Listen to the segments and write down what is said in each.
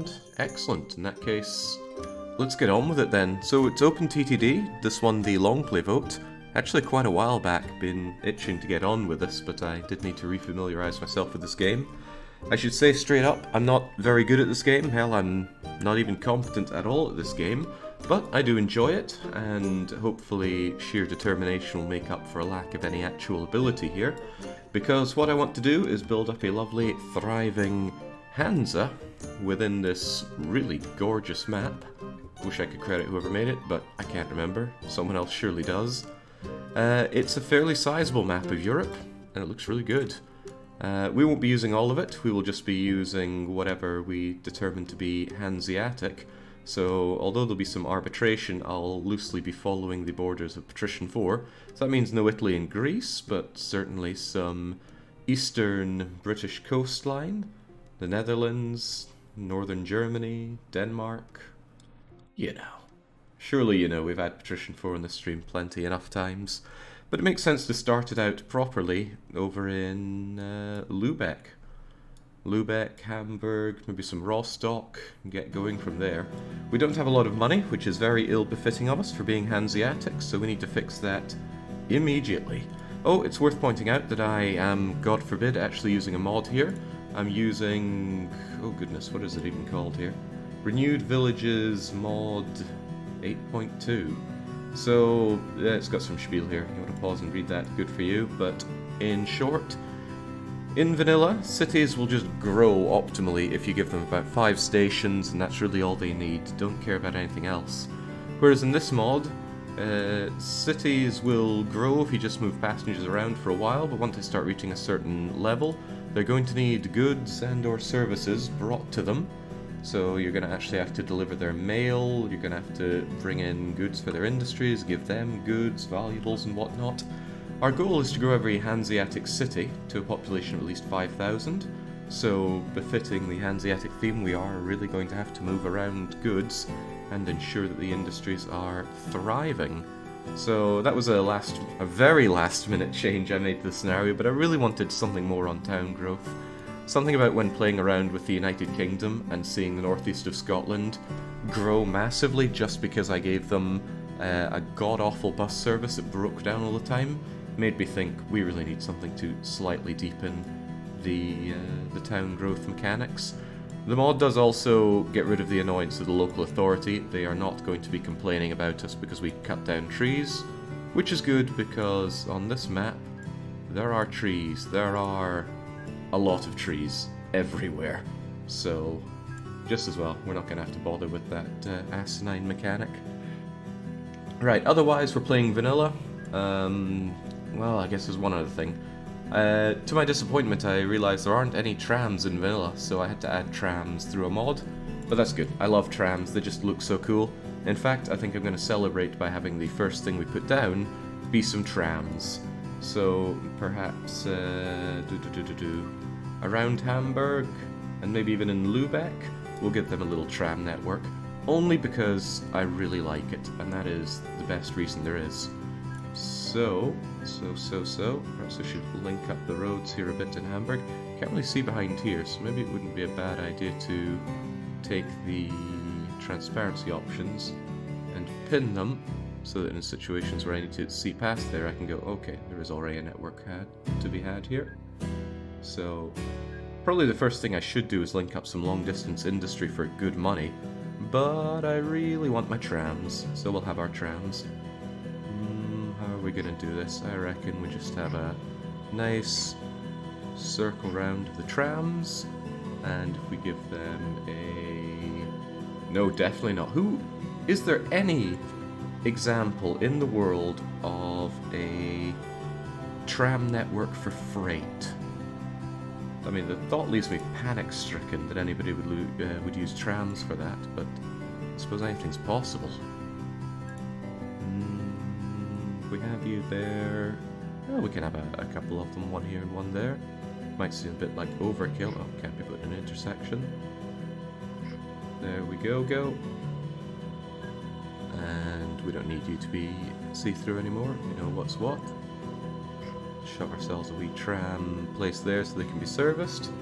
around. Excellent. In that case, let's get on with it then. So it's OpenTTD. This won the Longplay vote. Actually quite a while back, been itching to get on with this, but I did need to refamiliarize myself with this game. I should say straight up, I'm not very good at this game. Hell, I'm not even competent at all at this game. But I do enjoy it, and hopefully sheer determination will make up for a lack of any actual ability here. Because what I want to do is build up a lovely, thriving Hansa within this really gorgeous map. Wish I could credit whoever made it, but I can't remember. Someone else surely does. It's a fairly sizable map of Europe, and it looks really good. We won't be using all of it, we will just be using whatever we determine to be Hanseatic. So, although there'll be some arbitration, I'll loosely be following the borders of Patrician 4. So that means no Italy and Greece, but certainly some eastern British coastline, the Netherlands, northern Germany, Denmark. You know. Surely you know we've had Patrician 4 on the stream plenty enough times. But it makes sense to start it out properly over in Lübeck. Lübeck, Hamburg, maybe some Rostock, and get going from there. We don't have a lot of money, which is very ill-befitting of us for being Hanseatic, so we need to fix that immediately. Oh, it's worth pointing out that I am, God forbid, actually using a mod here. I'm using... oh goodness, what is it even called here? Renewed Villages mod 8.2. So, it's got some spiel here. You want to pause and read that, good for you. But in short, in vanilla, cities will just grow optimally if you give them about 5 stations, and that's really all they need. Don't care about anything else. Whereas in this mod, cities will grow if you just move passengers around for a while, but once they start reaching a certain level, they're going to need goods and or services brought to them. So you're going to actually have to deliver their mail, you're going to have to bring in goods for their industries, give them goods, valuables and whatnot. Our goal is to grow every Hanseatic city to a population of at least 5,000, so befitting the Hanseatic theme we are really going to have to move around goods and ensure that the industries are thriving. So that was a very last minute change I made to the scenario, but I really wanted something more on town growth. Something about when playing around with the United Kingdom and seeing the northeast of Scotland grow massively just because I gave them a god-awful bus service that broke down all the time, made me think we really need something to slightly deepen the town growth mechanics. The mod does also get rid of the annoyance of the local authority. They are not going to be complaining about us because we cut down trees, which is good because on this map there are trees. There are a lot of trees everywhere, so just as well, we're not going to have to bother with that asinine mechanic. Right, otherwise we're playing vanilla. Well, I guess there's one other thing. To my disappointment, I realized there aren't any trams in vanilla, so I had to add trams through a mod, but that's good. I love trams, they just look so cool. In fact, I think I'm going to celebrate by having the first thing we put down be some trams. So perhaps around Hamburg, and maybe even in Lübeck, we'll give them a little tram network, only because I really like it, and that is the best reason there is. So, perhaps I should link up the roads here a bit in Hamburg. Can't really see behind here, so maybe it wouldn't be a bad idea to take the transparency options and pin them, so that in situations where I need to see past there, I can go, okay, there is already a network to be had here. So, probably the first thing I should do is link up some long-distance industry for good money, but I really want my trams, so we'll have our trams. How are we gonna do this? I reckon we just have a nice circle round of the trams, and if we give them a... No, definitely not. Is there any example in the world of a tram network for freight? I mean, the thought leaves me panic-stricken that anybody would use trams for that, but I suppose anything's possible. We have you there. Oh, we can have a couple of them, one here and one there. Might seem a bit like overkill. Oh, can't be put in an intersection. There we go. And we don't need you to be see-through anymore. We know what's what. Shove ourselves a wee tram place there so they can be serviced.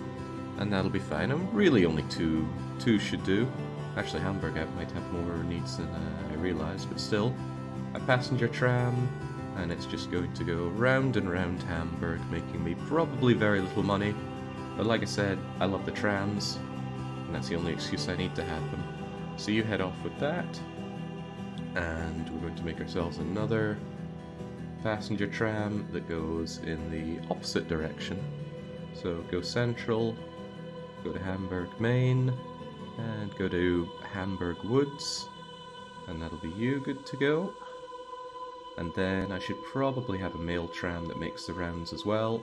and that'll be fine. I'm really only two should do. Actually, Hamburg might have more needs than I realised, but still. A passenger tram, and it's just going to go round and round Hamburg, making me probably very little money. But like I said, I love the trams, and that's the only excuse I need to have them. So you head off with that, and we're going to make ourselves another passenger tram that goes in the opposite direction. So go central, go to Hamburg Main, and go to Hamburg Woods, and that'll be you good to go. And then I should probably have a mail tram that makes the rounds as well.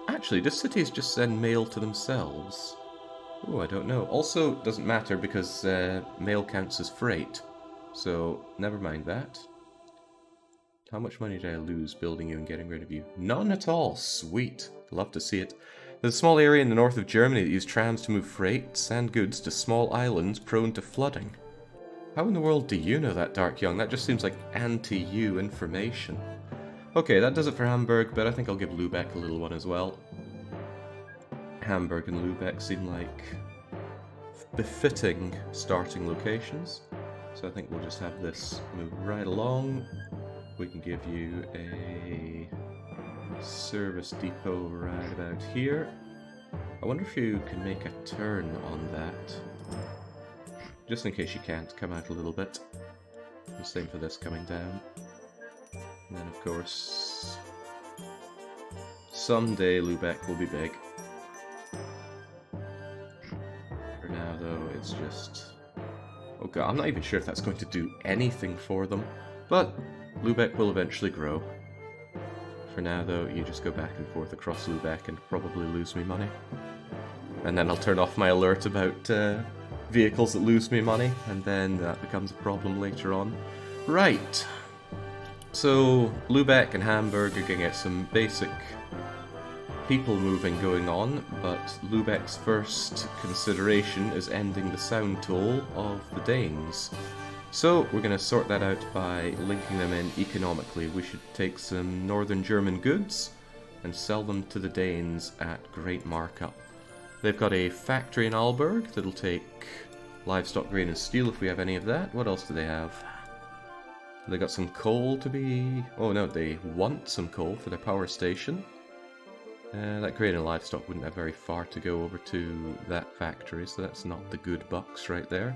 Actually, do cities just send mail to themselves? Oh, I don't know. Also, it doesn't matter because mail counts as freight. So, never mind that. How much money did I lose building you and getting rid of you? None at all. Sweet. Love to see it. There's a small area in the north of Germany that use trams to move freight and goods to small islands prone to flooding. How in the world do you know that, Dark Young? That just seems like anti-you information. Okay, that does it for Hamburg, but I think I'll give Lübeck a little one as well. Hamburg and Lübeck seem like befitting starting locations. So I think we'll just have this move right along. We can give you a service depot right about here. I wonder if you can make a turn on that. Just in case you can't, come out a little bit. The same for this coming down. And then of course, someday Lübeck will be big. For now though, it's just... oh god, I'm not even sure if that's going to do anything for them. But Lübeck will eventually grow. For now though, you just go back and forth across Lübeck and probably lose me money. And then I'll turn off my alert about vehicles that lose me money, and then that becomes a problem later on. Right. So, Lübeck and Hamburg are going to get some basic people moving going on, but Lübeck's first consideration is ending the sound toll of the Danes. So, we're going to sort that out by linking them in economically. We should take some northern German goods and sell them to the Danes at great markup. They've got a factory in Aalborg that'll take livestock, grain and steel if we have any of that. What else do they have? They got some coal to be... oh no, they want some coal for their power station. That grain and livestock wouldn't have very far to go over to that factory, so that's not the good bucks right there.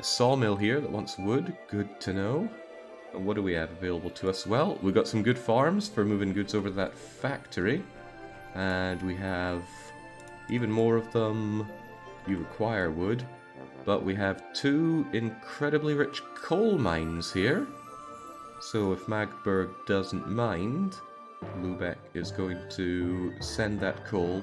Sawmill here that wants wood, good to know. And what do we have available to us? Well, we've got some good farms for moving goods over to that factory. And we have even more of them. You require wood. But we have two incredibly rich coal mines here. So if Magdeburg doesn't mind, Lübeck is going to send that coal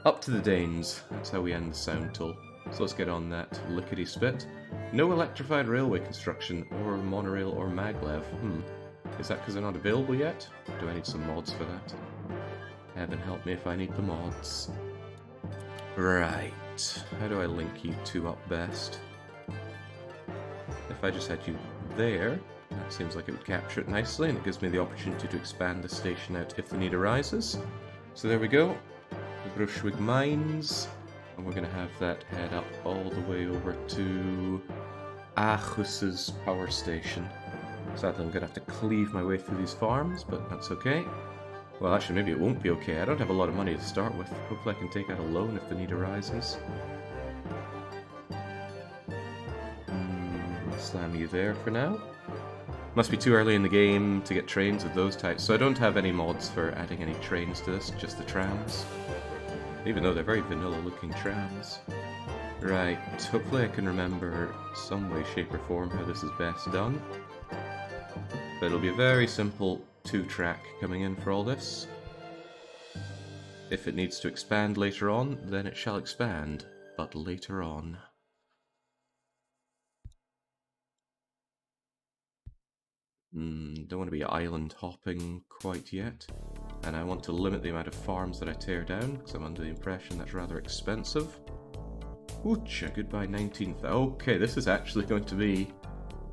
up to the Danes. That's how we end the sound toll. So let's get on that lickety-spit. No electrified railway construction, or monorail, or maglev. Is that because they're not available yet? Do I need some mods for that? Heaven help me if I need the mods. Right. How do I link you two up best? If I just had you there, that seems like it would capture it nicely, and it gives me the opportunity to expand the station out if the need arises. So there we go. The Brunswick Mines. And we're going to have that head up all the way over to Aarhus's power station. Sadly, I'm going to have to cleave my way through these farms, but that's okay. Well, actually, maybe it won't be okay. I don't have a lot of money to start with. Hopefully I can take out a loan if the need arises. Slam you there for now. Must be too early in the game to get trains of those types, so I don't have any mods for adding any trains to this, just the trams. Even though they're very vanilla-looking trams. Right, hopefully I can remember some way, shape, or form how this is best done. But it'll be a very simple 2-track coming in for all this. If it needs to expand later on, then it shall expand, but later on. Don't want to be island hopping quite yet. And I want to limit the amount of farms that I tear down, because I'm under the impression that's rather expensive. Oocha, goodbye 19th. Okay, this is actually going to be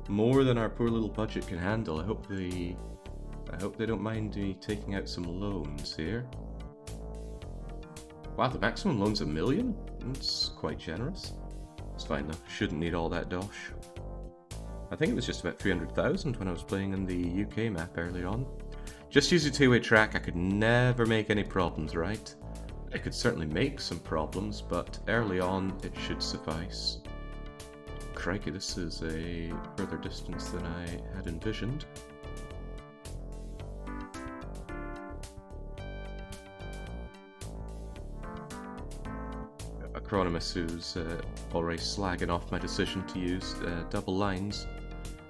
more than our poor little budget can handle. I hope they don't mind me taking out some loans here. Wow, the maximum loan's 1 million? That's quite generous. It's fine though, shouldn't need all that dosh. I think it was just about 300,000 when I was playing in the UK map earlier on. Just use a two-way track, I could never make any problems, right? I could certainly make some problems, but early on it should suffice. Crikey, this is a further distance than I had envisioned. Acronymus, who's already slagging off my decision to use double lines,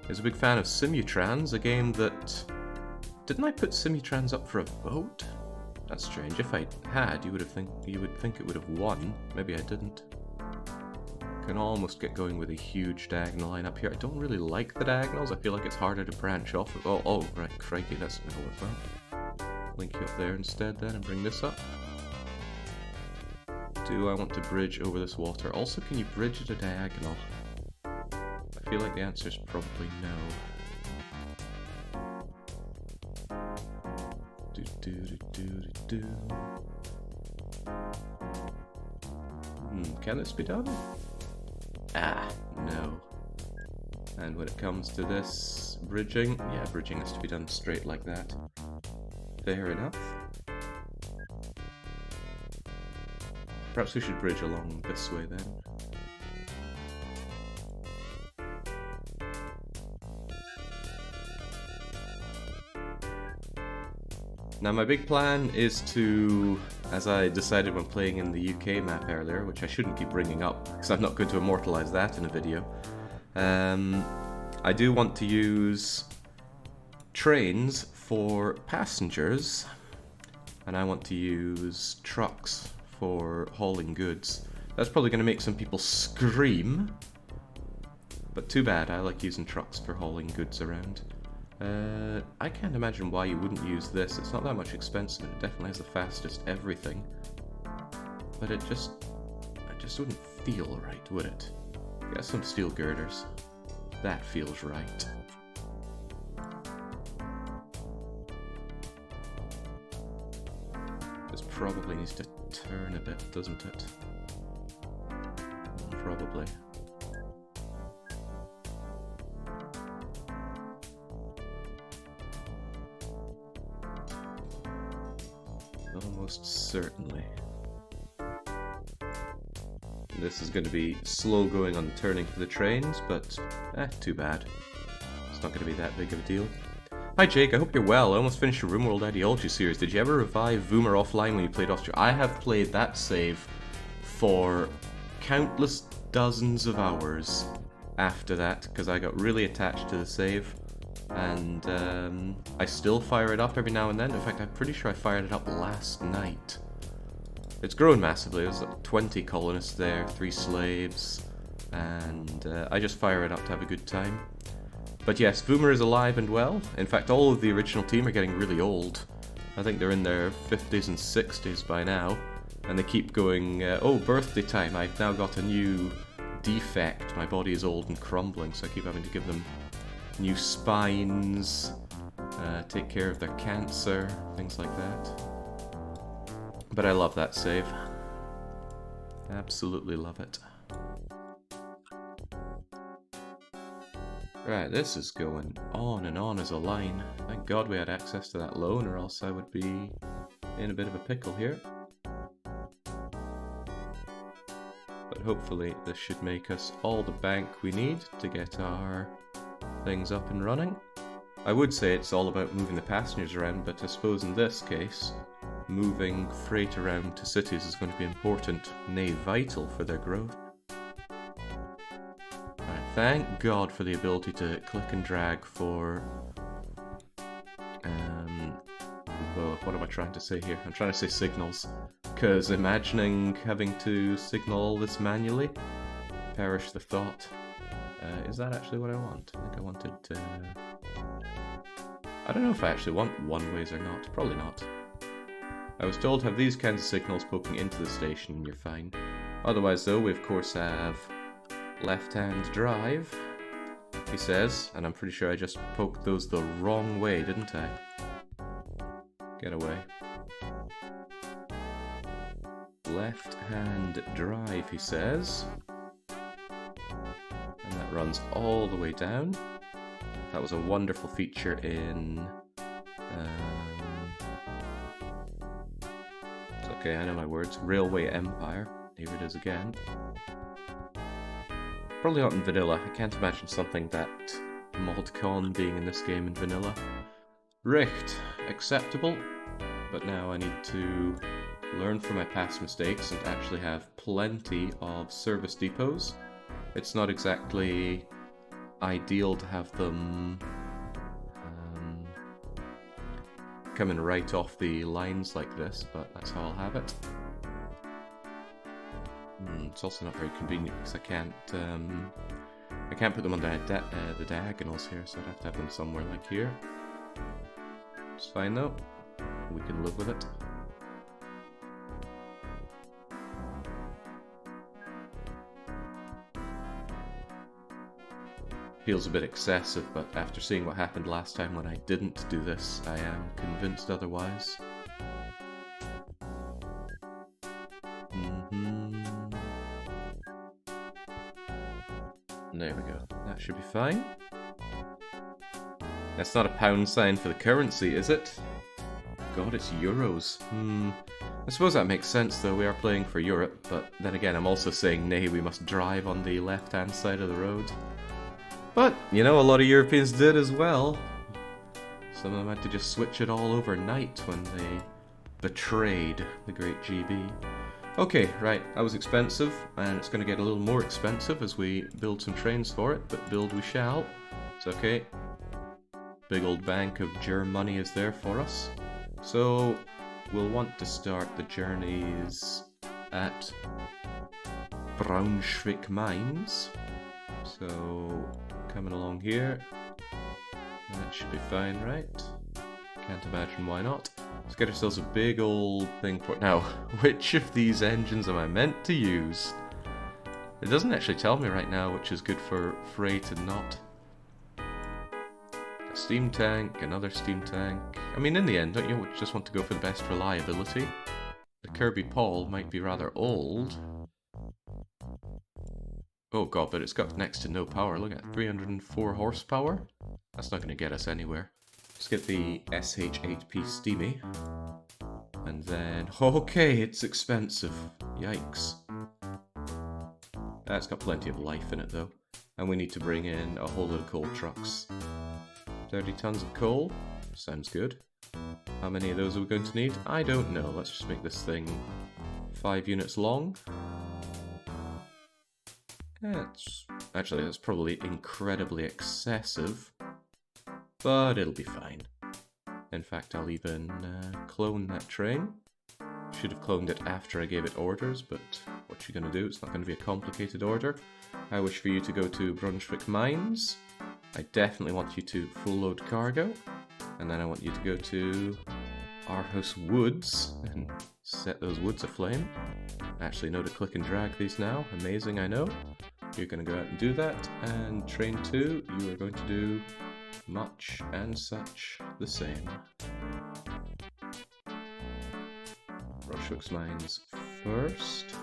is a big fan of Simutrans, a game that... Didn't I put Simutrans up for a vote? That's strange. If I had, you would think it would have won. Maybe I didn't. Can almost get going with a huge diagonal line up here. I don't really like the diagonals. I feel like it's harder to branch off of. Oh, right, crikey, that's gonna work well. Link you up there instead then and bring this up. Do I want to bridge over this water? Also, can you bridge at a diagonal? I feel like the answer is probably no. Can this be done? Ah, no. And when it comes to this bridging, yeah, bridging has to be done straight like that. Fair enough. Perhaps we should bridge along this way then. Now my big plan is to, as I decided when playing in the UK map earlier, which I shouldn't keep bringing up because I'm not going to immortalize that in a video, I do want to use trains for passengers, and I want to use trucks for hauling goods. That's probably going to make some people scream, but too bad, I like using trucks for hauling goods around. I can't imagine why you wouldn't use this. It's not that much expensive. It definitely has the fastest everything. But it just wouldn't feel right, would it? Get some steel girders. That feels right. This probably needs to turn a bit, doesn't it? Probably. Almost certainly. This is going to be slow going on turning for the trains, but too bad. It's not going to be that big of a deal. Hi Jake, I hope you're well. I almost finished your RimWorld Ideology series. Did you ever revive Voomer offline when you played Austria? I have played that save for countless dozens of hours after that, because I got really attached to the save. And I still fire it up every now and then. In fact, I'm pretty sure I fired it up last night. It's grown massively. There's like 20 colonists there, 3 slaves, and I just fire it up to have a good time. But yes, Voomer is alive and well. In fact, all of the original team are getting really old. I think they're in their 50s and 60s by now, and they keep going, oh, birthday time, I've now got a new defect. My body is old and crumbling, so I keep having to give them new spines, take care of their cancer, things like that. But I love that save. Absolutely love it. Right, this is going on and on as a line. Thank God we had access to that loan, or else I would be in a bit of a pickle here. But hopefully this should make us all the bank we need to get our things up and running. I would say it's all about moving the passengers around, but I suppose in this case, moving freight around to cities is going to be important, nay vital for their growth. Right, thank God for the ability to click and drag for... well, what am I trying to say here? I'm trying to say signals, because imagining having to signal all this manually, perish the thought. Is that actually what I want? I think I wanted to... I don't know if I actually want one-ways or not. Probably not. I was told to have these kinds of signals poking into the station and you're fine. Otherwise though, we of course have left-hand drive, he says, and I'm pretty sure I just poked those the wrong way, didn't I? Get away. left-hand drive, he says. And that runs all the way down. That was a wonderful feature in... it's okay, I know my words. Railway Empire. Here it is again. Probably not in vanilla. I can't imagine something that mod-con being in this game in vanilla. Richt. Acceptable. But now I need to learn from my past mistakes and actually have plenty of service depots. It's not exactly ideal to have them coming right off the lines like this, but that's how I'll have it. It's also not very convenient because I can't put them on the diagonals here, so I'd have to have them somewhere like here. It's fine though. We can live with it. Feels a bit excessive, but after seeing what happened last time when I didn't do this, I am convinced otherwise. There we go. That should be fine. That's not a pound sign for the currency, is it? God, it's euros. I suppose that makes sense, though. We are playing for Europe, but then again, I'm also saying, nay, we must drive on the left-hand side of the road. But, you know, a lot of Europeans did as well. Some of them had to just switch it all overnight when they betrayed the great GB. Okay, right, that was expensive, and it's going to get a little more expensive as we build some trains for it, but build we shall. It's okay. Big old bank of germ money is there for us. So, we'll want to start the journeys at Braunschweig Mines. So, coming along here. That should be fine, right? Can't imagine why not. Let's get ourselves a big old thing for it. Now, which of these engines am I meant to use? It doesn't actually tell me right now which is good for freight and not. A steam tank, another steam tank. I mean, in the end, don't you just want to go for the best reliability? The Kirby Paul might be rather old. Oh god, but it's got next to no power. Look at 304 horsepower. That's not going to get us anywhere. Let's get the SH8P Steamy. And then... okay, it's expensive. Yikes. That's got plenty of life in it, though. And we need to bring in a whole load of coal trucks. 30 tons of coal. Sounds good. How many of those are we going to need? I don't know. Let's just make this thing 5 units long. Actually, that's probably incredibly excessive. But it'll be fine. In fact, I'll even clone that train. Should have cloned it after I gave it orders, but what you gonna do? It's not going to be a complicated order. I wish for you to go to Braunschweig Mines. I definitely want you to full load cargo. And then I want you to go to Aarhus Woods and set those woods aflame. I actually know to click and drag these now. Amazing, I know. You're going to go out and do that. And train 2, you are going to do much and such the same. Braunschweig Mines first.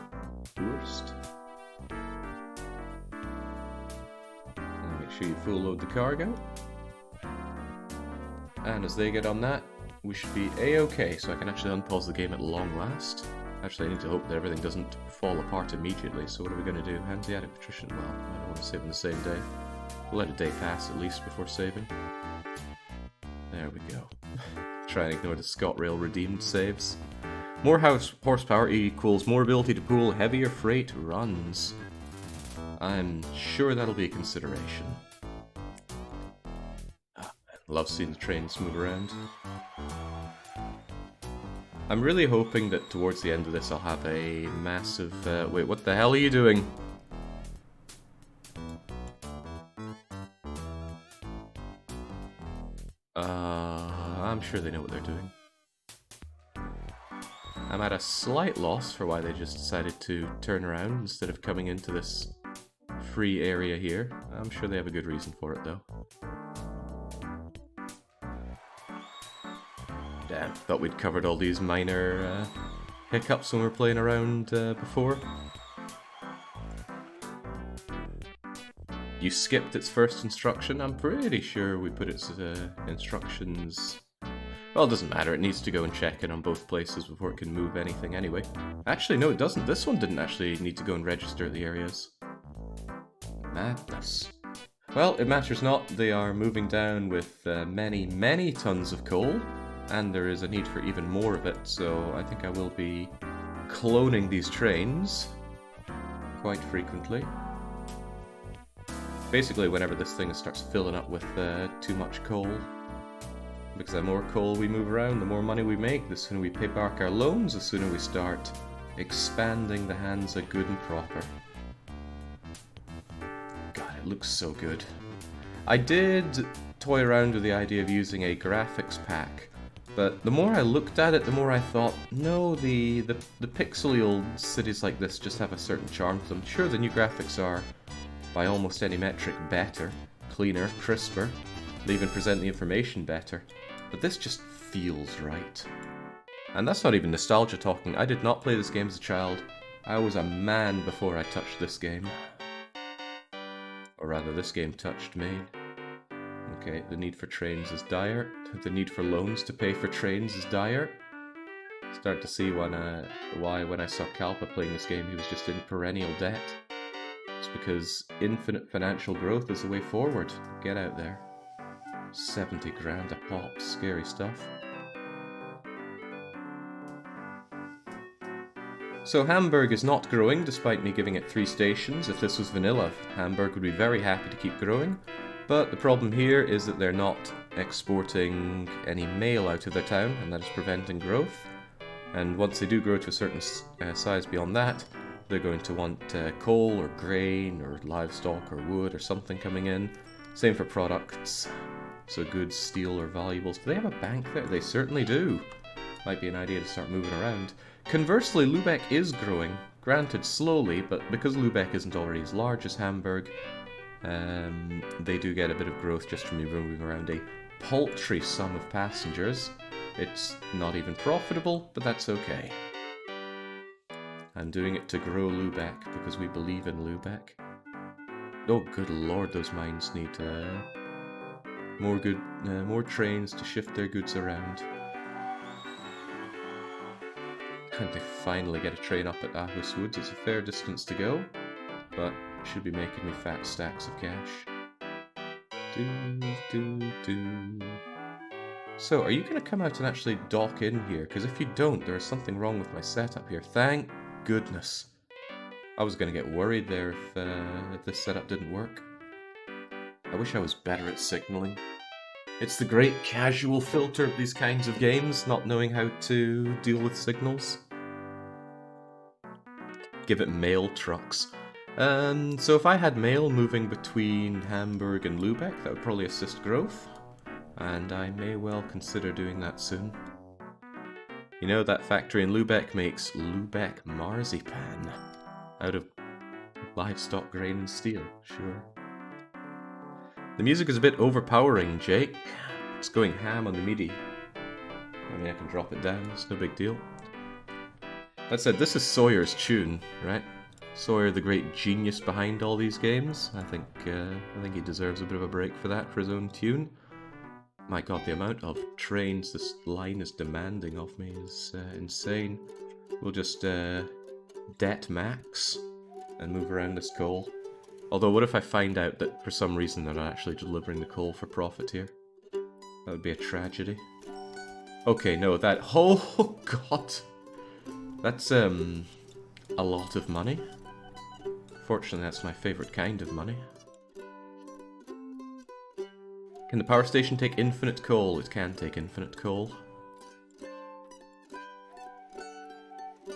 And make sure you full load the cargo. And as they get on that, we should be a-okay, so I can actually unpause the game at long last. Actually, I need to hope that everything doesn't fall apart immediately, so what are we going to do? Hanseatic Patrician? Well, I don't want to save on the same day. We'll let a day pass at least before saving. There we go. Try and ignore the ScotRail redeemed saves. More horsepower equals more ability to pull heavier freight runs. I'm sure that'll be a consideration. Love seeing the trains move around. I'm really hoping that towards the end of this I'll have a massive... wait, what the hell are you doing? I'm sure they know what they're doing. I'm at a slight loss for why they just decided to turn around instead of coming into this free area here. I'm sure they have a good reason for it though. Damn, thought we'd covered all these minor hiccups when we were playing around before. You skipped its first instruction. I'm pretty sure we put its instructions... Well, it doesn't matter. It needs to go and check it on both places before it can move anything anyway. Actually, no, it doesn't. This one didn't actually need to go and register the areas. Madness. Well, it matters not. They are moving down with many, many tons of coal, and there is a need for even more of it, so I think I will be cloning these trains quite frequently. Basically, whenever this thing starts filling up with too much coal. Because the more coal we move around, the more money we make, the sooner we pay back our loans, the sooner we start expanding the Hansa good and proper. God, it looks so good. I did toy around with the idea of using a graphics pack, but the more I looked at it, the more I thought, no, the pixely old cities like this just have a certain charm to them. Sure, the new graphics are, by almost any metric, better, cleaner, crisper. They even present the information better. But this just feels right. And that's not even nostalgia talking. I did not play this game as a child. I was a man before I touched this game. Or rather, this game touched me. Okay, the need for trains is dire. The need for loans to pay for trains is dire. Start to see why when I saw Kalpa playing this game, he was just in perennial debt. It's because infinite financial growth is the way forward. Get out there. 70 grand a pop, scary stuff. So Hamburg is not growing, despite me giving it 3 stations. If this was vanilla, Hamburg would be very happy to keep growing. But the problem here is that they're not exporting any mail out of their town, and that is preventing growth. And once they do grow to a certain size beyond that, they're going to want coal or grain or livestock or wood or something coming in. Same for products. So goods, steel, or valuables. Do they have a bank there? They certainly do. Might be an idea to start moving around. Conversely, Lübeck is growing. Granted, slowly, but because Lübeck isn't already as large as Hamburg, they do get a bit of growth just from moving around a paltry sum of passengers. It's not even profitable, but that's okay. I'm doing it to grow Lübeck, because we believe in Lübeck. Oh, good lord, those mines need... more trains to shift their goods around. And they finally get a train up at Aarhus Woods. It's a fair distance to go, but should be making me fat stacks of cash. So, are you going to come out and actually dock in here? Because if you don't, there is something wrong with my setup here. Thank goodness. I was going to get worried there if this setup didn't work. I wish I was better at signaling. It's the great casual filter of these kinds of games, not knowing how to deal with signals. Give it mail trucks. So if I had mail moving between Hamburg and Lübeck, that would probably assist growth. And I may well consider doing that soon. You know, that factory in Lübeck makes Lübeck marzipan out of livestock, grain, and steel, sure. The music is a bit overpowering, Jake. It's going ham on the MIDI. I mean, I can drop it down, it's no big deal. That said, this is Sawyer's tune, right? Sawyer, the great genius behind all these games. I think he deserves a bit of a break for that, for his own tune. My god, the amount of trains this line is demanding of me is insane. We'll just debt max and move around this coal. Although, what if I find out that for some reason they're not actually delivering the coal for profit here? That would be a tragedy. Okay, no, that... Oh, god! That's, a lot of money. Fortunately, that's my favourite kind of money. Can the power station take infinite coal? It can take infinite coal.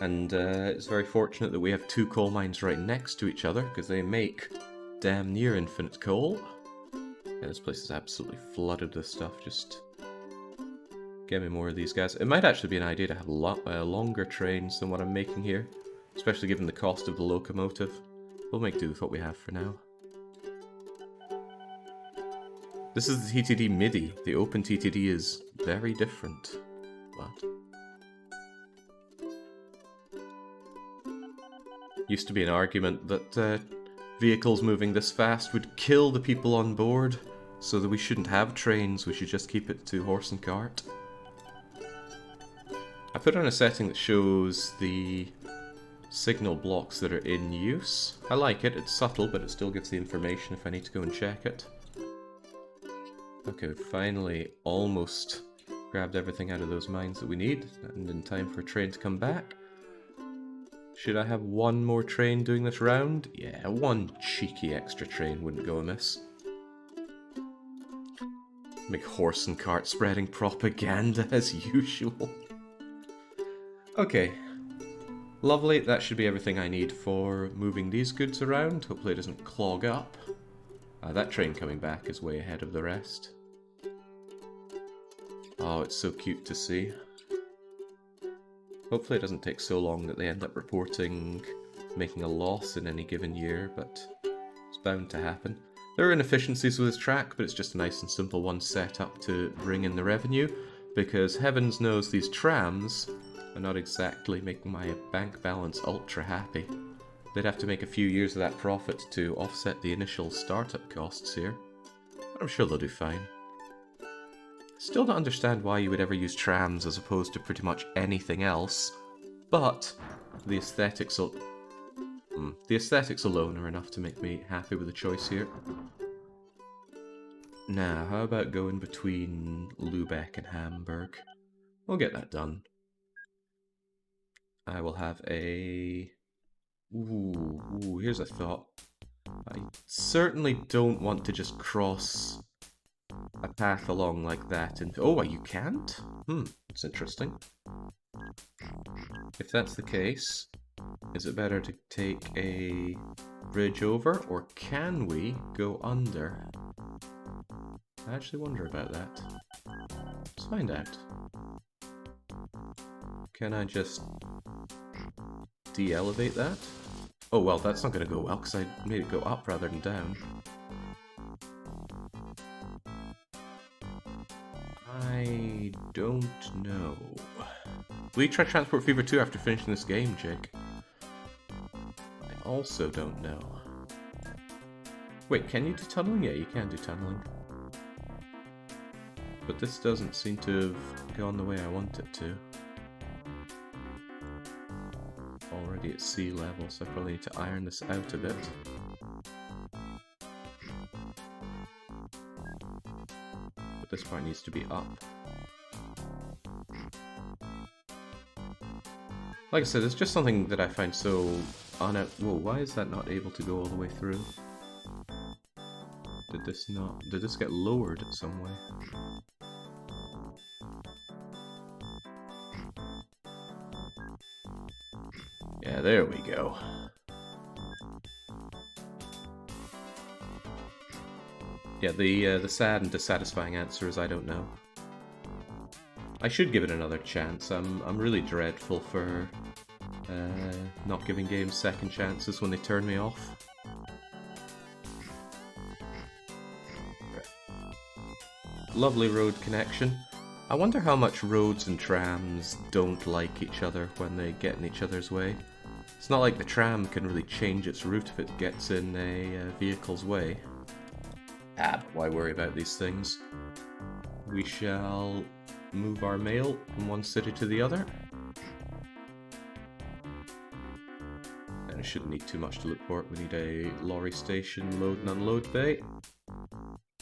And it's very fortunate that we have 2 coal mines right next to each other, because they make damn near infinite coal. Yeah, this place is absolutely flooded with stuff, just get me more of these guys. It might actually be an idea to have longer trains than what I'm making here, especially given the cost of the locomotive. We'll make do with what we have for now. This is the TTD MIDI. The OpenTTD is very different. What? Used to be an argument that vehicles moving this fast would kill the people on board, so that we shouldn't have trains, we should just keep it to horse and cart. I put on a setting that shows the signal blocks that are in use. I like it, it's subtle, but it still gives the information if I need to go and check it. Okay, we finally almost grabbed everything out of those mines that we need, and in time for a train to come back. Should I have one more train doing this round? Yeah, one cheeky extra train wouldn't go amiss. Make horse and cart spreading propaganda as usual. Okay. Lovely, that should be everything I need for moving these goods around. Hopefully it doesn't clog up. That train coming back is way ahead of the rest. Oh, it's so cute to see. Hopefully it doesn't take so long that they end up reporting making a loss in any given year, but it's bound to happen. There are inefficiencies with this track, but it's just a nice and simple one set up to bring in the revenue, because heavens knows these trams are not exactly making my bank balance ultra happy. They'd have to make a few years of that profit to offset the initial startup costs here. But I'm sure they'll do fine. Still don't understand why you would ever use trams as opposed to pretty much anything else, but the aesthetics alone are enough to make me happy with the choice here. Now, how about going between Lübeck and Hamburg? We'll get that done. I will have a... Ooh, here's a thought. I certainly don't want to just cross a path along like that and... Oh, you can't? That's interesting. If that's the case, is it better to take a bridge over, or can we go under? I actually wonder about that. Let's find out. Can I just de-elevate that? Oh well, that's not going to go well because I made it go up rather than down. I don't know. Will you try Transport Fever 2 after finishing this game, Jake? I also don't know. Wait, can you do tunneling? Yeah, you can do tunneling. But this doesn't seem to have gone the way I want it to. Already at sea level, so I probably need to iron this out a bit. But this part needs to be up. Like I said, it's just something that I find so Whoa, why is that not able to go all the way through? Did this get lowered some way? Yeah, there we go. Yeah, the sad and dissatisfying answer is I don't know. I should give it another chance. I'm really dreadful for not giving games second chances when they turn me off. Lovely road connection. I wonder how much roads and trams don't like each other when they get in each other's way. It's not like the tram can really change its route if it gets in a vehicle's way. But why worry about these things? We shall move our mail from one city to the other. And it shouldn't need too much to look for it. We need a lorry station load and unload bay.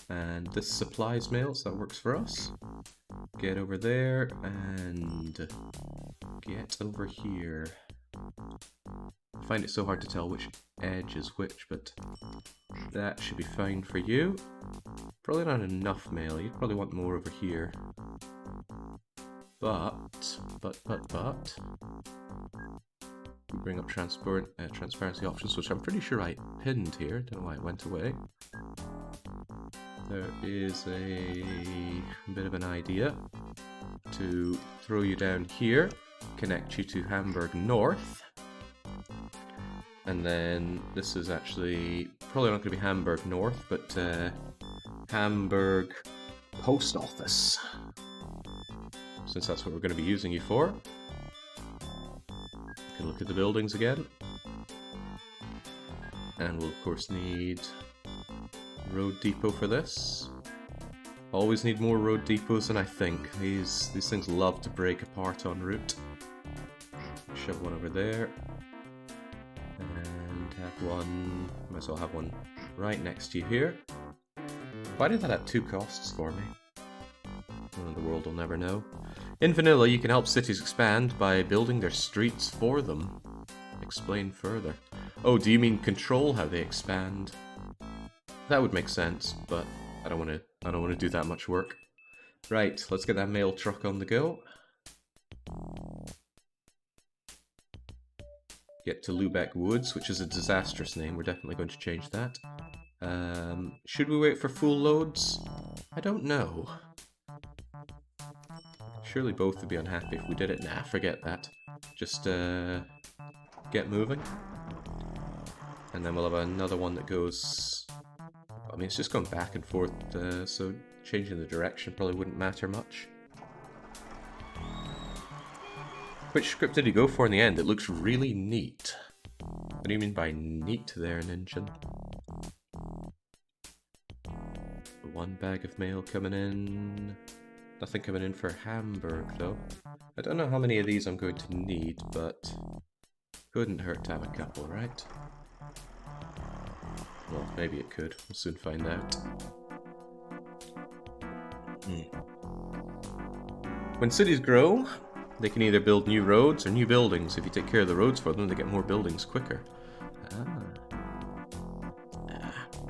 And this supplies mail, so that works for us. Get over there and get over here. I find it so hard to tell which edge is which, but that should be fine for you. Probably not enough mail, you'd probably want more over here. But, we bring up transparency options, which I'm pretty sure I pinned here, don't know why it went away. There is a bit of an idea to throw you down here, connect you to Hamburg North, and then this is actually probably not going to be Hamburg North, but Hamburg Post Office, since that's what we're going to be using you for. You can look at the buildings again. And we'll of course need road depot for this. Always need more road depots than I think. These things love to break apart en route. Shove one over there. And have one... might as well have one right next to you here. Why did that have 2 costs for me? Well, the world will never know. In vanilla, you can help cities expand by building their streets for them. Explain further. Oh, do you mean control how they expand? That would make sense, but I don't want to do that much work. Right, let's get that mail truck on the go. Get to Lübeck Woods, which is a disastrous name. We're definitely going to change that. Should we wait for full loads? I don't know. Surely both would be unhappy if we did it. Nah, forget that. Just get moving. And then we'll have another one that goes... I mean, it's just going back and forth, so changing the direction probably wouldn't matter much. Which script did he go for in the end? It looks really neat. What do you mean by neat there, Ninja? One bag of mail coming in. Nothing coming in for Hamburg, though. I don't know how many of these I'm going to need, but couldn't hurt to have a couple, right? Well, maybe it could. We'll soon find out. When cities grow, they can either build new roads or new buildings. If you take care of the roads for them, they get more buildings quicker.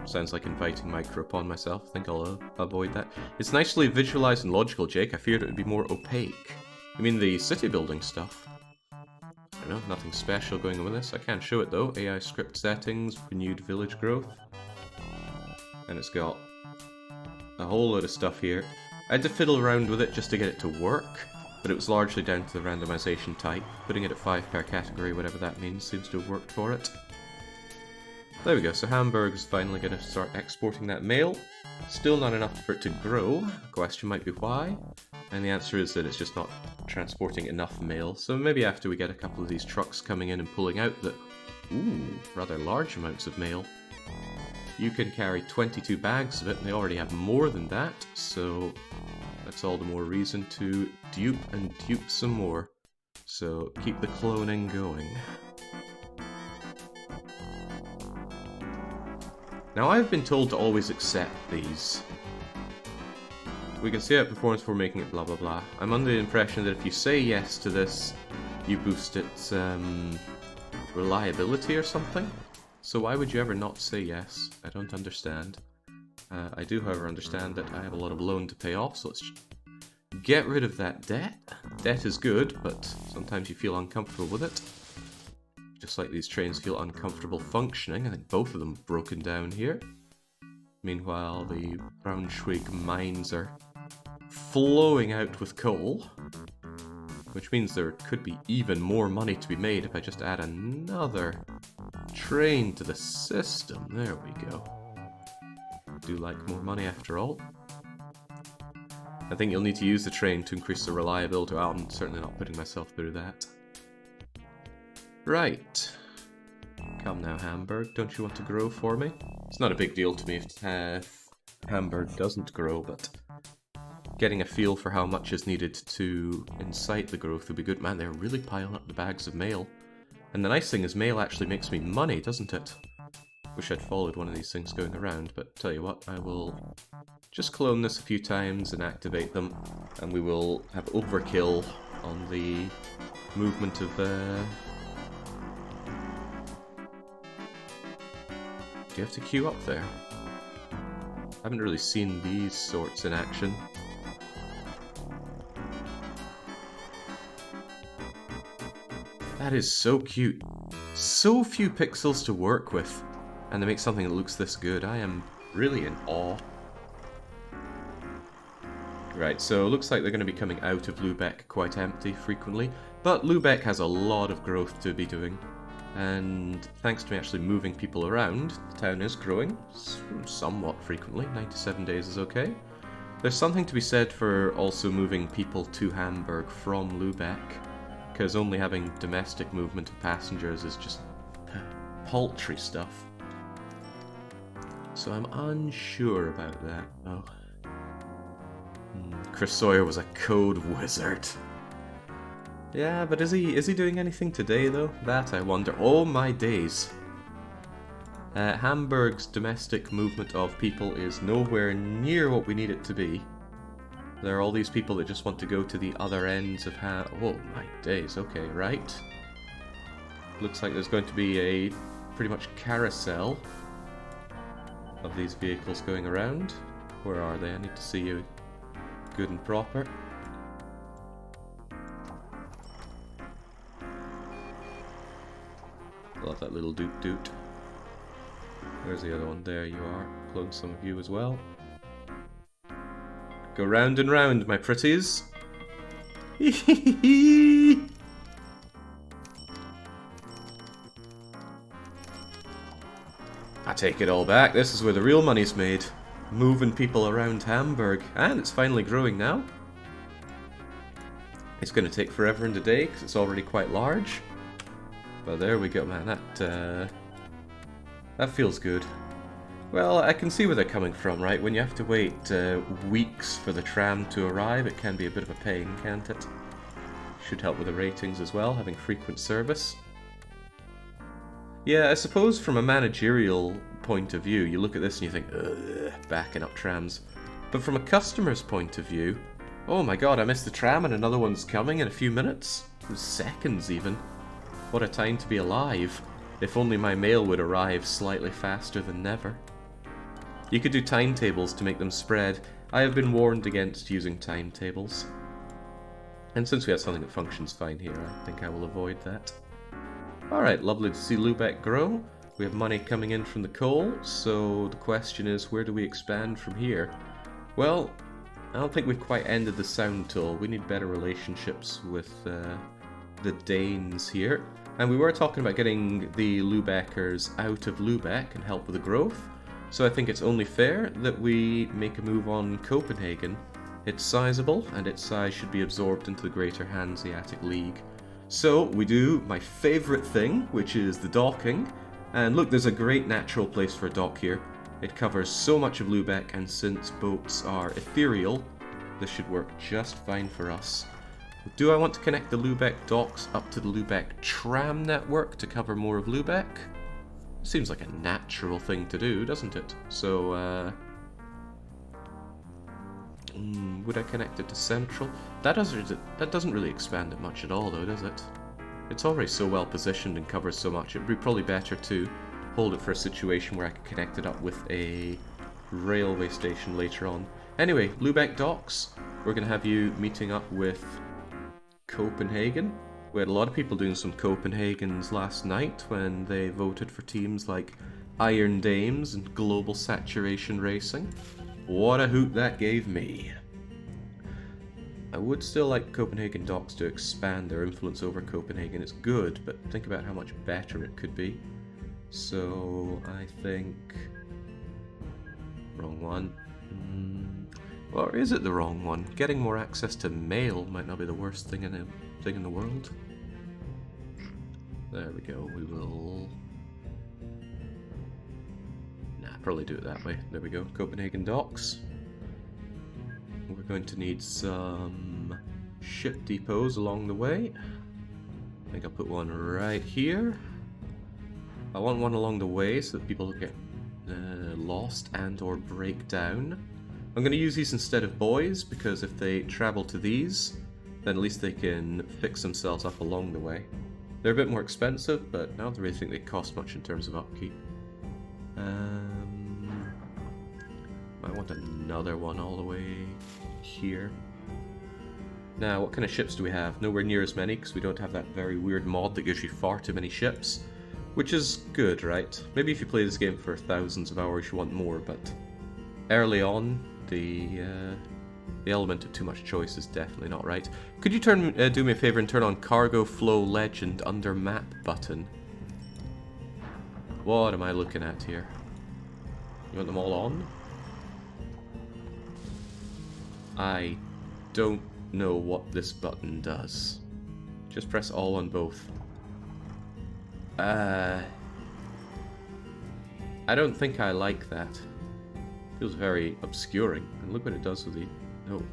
Sounds like inviting micro upon myself. I think I'll avoid that. It's nicely visualized and logical, Jake. I feared it would be more opaque. I mean, the city building stuff. I don't know, nothing special going on with this. I can't show it though. AI script settings, renewed village growth. And it's got a whole load of stuff here. I had to fiddle around with it just to get it to work, but it was largely down to the randomization type. Putting it at 5 per category, whatever that means, seems to have worked for it. There we go, so Hamburg's finally going to start exporting that mail. Still not enough for it to grow. The question might be why. And the answer is that it's just not transporting enough mail. So maybe after we get a couple of these trucks coming in and pulling out the... Ooh, rather large amounts of mail. You can carry 22 bags of it, and they already have more than that. So that's all the more reason to dupe and dupe some more. So keep the cloning going. Now, I've been told to always accept these. We can see out performance before making it blah blah blah. I'm under the impression that if you say yes to this, you boost its reliability or something. So why would you ever not say yes? I don't understand. I do, however, understand that I have a lot of loan to pay off, so let's get rid of that debt. Debt is good, but sometimes you feel uncomfortable with it. Just like these trains feel uncomfortable functioning. I think both of them have broken down here. Meanwhile, the Braunschweig mines are flowing out with coal, which means there could be even more money to be made if I just add another train to the system. There we go. Do like more money after all. I think you'll need to use the train to increase the reliability. Well, I'm certainly not putting myself through that. Right. Come now, Hamburg. Don't you want to grow for me? It's not a big deal to me if Hamburg doesn't grow, but getting a feel for how much is needed to incite the growth would be good. Man, they're really piling up the bags of mail. And the nice thing is mail actually makes me money, doesn't it? Wish I'd followed one of these things going around, but tell you what, I will just clone this a few times and activate them, and we will have overkill on the movement of... Do you have to queue up there? I haven't really seen these sorts in action. That is so cute. So few pixels to work with, and they make something that looks this good. I am really in awe. Right, so it looks like they're going to be coming out of Lübeck quite empty frequently, but Lübeck has a lot of growth to be doing. And thanks to me actually moving people around, the town is growing somewhat frequently. 97 days is okay. There's something to be said for also moving people to Hamburg from Lübeck, because only having domestic movement of passengers is just paltry stuff. So I'm unsure about that. Oh. Chris Sawyer was a code wizard. Yeah, but is he doing anything today though? That I wonder. Oh my days. Hamburg's domestic movement of people is nowhere near what we need it to be. There are all these people that just want to go to the other ends of oh my days, okay, right. Looks like there's going to be a pretty much carousel of these vehicles going around. Where are they? I need to see you good and proper. Love that little doot doot. Where's the other one? There you are. Clone some of you as well. Go round and round, my pretties. I take it all back. This is where the real money's made. Moving people around Hamburg. And it's finally growing now. It's going to take forever and a day because it's already quite large. But there we go, man. That feels good. Well, I can see where they're coming from, right? When you have to wait weeks for the tram to arrive, it can be a bit of a pain, can't it? Should help with the ratings as well, having frequent service. Yeah, I suppose from a managerial point of view, you look at this and you think, ugh, backing up trams. But from a customer's point of view, oh my god, I missed the tram and another one's coming in a few minutes. Seconds even. What a time to be alive. If only my mail would arrive slightly faster than never. You could do timetables to make them spread. I have been warned against using timetables. And since we have something that functions fine here, I think I will avoid that. Alright, lovely to see Lübeck grow. We have money coming in from the coal, so the question is, where do we expand from here? Well, I don't think we've quite ended the sound tool. We need better relationships with the Danes here. And we were talking about getting the Lübeckers out of Lübeck and help with the growth. So I think it's only fair that we make a move on Copenhagen. It's sizable, and its size should be absorbed into the greater Hanseatic League. So we do my favourite thing, which is the docking. And look, there's a great natural place for a dock here. It covers so much of Lübeck, and since boats are ethereal, this should work just fine for us. Do I want to connect the Lübeck docks up to the Lübeck tram network to cover more of Lübeck? Seems like a natural thing to do, doesn't it? So, would I connect it to Central? That doesn't really expand it much at all, though, does it? It's already so well positioned and covers so much. It'd be probably better to hold it for a situation where I could connect it up with a railway station later on. Anyway, Lübeck docks. We're going to have you meeting up with Copenhagen. We had a lot of people doing some Copenhagens last night when they voted for teams like Iron Dames and Global Saturation Racing. What a hoot that gave me. I would still like Copenhagen docks to expand their influence over Copenhagen. It's good, but think about how much better it could be. So I think... wrong one. Or is it the wrong one? Getting more access to mail might not be the worst thing in the world. There we go. We will... nah, probably do it that way. There we go. Copenhagen docks. We're going to need some ship depots along the way. I think I'll put one right here. I want one along the way so that people don't get lost and or break down. I'm going to use these instead of buoys because if they travel to these, then at least they can fix themselves up along the way. They're a bit more expensive, but I don't really think they cost much in terms of upkeep. I want another one all the way here. Now, what kind of ships do we have? Nowhere near as many, because we don't have that very weird mod that gives you far too many ships. Which is good, right? Maybe if you play this game for thousands of hours you want more, but early on, the element of too much choice is definitely not right. Could you do me a favor and turn on Cargo Flow Legend under Map button? What am I looking at here? You want them all on? I don't know what this button does. Just press all on both. I I don't think I like that. Feels very obscuring. And look what it does with the...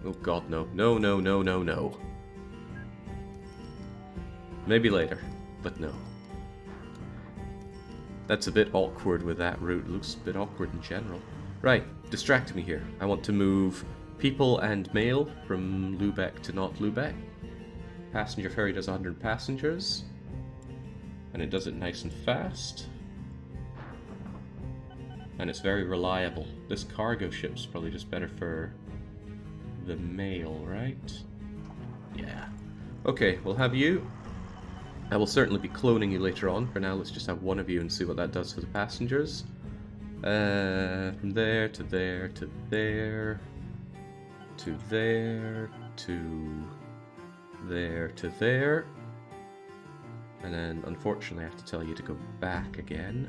Oh god, no. No, no, no, no, no. Maybe later, but no. That's a bit awkward with that route. It looks a bit awkward in general. Right, distract me here. I want to move people and mail from Lübeck to not Lübeck. Passenger ferry does 100 passengers. And it does it nice and fast. And it's very reliable. This cargo ship's probably just better for the mail, right? Yeah. Okay, we'll have you. I will certainly be cloning you later on. For now, let's just have one of you and see what that does for the passengers. From there to there to there to there to there to there. And then, unfortunately, I have to tell you to go back again.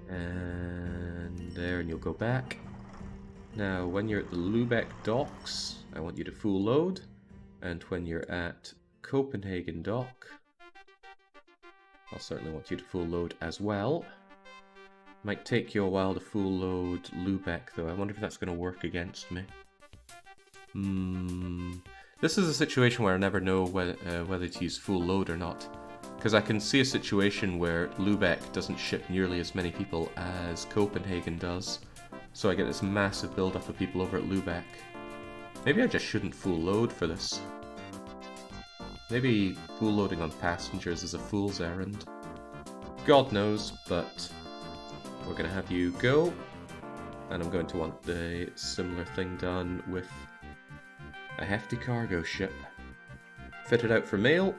And there, and you'll go back. Now, when you're at the Lübeck docks, I want you to full load. And when you're at Copenhagen dock, I'll certainly want you to full load as well. Might take you a while to full load Lübeck, though. I wonder if that's going to work against me. This is a situation where I never know whether to use full load or not. Because I can see a situation where Lübeck doesn't ship nearly as many people as Copenhagen does. So I get this massive build-up of people over at Lübeck. Maybe I just shouldn't full load for this. Maybe full loading on passengers is a fool's errand. God knows, but we're going to have you go. And I'm going to want the similar thing done with a hefty cargo ship. Fitted out for mail,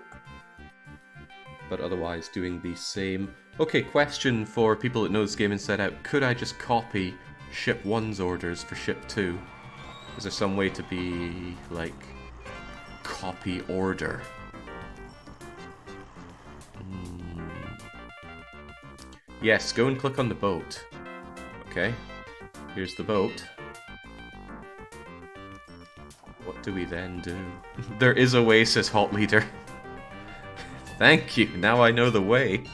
but otherwise doing the same. Okay, question for people that know this game inside out. Could I just copy ship 1's orders for ship 2? Is there some way to be, like, copy order? Yes, go and click on the boat. Okay, here's the boat. What do we then do? There is a way, says Hot Leader. Thank you, now I know the way.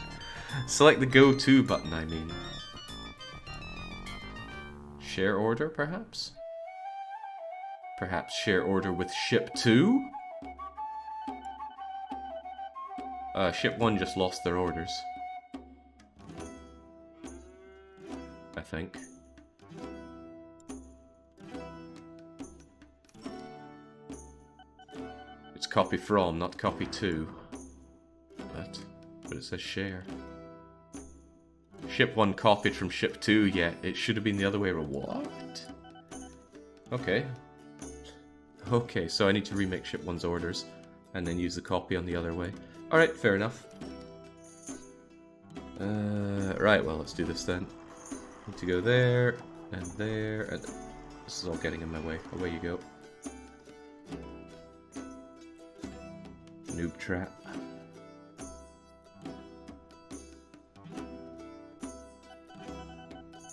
Select the Go To button, I mean. Share order, perhaps? Perhaps share order with ship 2? Ship 1 just lost their orders. I think. It's copy from, not copy to. But it says share. Ship 1 copied from ship 2, yeah, it should have been the other way around. What? Okay. Okay, so I need to remake ship 1's orders and then use the copy on the other way. Alright, fair enough. Right, well, let's do this then. Need to go there, and there, and... This is all getting in my way. Away you go. Noob trap.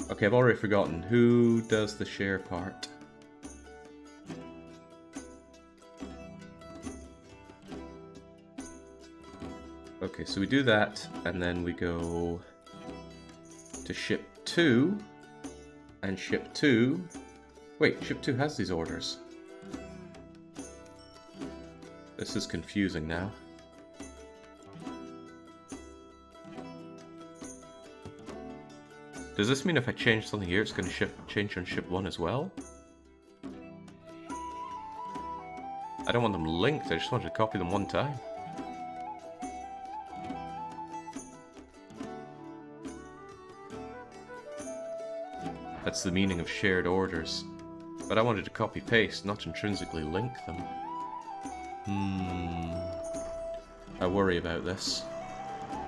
Okay, I've already forgotten. Who does the share part? Okay, so we do that, and then we go to ship 2, and ship 2... Wait, ship 2 has these orders. This is confusing now. Does this mean if I change something here, it's going to change on ship 1 as well? I don't want them linked, I just wanted to copy them one time. That's the meaning of shared orders. But I wanted to copy-paste, not intrinsically link them. I worry about this.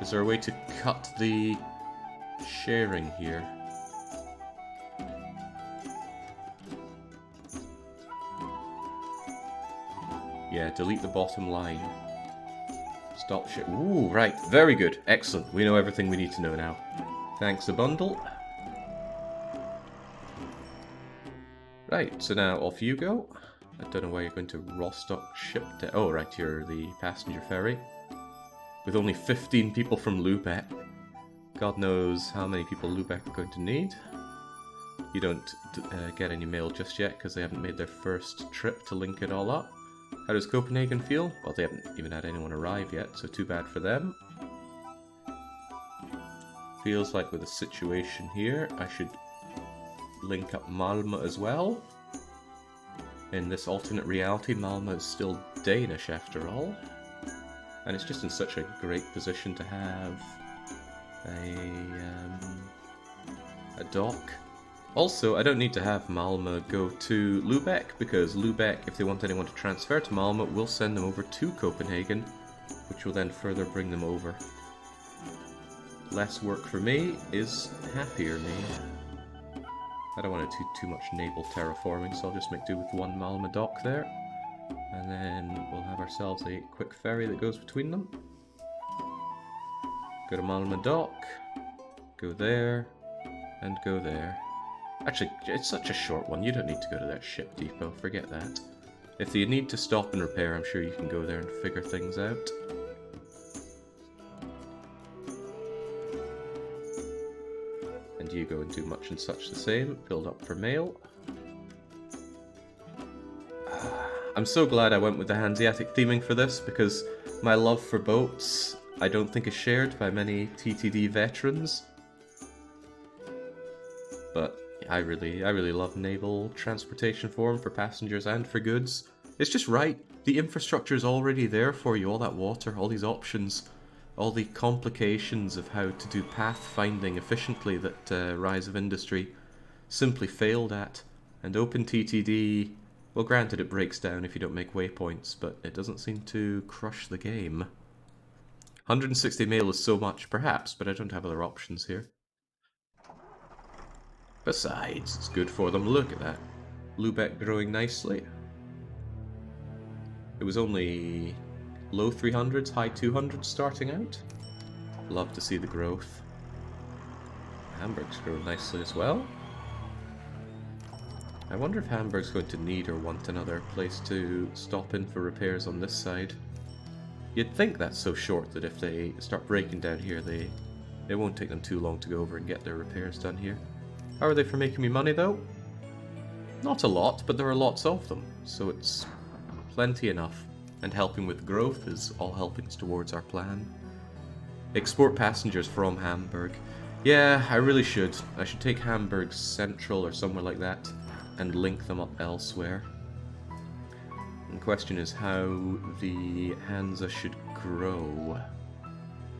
Is there a way to cut the sharing here? Yeah, delete the bottom line. Stop share. Ooh, right. Very good. Excellent. We know everything we need to know now. Thanks a bundle. Right, so now off you go. I don't know why you're going to Rostock ship to... Oh, right, you're the passenger ferry. With only 15 people from Lübeck. God knows how many people Lübeck are going to need. You don't get any mail just yet because they haven't made their first trip to link it all up. How does Copenhagen feel? Well, they haven't even had anyone arrive yet, so too bad for them. Feels like with the situation here, I should link up Malmö as well. In this alternate reality, Malmö is still Danish after all. And it's just in such a great position to have a dock. Also, I don't need to have Malmö go to Lübeck, because Lübeck, if they want anyone to transfer to Malmö, will send them over to Copenhagen, which will then further bring them over. Less work for me is happier me. I don't want to do too much naval terraforming, so I'll just make do with one Malmö dock there. And then we'll have ourselves a quick ferry that goes between them. Go to Malmö dock, go there, and go there. Actually, it's such a short one, you don't need to go to that ship depot, forget that. If you need to stop and repair, I'm sure you can go there and figure things out. And you go and do much and such the same, build up for mail. I'm so glad I went with the Hanseatic theming for this, because my love for boats I don't think is shared by many TTD veterans. But I really love naval transportation form for passengers and for goods. It's just right. The infrastructure is already there for you, all that water, all these options, all the complications of how to do pathfinding efficiently that Rise of Industry simply failed at. And OpenTTD, well, granted it breaks down if you don't make waypoints, but it doesn't seem to crush the game. 160 mail is so much, perhaps, but I don't have other options here. Besides, it's good for them. Look at that. Lübeck growing nicely. It was only low 300s, high 200s starting out. Love to see the growth. Hamburg's growing nicely as well. I wonder if Hamburg's going to need or want another place to stop in for repairs on this side. You'd think that's so short that if they start breaking down here, it won't take them too long to go over and get their repairs done here. How are they for making me money, though? Not a lot, but there are lots of them, so it's plenty enough. And helping with growth is all helpings towards our plan. Export passengers from Hamburg. Yeah, I really should. I should take Hamburg Central or somewhere like that and link them up elsewhere. And the question is how the Hansa should grow.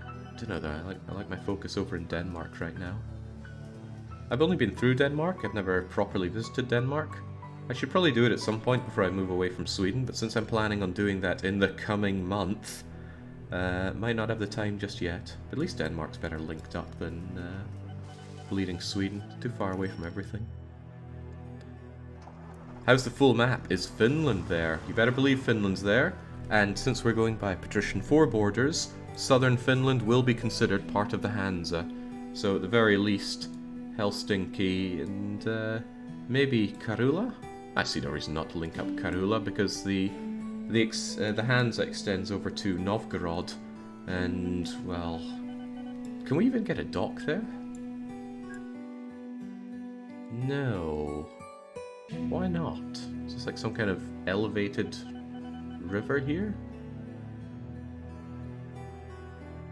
I don't know though, I like my focus over in Denmark right now. I've only been through Denmark, I've never properly visited Denmark. I should probably do it at some point before I move away from Sweden, but since I'm planning on doing that in the coming month, might not have the time just yet. At least Denmark's better linked up than bleeding Sweden, too far away from everything. How's the full map? Is Finland there? You better believe Finland's there, and since we're going by Patrician 4 borders, southern Finland will be considered part of the Hansa, so at the very least, Helsinki and maybe Karula? I see no reason not to link up Karula because the Hansa extends over to Novgorod, and well, can we even get a dock there? No. Why not? Is this like some kind of elevated river here?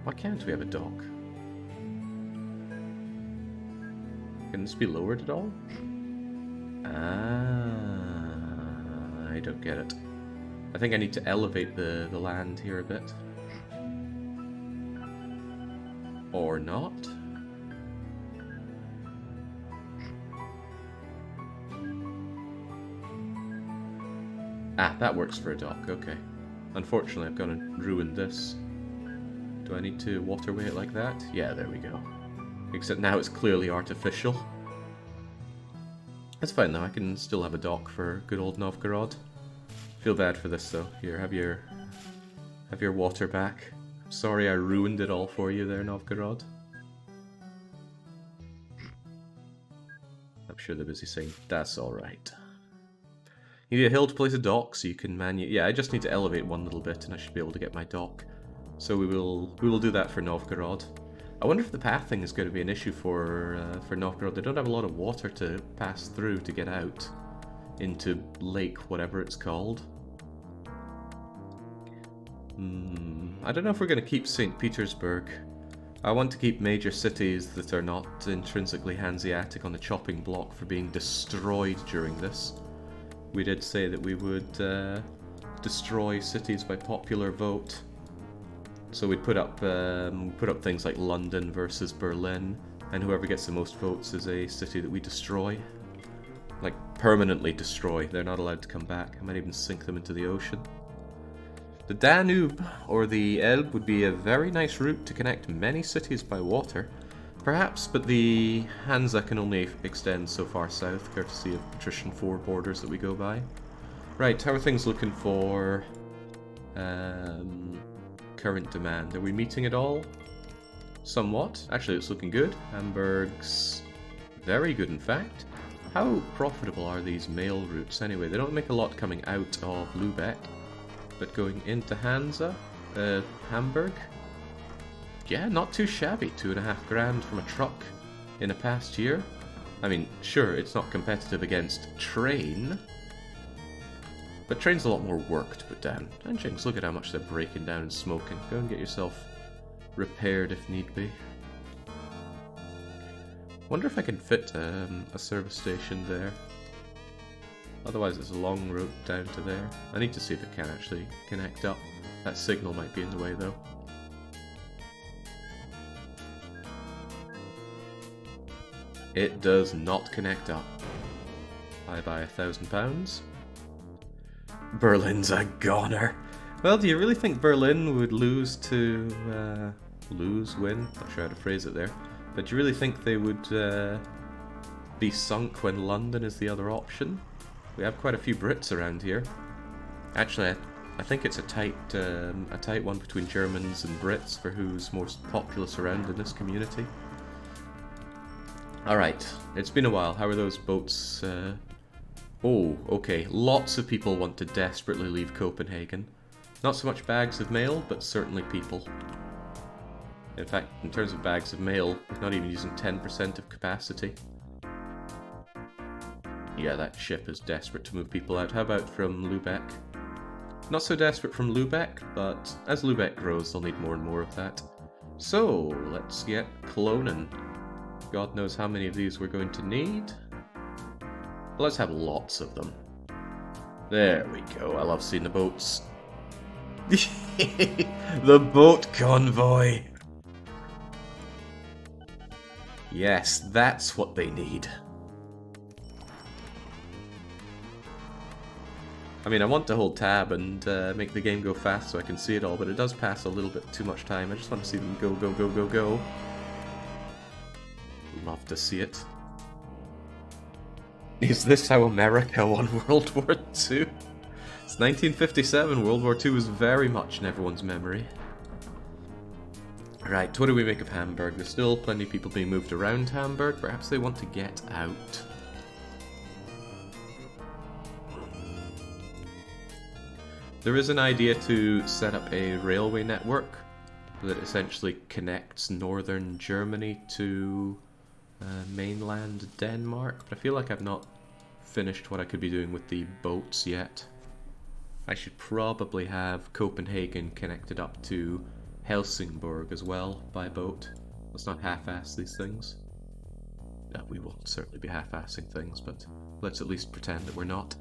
Why can't we have a dock? Can this be lowered at all? I don't get it. I think I need to elevate the land here a bit. Or not. Ah, that works for a dock, okay. Unfortunately, I've gone and ruined this. Do I need to waterway it like that? Yeah, there we go. Except now it's clearly artificial. That's fine though, I can still have a dock for good old Novgorod. Feel bad for this though. Here, have your water back. Sorry I ruined it all for you there, Novgorod. I'm sure they're busy saying, that's alright. You need a hill to place a dock, so you can yeah, I just need to elevate one little bit, and I should be able to get my dock. So we will do that for Novgorod. I wonder if the pathing is going to be an issue for Novgorod. They don't have a lot of water to pass through to get out into Lake, whatever it's called. I don't know if we're going to keep St. Petersburg. I want to keep major cities that are not intrinsically Hanseatic on the chopping block for being destroyed during this. We did say that we would destroy cities by popular vote. So we'd put up things like London versus Berlin, and whoever gets the most votes is a city that we destroy. Like, permanently destroy. They're not allowed to come back. I might even sink them into the ocean. The Danube, or the Elbe, would be a very nice route to connect many cities by water. Perhaps, but the Hansa can only extend so far south, courtesy of Patrician IV borders that we go by. Right, how are things looking for current demand? Are we meeting it all? Somewhat. Actually, it's looking good. Hamburg's very good, in fact. How profitable are these mail routes anyway? They don't make a lot coming out of Lübeck, but going into Hamburg? Yeah, not too shabby. 2.5 grand from a truck in a past year. I mean, sure, it's not competitive against train, but train's a lot more work to put down. And Jinx, look at how much they're breaking down and smoking. Go and get yourself repaired if need be. Wonder if I can fit a service station there. Otherwise it's a long route down to there. I need to see if it can actually connect up. That signal might be in the way though. It does not connect up. I buy £1,000. Berlin's a goner. Well, do you really think Berlin would lose to... win? Not sure how to phrase it there. But do you really think they would be sunk when London is the other option? We have quite a few Brits around here. Actually, I think it's a tight one between Germans and Brits for who's most populous around in this community. Alright, it's been a while. How are those boats? Oh, okay. Lots of people want to desperately leave Copenhagen. Not so much bags of mail, but certainly people. In fact, in terms of bags of mail, we're not even using 10% of capacity. Yeah, that ship is desperate to move people out. How about from Lübeck? Not so desperate from Lübeck, but as Lübeck grows, they'll need more and more of that. So, let's get cloning. God knows how many of these we're going to need. Let's have lots of them. There we go. I love seeing the boats. The boat convoy. Yes, that's what they need. I mean, I want to hold tab and make the game go fast so I can see it all, but it does pass a little bit too much time. I just want to see them go, go, go, go, go. Love to see it. Is this how America won World War II? It's 1957. World War II was very much in everyone's memory. Right, what do we make of Hamburg? There's still plenty of people being moved around Hamburg. Perhaps they want to get out. There is an idea to set up a railway network that essentially connects northern Germany to mainland Denmark, but I feel like I've not finished what I could be doing with the boats yet. I should probably have Copenhagen connected up to Helsingborg as well by boat. Let's not half-ass these things. No, we will certainly be half-assing things, but let's at least pretend that we're not.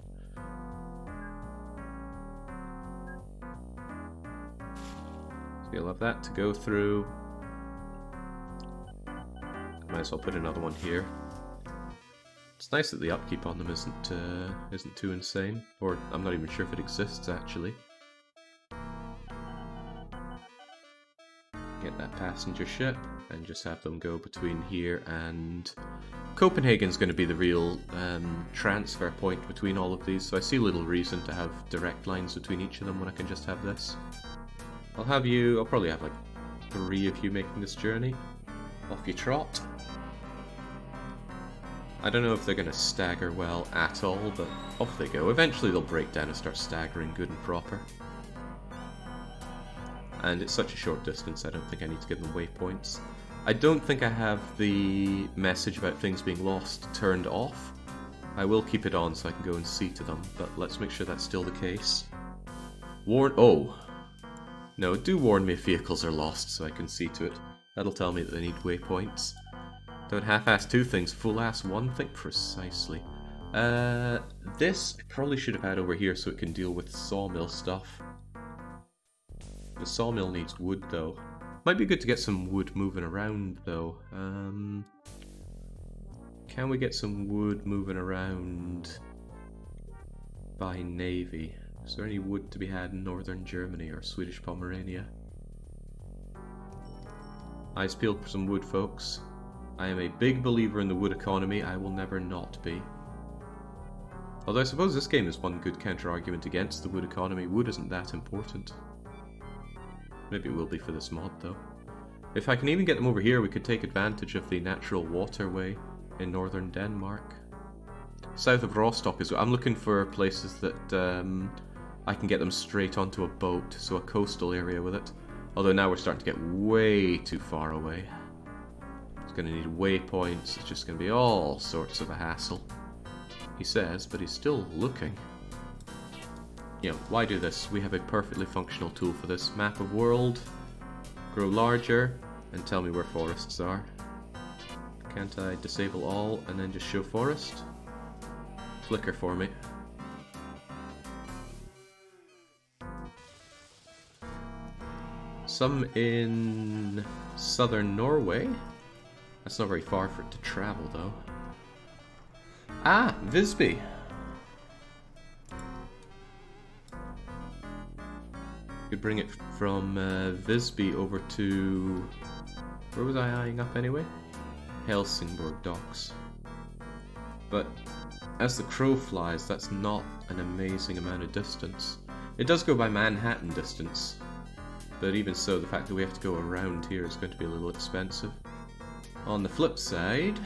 So you'll have that to go through. Might as well put another one here. It's nice that the upkeep on them isn't too insane, or I'm not even sure if it exists actually. Get that passenger ship and just have them go between here and Copenhagen's going to be the real transfer point between all of these, so I see little reason to have direct lines between each of them when I can just have this. I'll probably have like 3 of you making this journey. Off you trot. I don't know if they're going to stagger well at all, but off they go. Eventually they'll break down and start staggering good and proper. And it's such a short distance, I don't think I need to give them waypoints. I don't think I have the message about things being lost turned off. I will keep it on so I can go and see to them, but let's make sure that's still the case. Oh! No, do warn me if vehicles are lost so I can see to it. That'll tell me that they need waypoints. Don't half-ass two things, full-ass one thing? Precisely. This I probably should have had over here so it can deal with sawmill stuff. The sawmill needs wood, though. Might be good to get some wood moving around, though. Can we get some wood moving around by navy? Is there any wood to be had in northern Germany or Swedish Pomerania? Eyes peeled for some wood, folks. I am a big believer in the wood economy. I will never not be. Although I suppose this game is one good counter-argument against the wood economy. Wood isn't that important. Maybe it will be for this mod, though. If I can even get them over here, we could take advantage of the natural waterway in northern Denmark. South of Rostock is... I'm looking for places that I can get them straight onto a boat, so a coastal area with it. Although now we're starting to get way too far away. It's going to need waypoints, it's just going to be all sorts of a hassle. He says, but he's still looking. You know, why do this? We have a perfectly functional tool for this. Map of world, grow larger, and tell me where forests are. Can't I disable all and then just show forest? Flicker for me. Some in southern Norway. That's not very far for it to travel, though. Ah, Visby. Could bring it from Visby over to... Where was I eyeing up anyway? Helsingborg docks. But as the crow flies, that's not an amazing amount of distance. It does go by Manhattan distance, but even so, the fact that we have to go around here is going to be a little expensive. On the flip side,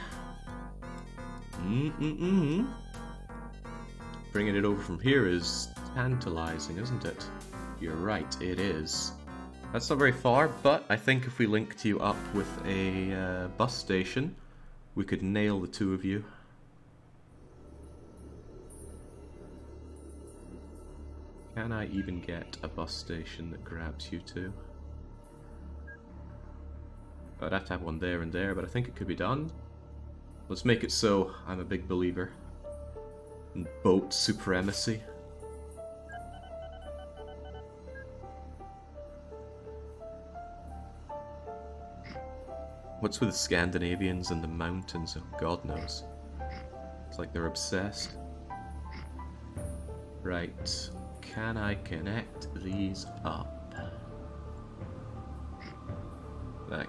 bringing it over from here is tantalizing, isn't it? You're right, it is. That's not very far, but I think if we linked you up with a bus station, we could nail the two of you. Can I even get a bus station that grabs you two? I'd have to have one there and there, but I think it could be done. Let's make it so. I'm a big believer in boat supremacy. What's with the Scandinavians and the mountains? Oh, God knows. It's like they're obsessed. Right. Can I connect these up? Right.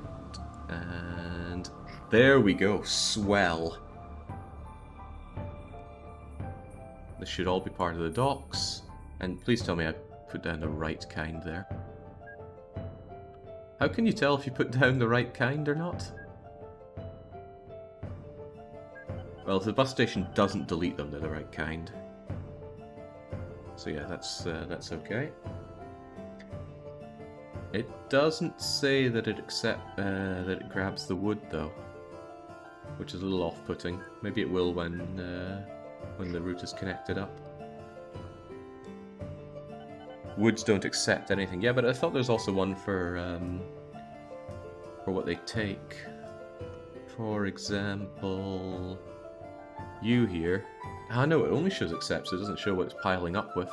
And there we go. Swell. This should all be part of the docks. And please tell me I put down the right kind there. How can you tell if you put down the right kind or not? Well, if the bus station doesn't delete them, they're the right kind. So yeah, that's okay. It doesn't say that it that it grabs the wood though, which is a little off-putting. Maybe it will when the route is connected up. Woods don't accept anything. Yeah, but I thought there's also one for what they take. For example, you here. Ah, no, it only shows accepts. It doesn't show what it's piling up with.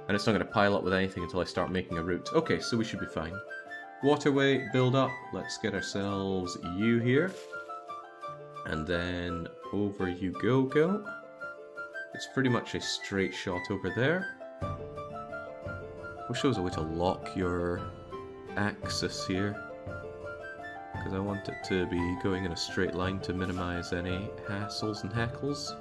And it's not going to pile up with anything until I start making a route. Okay, so we should be fine. Waterway, build up. Let's get ourselves you here. And then over you go. It's pretty much a straight shot over there. Wish there was a way to lock your axis here, because I want it to be going in a straight line to minimize any hassles and heckles.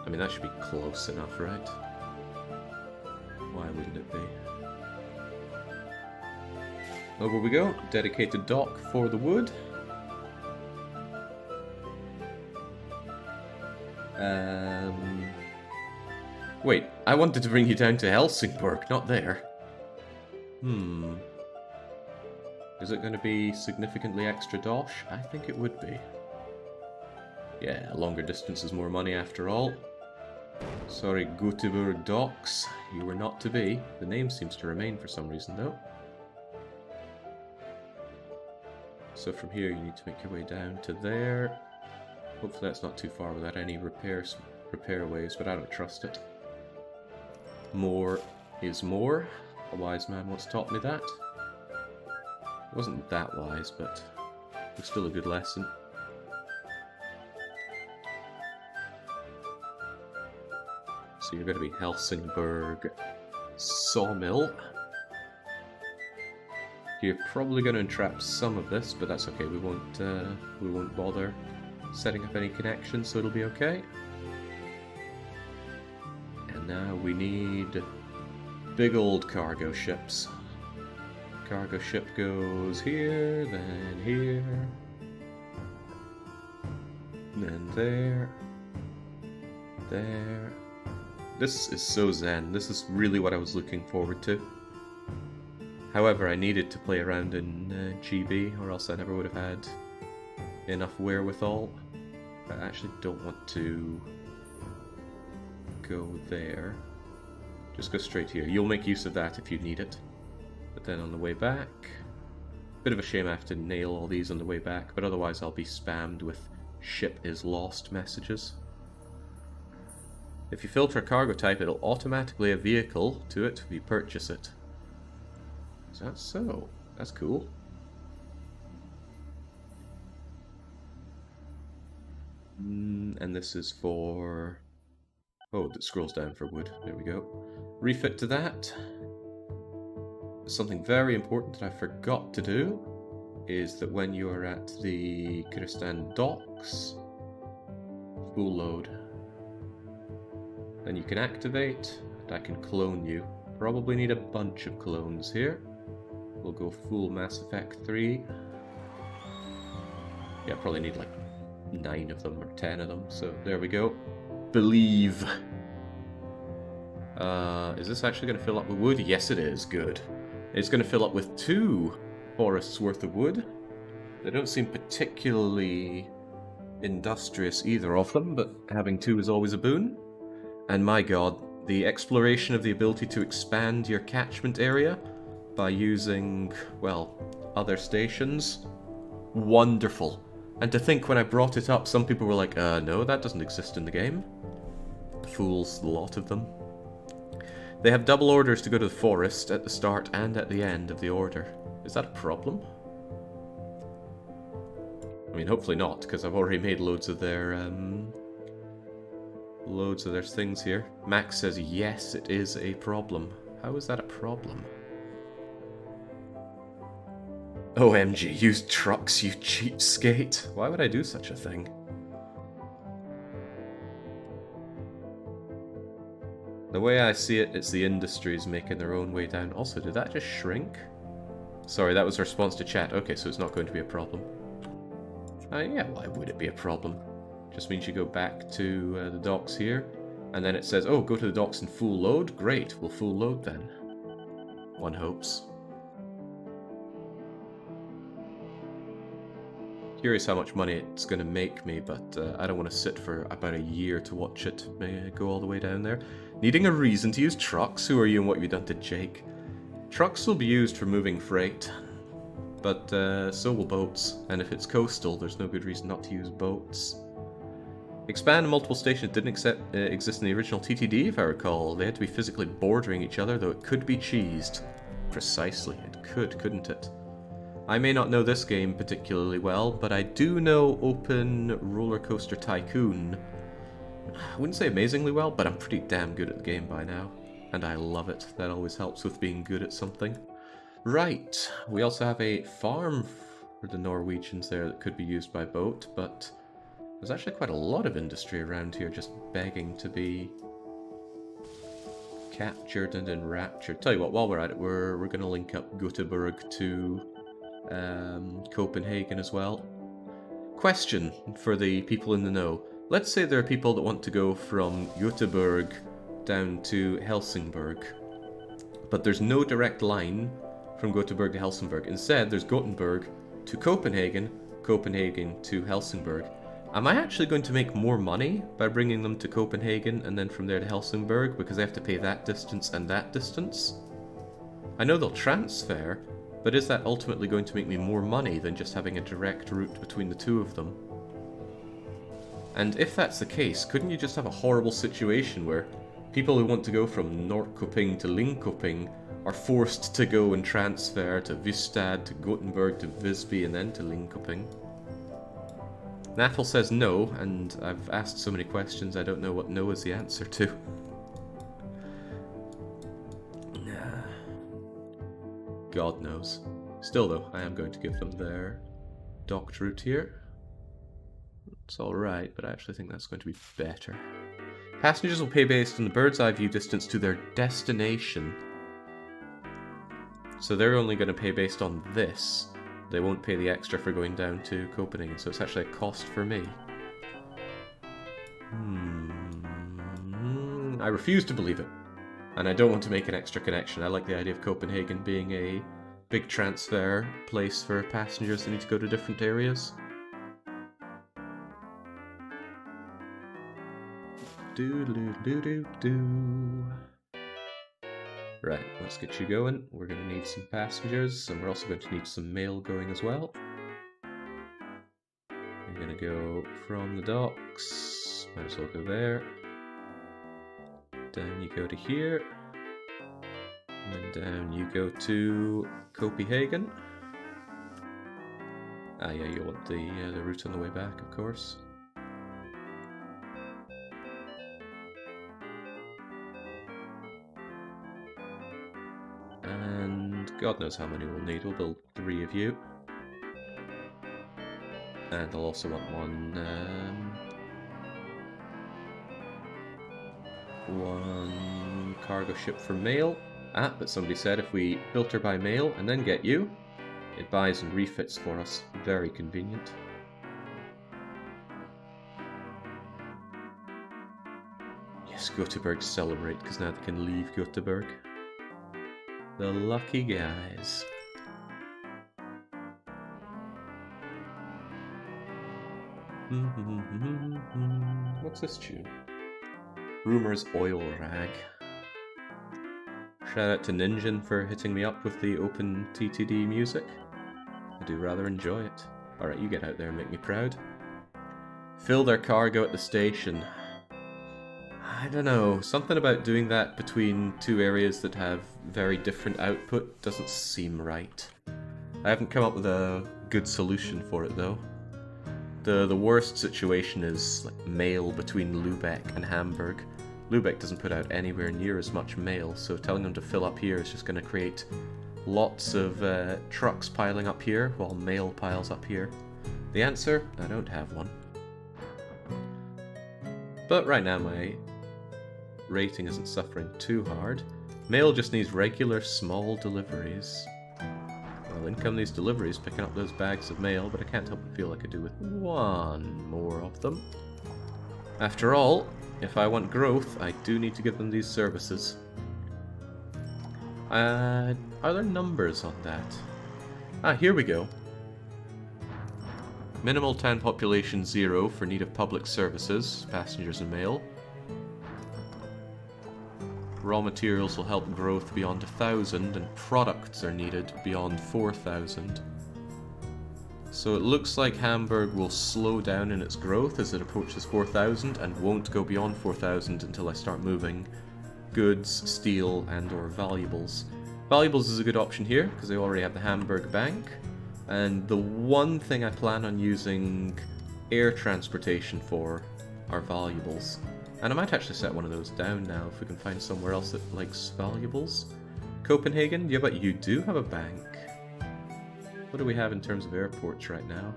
I mean, that should be close enough, right? Why wouldn't it be? Over we go. Dedicated dock for the wood. Wait, I wanted to bring you down to Helsingborg, not there. Is it going to be significantly extra dosh? I think it would be. Yeah, longer distance is more money after all. Sorry, Göteborg docks. You were not to be. The name seems to remain for some reason, though. So from here, you need to make your way down to there. Hopefully that's not too far without any repair ways, but I don't trust it. More is more. A wise man once taught me that. It wasn't that wise, but it was still a good lesson. So you're going to be Helsingborg Sawmill. You're probably going to entrap some of this, but that's okay. We won't bother setting up any connections, so it'll be okay. And now we need big old cargo ships. Cargo ship goes here, then here, then there, there. This is so zen. This is really what I was looking forward to. However, I needed to play around in GB, or else I never would have had enough wherewithal. I actually don't want to go there. Just go straight here. You'll make use of that if you need it. But then on the way back... Bit of a shame I have to nail all these on the way back, but otherwise I'll be spammed with ship is lost messages. If you filter a cargo type, it'll automatically add a vehicle to it if you purchase it. Is that so? That's cool. And this is for... Oh, that scrolls down for wood. There we go. Refit to that. Something very important that I forgot to do is that when you are at the Kyrgyzstan docks, full load. Then you can activate, and I can clone you. Probably need a bunch of clones here. We'll go full Mass Effect 3. Yeah, probably need like 9 of them or 10 of them, so there we go. Believe. Is this actually going to fill up with wood? Yes it is, good. It's going to fill up with 2 forests worth of wood. They don't seem particularly industrious, either of them, but having 2 is always a boon. And my god, the exploration of the ability to expand your catchment area by using, well, other stations. Wonderful. And to think when I brought it up, some people were like, no, that doesn't exist in the game. Fools, a lot of them. They have double orders to go to the forest at the start and at the end of the order. Is that a problem? I mean, hopefully not, because I've already made loads of their things here. Max says, yes, it is a problem. How is that a problem? OMG, use trucks, you cheapskate. Why would I do such a thing? The way I see it, it's the industries making their own way down. Also, did that just shrink? Sorry, that was a response to chat. Okay, so it's not going to be a problem. Yeah, why would it be a problem? Just means you go back to the docks here, and then it says, oh, go to the docks in full load? Great, we'll full load then. One hopes. Curious how much money it's going to make me, but I don't want to sit for about a year to watch it go all the way down there. Needing a reason to use trucks? Who are you and what have you done to Jake? Trucks will be used for moving freight, but so will boats. And if it's coastal, there's no good reason not to use boats. Expand multiple stations didn't exist in the original TTD, if I recall. They had to be physically bordering each other, though it could be cheesed. Precisely, it could, couldn't it? I may not know this game particularly well, but I do know Open Roller Coaster Tycoon. I wouldn't say amazingly well, but I'm pretty damn good at the game by now. And I love it. That always helps with being good at something. Right, we also have a farm for the Norwegians there that could be used by boat, but there's actually quite a lot of industry around here just begging to be captured and enraptured. Tell you what, while we're at it, we're going to link up Göteborg to Copenhagen as well. Question for the people in the know. Let's say there are people that want to go from Göteborg down to Helsingborg, but there's no direct line from Göteborg to Helsingborg. Instead, there's Gothenburg to Copenhagen, Copenhagen to Helsingborg. Am I actually going to make more money by bringing them to Copenhagen and then from there to Helsingborg because I have to pay that distance and that distance? I know they'll transfer, but is that ultimately going to make me more money than just having a direct route between the two of them? And if that's the case, couldn't you just have a horrible situation where people who want to go from Norrköping to Linköping are forced to go and transfer to Ystad, to Gothenburg, to Visby, and then to Linköping? Nathal says no, and I've asked so many questions I don't know what no is the answer to. God knows. Still though, I am going to give them their docked route here. It's alright, but I actually think that's going to be better. Passengers will pay based on the bird's eye view distance to their destination. So they're only going to pay based on this. They won't pay the extra for going down to Copenhagen, so it's actually a cost for me. I refuse to believe it. And I don't want to make an extra connection. I like the idea of Copenhagen being a big transfer place for passengers that need to go to different areas. Right, let's get you going. We're going to need some passengers, and we're also going to need some mail going as well. You're going to go from the docks, might as well go there. Down you go to here, and then down you go to Copenhagen. Ah yeah, you want the route on the way back, of course. And God knows how many we'll need. We'll build 3 of you. And I'll also want one cargo ship for mail. Ah, but somebody said if we filter by mail and then get you, it buys and refits for us. Very convenient. Yes, Göteborg celebrate, because now they can leave Göteborg. The lucky guys. What's this tune? Rumors Oil Rag. Shout out to Ninjin for hitting me up with the OpenTTD music. I do rather enjoy it. Alright, you get out there and make me proud. Fill their cargo at the station. I don't know, something about doing that between 2 areas that have very different output doesn't seem right. I haven't come up with a good solution for it though. The worst situation is like mail between Lübeck and Hamburg. Lübeck doesn't put out anywhere near as much mail, so telling them to fill up here is just going to create lots of trucks piling up here while mail piles up here. The answer? I don't have one. But right now my rating isn't suffering too hard. Mail just needs regular small deliveries. Well, in come these deliveries picking up those bags of mail, but I can't help but feel like I do with one more of them. After all, if I want growth, I do need to give them these services. Are there numbers on that? Ah, here we go. Minimal town population 0 for need of public services, passengers and mail. Raw materials will help growth beyond 1,000, and products are needed beyond 4,000. So it looks like Hamburg will slow down in its growth as it approaches 4,000 and won't go beyond 4,000 until I start moving goods, steel, and or valuables. Valuables is a good option here because they already have the Hamburg Bank, and the one thing I plan on using air transportation for are valuables. And I might actually set one of those down now if we can find somewhere else that likes valuables. Copenhagen? Yeah, but you do have a bank. What do we have in terms of airports right now?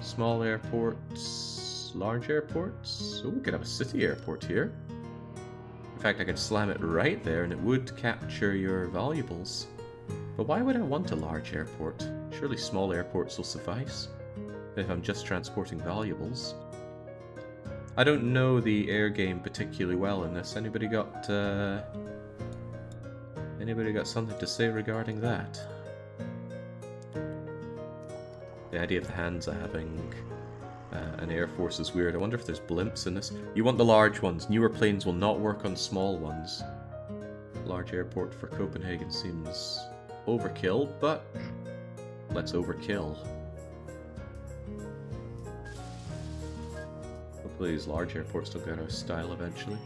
Small airports, large airports? Oh, we could have a city airport here. fact, I could slam it right there and it would capture your valuables. But why would I want a large airport? Surely small airports will suffice if I'm just transporting valuables. I don't know the air game particularly well in this. Anybody got something to say regarding that? The idea of the Hansa having an air force is weird. I wonder if there's blimps in this. You want the large ones. Newer planes will not work on small ones. Large airport for Copenhagen seems overkill, but let's overkill. Hopefully these large airports don't go out of style eventually.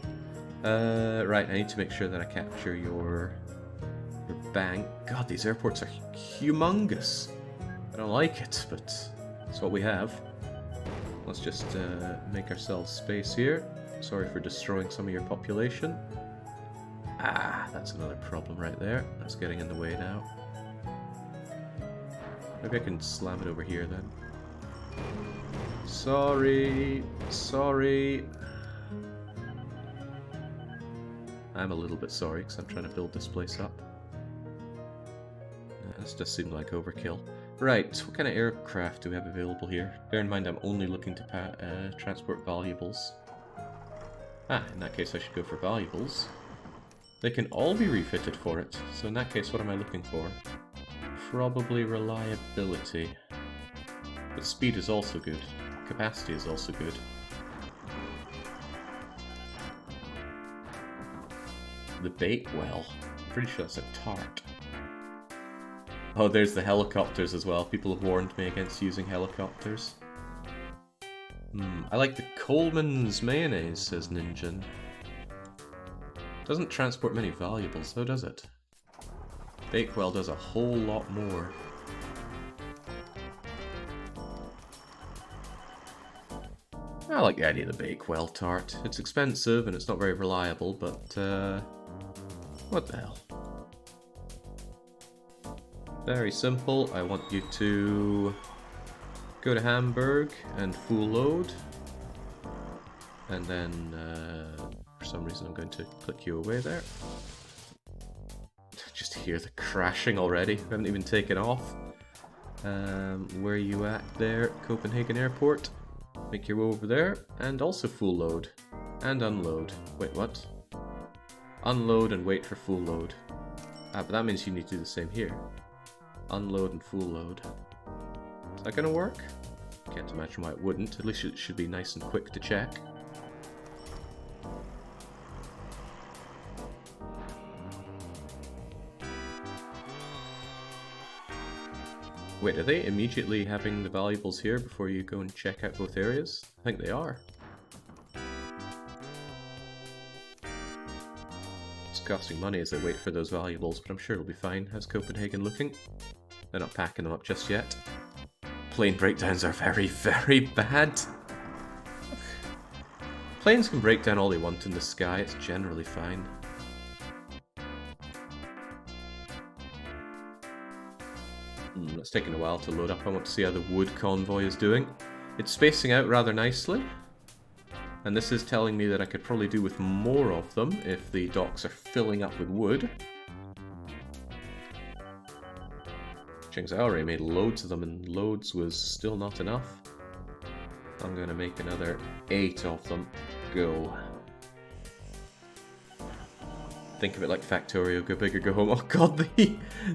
Right, I need to make sure that I capture your bank. God, these airports are humongous. I don't like it, but it's what we have. Let's just make ourselves space here. Sorry for destroying some of your population. Ah, that's another problem right there. That's getting in the way now. Maybe I can slam it over here then. Sorry. I'm a little bit sorry because I'm trying to build this place up. This does seem like overkill. Right, what kind of aircraft do we have available here? Bear in mind I'm only looking to transport valuables. Ah, in that case I should go for valuables. They can all be refitted for it, so in that case what am I looking for? Probably reliability. But speed is also good. Capacity is also good. The Bakewell. I'm pretty sure that's a tart. Oh, there's the helicopters as well. People have warned me against using helicopters. I like the Coleman's mayonnaise, says Ninjan. Doesn't transport many valuables though, does it? Bakewell does a whole lot more. I like the idea of the Bakewell tart. It's expensive and it's not very reliable, but what the hell? Very simple. I want you to go to Hamburg and full load. And then, for some reason I'm going to click you away there. Just hear the crashing already. We haven't even taken off. Where are you at there? Copenhagen Airport. Make your way over there. And also full load. And unload. Wait, what? Unload and wait for full load. Ah, but that means you need to do the same here. Unload and full load. Is that gonna work? Can't imagine why it wouldn't. At least it should be nice and quick to check. Wait, are they immediately having the valuables here before you go and check out both areas? I think they are. It's costing money as they wait for those valuables, but I'm sure it'll be fine. How's Copenhagen looking? They're not packing them up just yet. Plane breakdowns are very, very bad. Planes can break down all they want in the sky, it's generally fine. It's taking a while to load up. I want to see how the wood convoy is doing. It's spacing out rather nicely. And this is telling me that I could probably do with more of them if the docks are filling up with wood. I already made loads of them and loads was still not enough. I'm going to make another 8 of them. Go. Think of it like Factorio, go big or go home. Oh god,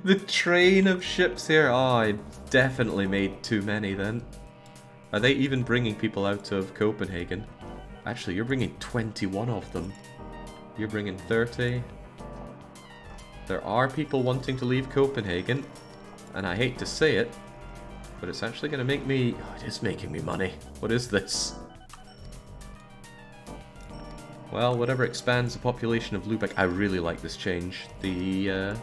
the train of ships here. Oh, I definitely made too many then. Are they even bringing people out of Copenhagen? Actually, you're bringing 21 of them. You're bringing 30. There are people wanting to leave Copenhagen. And I hate to say it, but it's actually going to make me... Oh, it is making me money. What is this? Well, whatever expands the population of Lübeck. I really like this change. The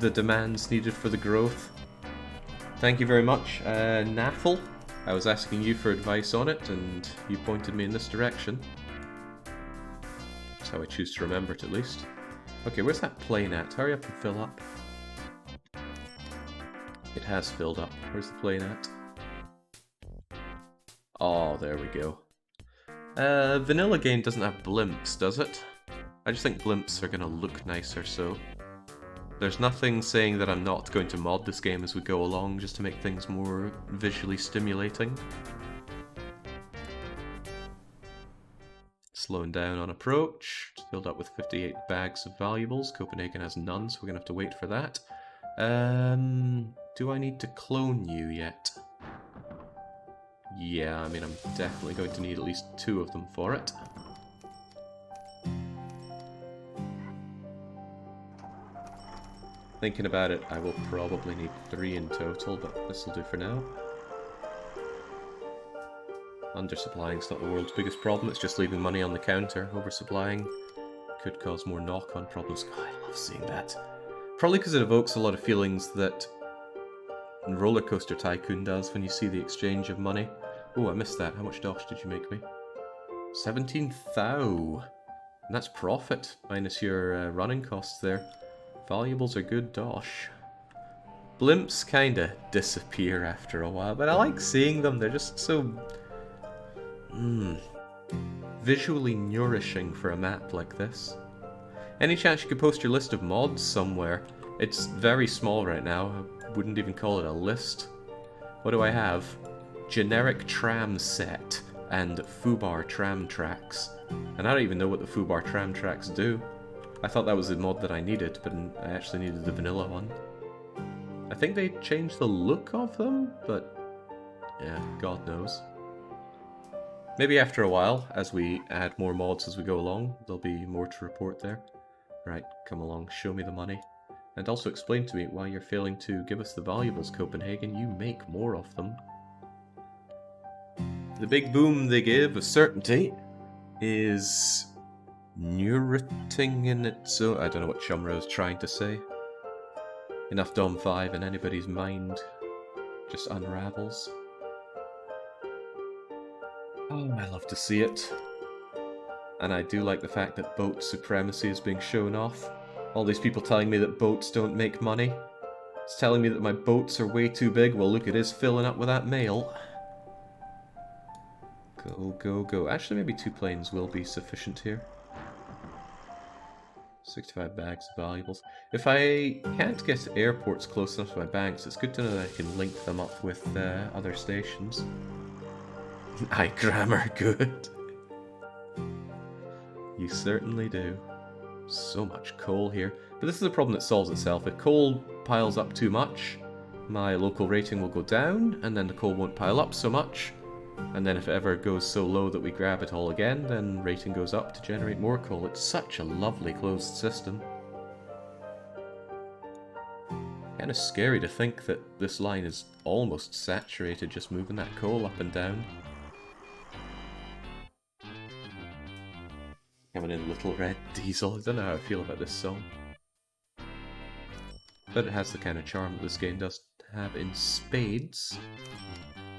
demands needed for the growth. Thank you very much, Naffle. I was asking you for advice on it, and you pointed me in this direction. That's how I choose to remember it, at least. Okay, where's that plane at? Hurry up and fill up. It has filled up. Where's the plane at? Oh, there we go. Vanilla game doesn't have blimps, does it? I just think blimps are going to look nicer, so... There's nothing saying that I'm not going to mod this game as we go along, just to make things more visually stimulating. Slowing down on approach, filled up with 58 bags of valuables. Copenhagen has none, so we're going to have to wait for that. Do I need to clone you yet? Yeah, I mean, I'm definitely going to need at least 2 of them for it. Thinking about it, I will probably need 3 in total, but this will do for now. Undersupplying's not the world's biggest problem, it's just leaving money on the counter. Oversupplying could cause more knock-on problems. God, I love seeing that. Probably because it evokes a lot of feelings that Roller Coaster Tycoon does when you see the exchange of money. Oh, I missed that. How much dosh did you make me? 17,000. And that's profit, minus your running costs there. Valuables are good dosh. Blimps kinda disappear after a while, but I like seeing them. They're just so... visually nourishing for a map like this. Any chance you could post your list of mods somewhere? It's very small right now. I wouldn't even call it a list. What do I have? Generic tram set and Fubar tram tracks. And I don't even know what the Fubar tram tracks do. I thought that was the mod that I needed, but I actually needed the vanilla one. I think they changed the look of them, but yeah, God knows. Maybe after a while, as we add more mods as we go along, there'll be more to report there. Right, come along, show me the money. And also explain to me why you're failing to give us the valuables, Copenhagen. You make more of them. The big boom they give of certainty is nourishing in it, so I don't know what Chumra was trying to say. Enough Dom 5 and anybody's mind just unravels. Oh, I love to see it. And I do like the fact that boat supremacy is being shown off. All these people telling me that boats don't make money. It's telling me that my boats are way too big. Well, look, it is filling up with that mail. Go, go, go. Actually, maybe 2 planes will be sufficient here. 65 bags of valuables. If I can't get airports close enough to my banks, it's good to know that I can link them up with other stations. Aye, grammar, good. You certainly do. So much coal here. But this is a problem that solves itself. If coal piles up too much, my local rating will go down, and then the coal won't pile up so much. And then if it ever goes so low that we grab it all again, then rating goes up to generate more coal. It's such a lovely closed system. Kind of scary to think that this line is almost saturated, just moving that coal up and down. Coming in Little Red Diesel. I don't know how I feel about this song. But it has the kind of charm that this game does have in spades.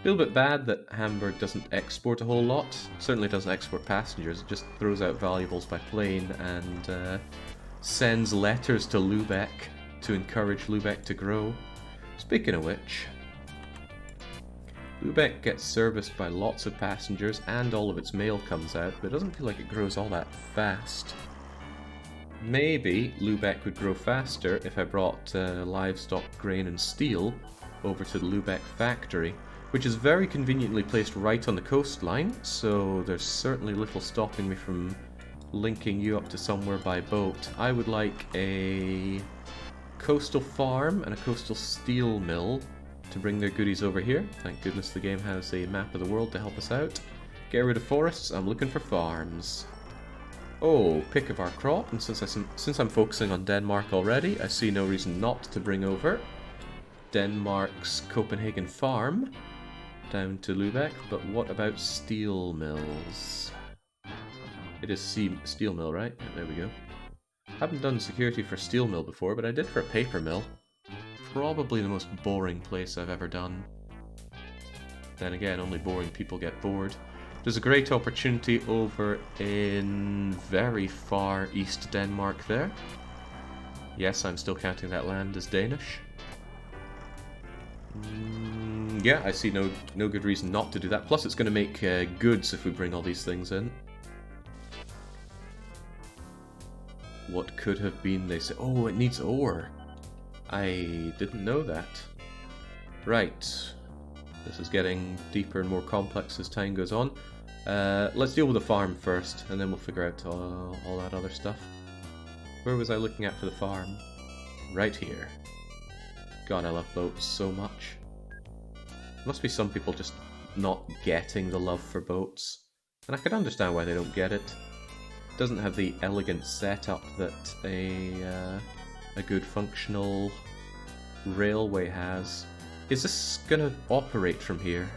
A little bit bad that Hamburg doesn't export a whole lot. It certainly doesn't export passengers. It just throws out valuables by plane and sends letters to Lübeck to encourage Lübeck to grow. Speaking of which, Lübeck gets serviced by lots of passengers and all of its mail comes out, but it doesn't feel like it grows all that fast. Maybe Lübeck would grow faster if I brought livestock, grain and steel over to the Lübeck factory, which is very conveniently placed right on the coastline, so there's certainly little stopping me from linking you up to somewhere by boat. I would like a coastal farm and a coastal steel mill to bring their goodies over here. Thank goodness the game has a map of the world to help us out. Get rid of forests, I'm looking for farms. Oh, pick of our crop, and since I'm focusing on Denmark already, I see no reason not to bring over Denmark's Copenhagen farm down to Lübeck, but what about steel mills? It is steel mill, right? Yeah, there we go. Haven't done security for steel mill before, but I did for a paper mill. Probably the most boring place I've ever done. Then again, only boring people get bored. There's a great opportunity over in very far east Denmark there. Yes, I'm still counting that land as Danish. Yeah, I see no good reason not to do that. Plus, it's going to make goods if we bring all these things in. what could have been. They say, oh, it needs ore. I didn't know that. Right. This is getting deeper and more complex as time goes on. Let's deal with the farm first, and then we'll figure out all that other stuff. Where was I looking at for the farm? Right here. God, I love boats so much. Must be some people just not getting the love for boats. And I can understand why they don't get it. It doesn't have the elegant setup that a good functional railway has. Is this gonna operate from here?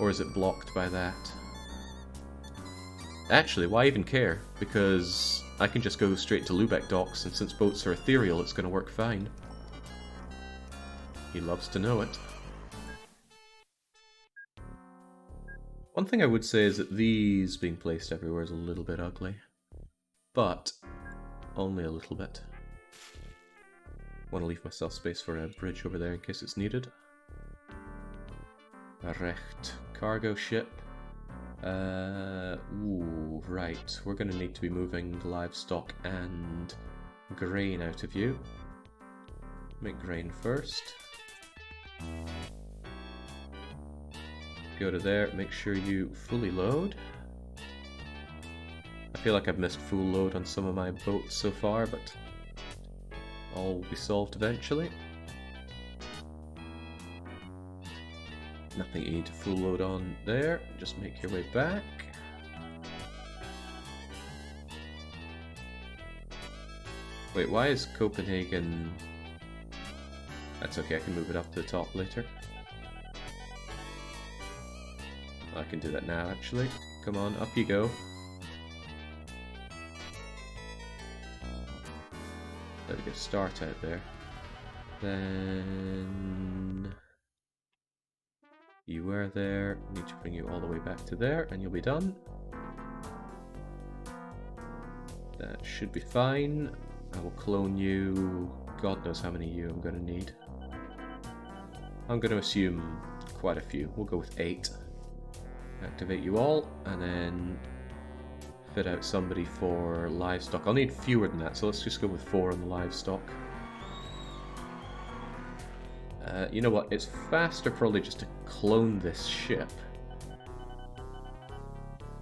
Or is it blocked by that? Actually, why even care? Because I can just go straight to Lübeck docks, and since boats are ethereal, it's gonna work fine. He loves to know it. One thing I would say is that these being placed everywhere is a little bit ugly. But only a little bit. Want to leave myself space for a bridge over there in case it's needed. Recht. Cargo ship. Ooh, right. We're going to need to be moving livestock and grain out of you. Make grain first. Go to there, make sure you fully load. I feel like I've missed full load on some of my boats so far, but all will be solved eventually. Nothing you need to full load on there, just make your way back. Wait, why is Copenhagen... That's okay, I can move it up to the top later. I can do that now, actually. Come on, up you go. There we go, start out there. Then... You were there, need to bring you all the way back to there, and you'll be done. That should be fine. I will clone you. God knows how many you I'm going to need. I'm going to assume quite a few. We'll go with 8. Activate you all, and then fit out somebody for livestock. I'll need fewer than that, so let's just go with 4 on the livestock. You know what, it's faster probably just to clone this ship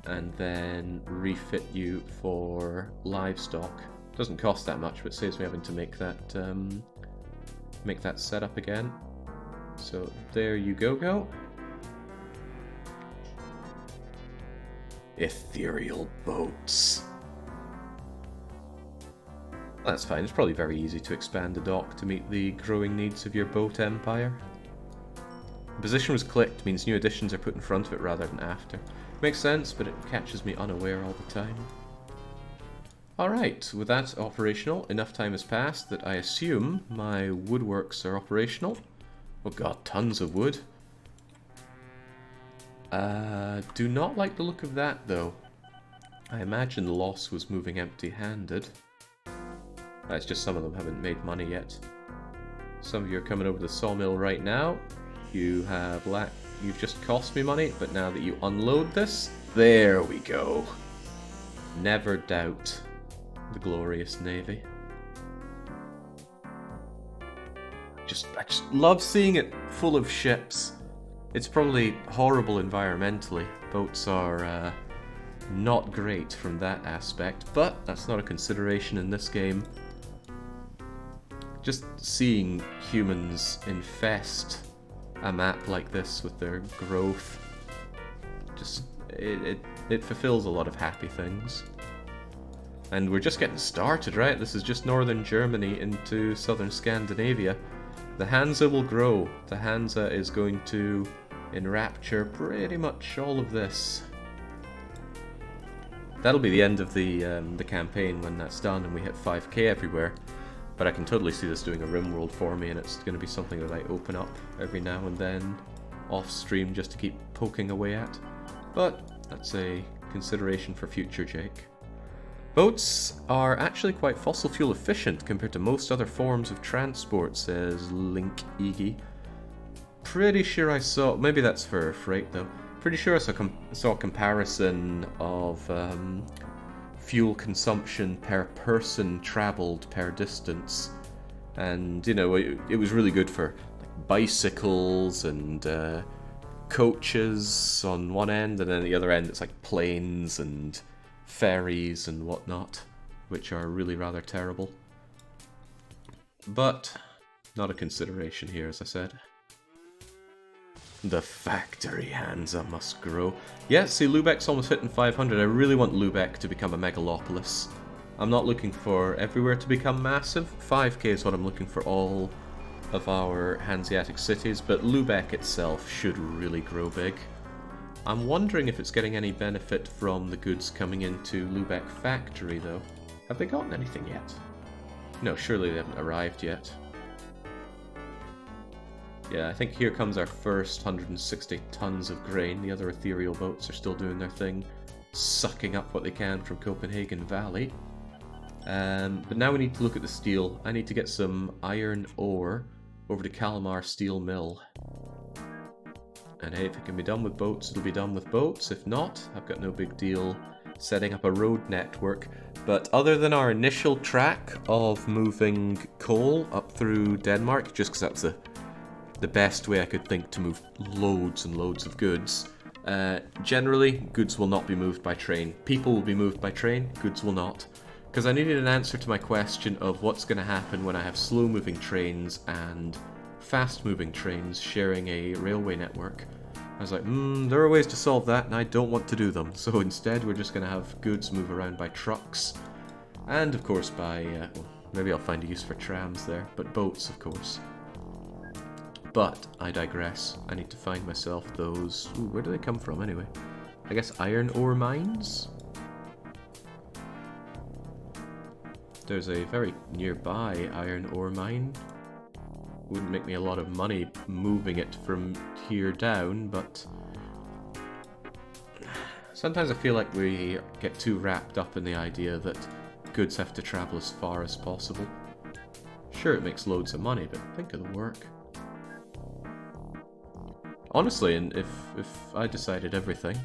and then refit you for livestock. Doesn't cost that much, but saves me having to make that setup again. So there you go. Ethereal boats. That's fine, it's probably very easy to expand the dock to meet the growing needs of your boat empire. The position was clicked means new additions are put in front of it rather than after. Makes sense, but it catches me unaware all the time. Alright, with that operational, enough time has passed that I assume my woodworks are operational. Oh god, tons of wood. Do not like the look of that though. I imagine Loss was moving empty-handed. It's just some of them haven't made money yet. Some of you are coming over to the sawmill right now. You've just cost me money, but now that you unload this, there we go. Never doubt the glorious navy. I just love seeing it full of ships. It's probably horrible environmentally. Boats are not great from that aspect, but that's not a consideration in this game. Just seeing humans infest a map like this with their growth, just it fulfills a lot of happy things. And we're just getting started, right? This is just northern Germany into southern Scandinavia. The Hansa will grow. The Hansa is going to enrapture pretty much all of this. That'll be the end of the campaign when that's done and we hit 5k everywhere. But I can totally see this doing a RimWorld for me, and it's going to be something that I open up every now and then off stream just to keep poking away at. But that's a consideration for future, Jake. Boats are actually quite fossil fuel efficient compared to most other forms of transport, says Link Iggy. Pretty sure I saw, maybe that's for freight though, pretty sure I saw a comparison of fuel consumption per person traveled per distance. And, you know, it was really good for like, bicycles and coaches on one end, and then at the other end it's like planes and ferries and whatnot, which are really rather terrible. But not a consideration here, as I said. The factory Hansa must grow. Yeah, see, Lübeck's almost hitting 500. I really want Lübeck to become a megalopolis. I'm not looking for everywhere to become massive. 5k is what I'm looking for all of our Hanseatic cities, but Lübeck itself should really grow big. I'm wondering if it's getting any benefit from the goods coming into Lübeck factory, though. Have they gotten anything yet? No, surely they haven't arrived yet. Yeah, I think here comes our first 160 tons of grain. The other ethereal boats are still doing their thing, sucking up what they can from Copenhagen Valley. But now we need to look at the steel. I need to get some iron ore over to Kalmar Steel Mill. And hey, if it can be done with boats, it'll be done with boats. If not, I've got no big deal setting up a road network. But other than our initial track of moving coal up through Denmark, just because that's the best way I could think to move loads and loads of goods, generally, goods will not be moved by train. People will be moved by train, goods will not. Because I needed an answer to my question of what's going to happen when I have slow-moving trains and fast-moving trains sharing a railway network. I was like, there are ways to solve that, and I don't want to do them. So instead, we're just going to have goods move around by trucks. And, of course, by... well, maybe I'll find a use for trams there, but boats, of course. But I digress. I need to find myself those... Ooh, where do they come from, anyway? I guess iron ore mines? There's a very nearby iron ore mine. Wouldn't make me a lot of money moving it from here down, but... sometimes I feel like we get too wrapped up in the idea that goods have to travel as far as possible. Sure, it makes loads of money, but think of the work. Honestly, and if I decided everything,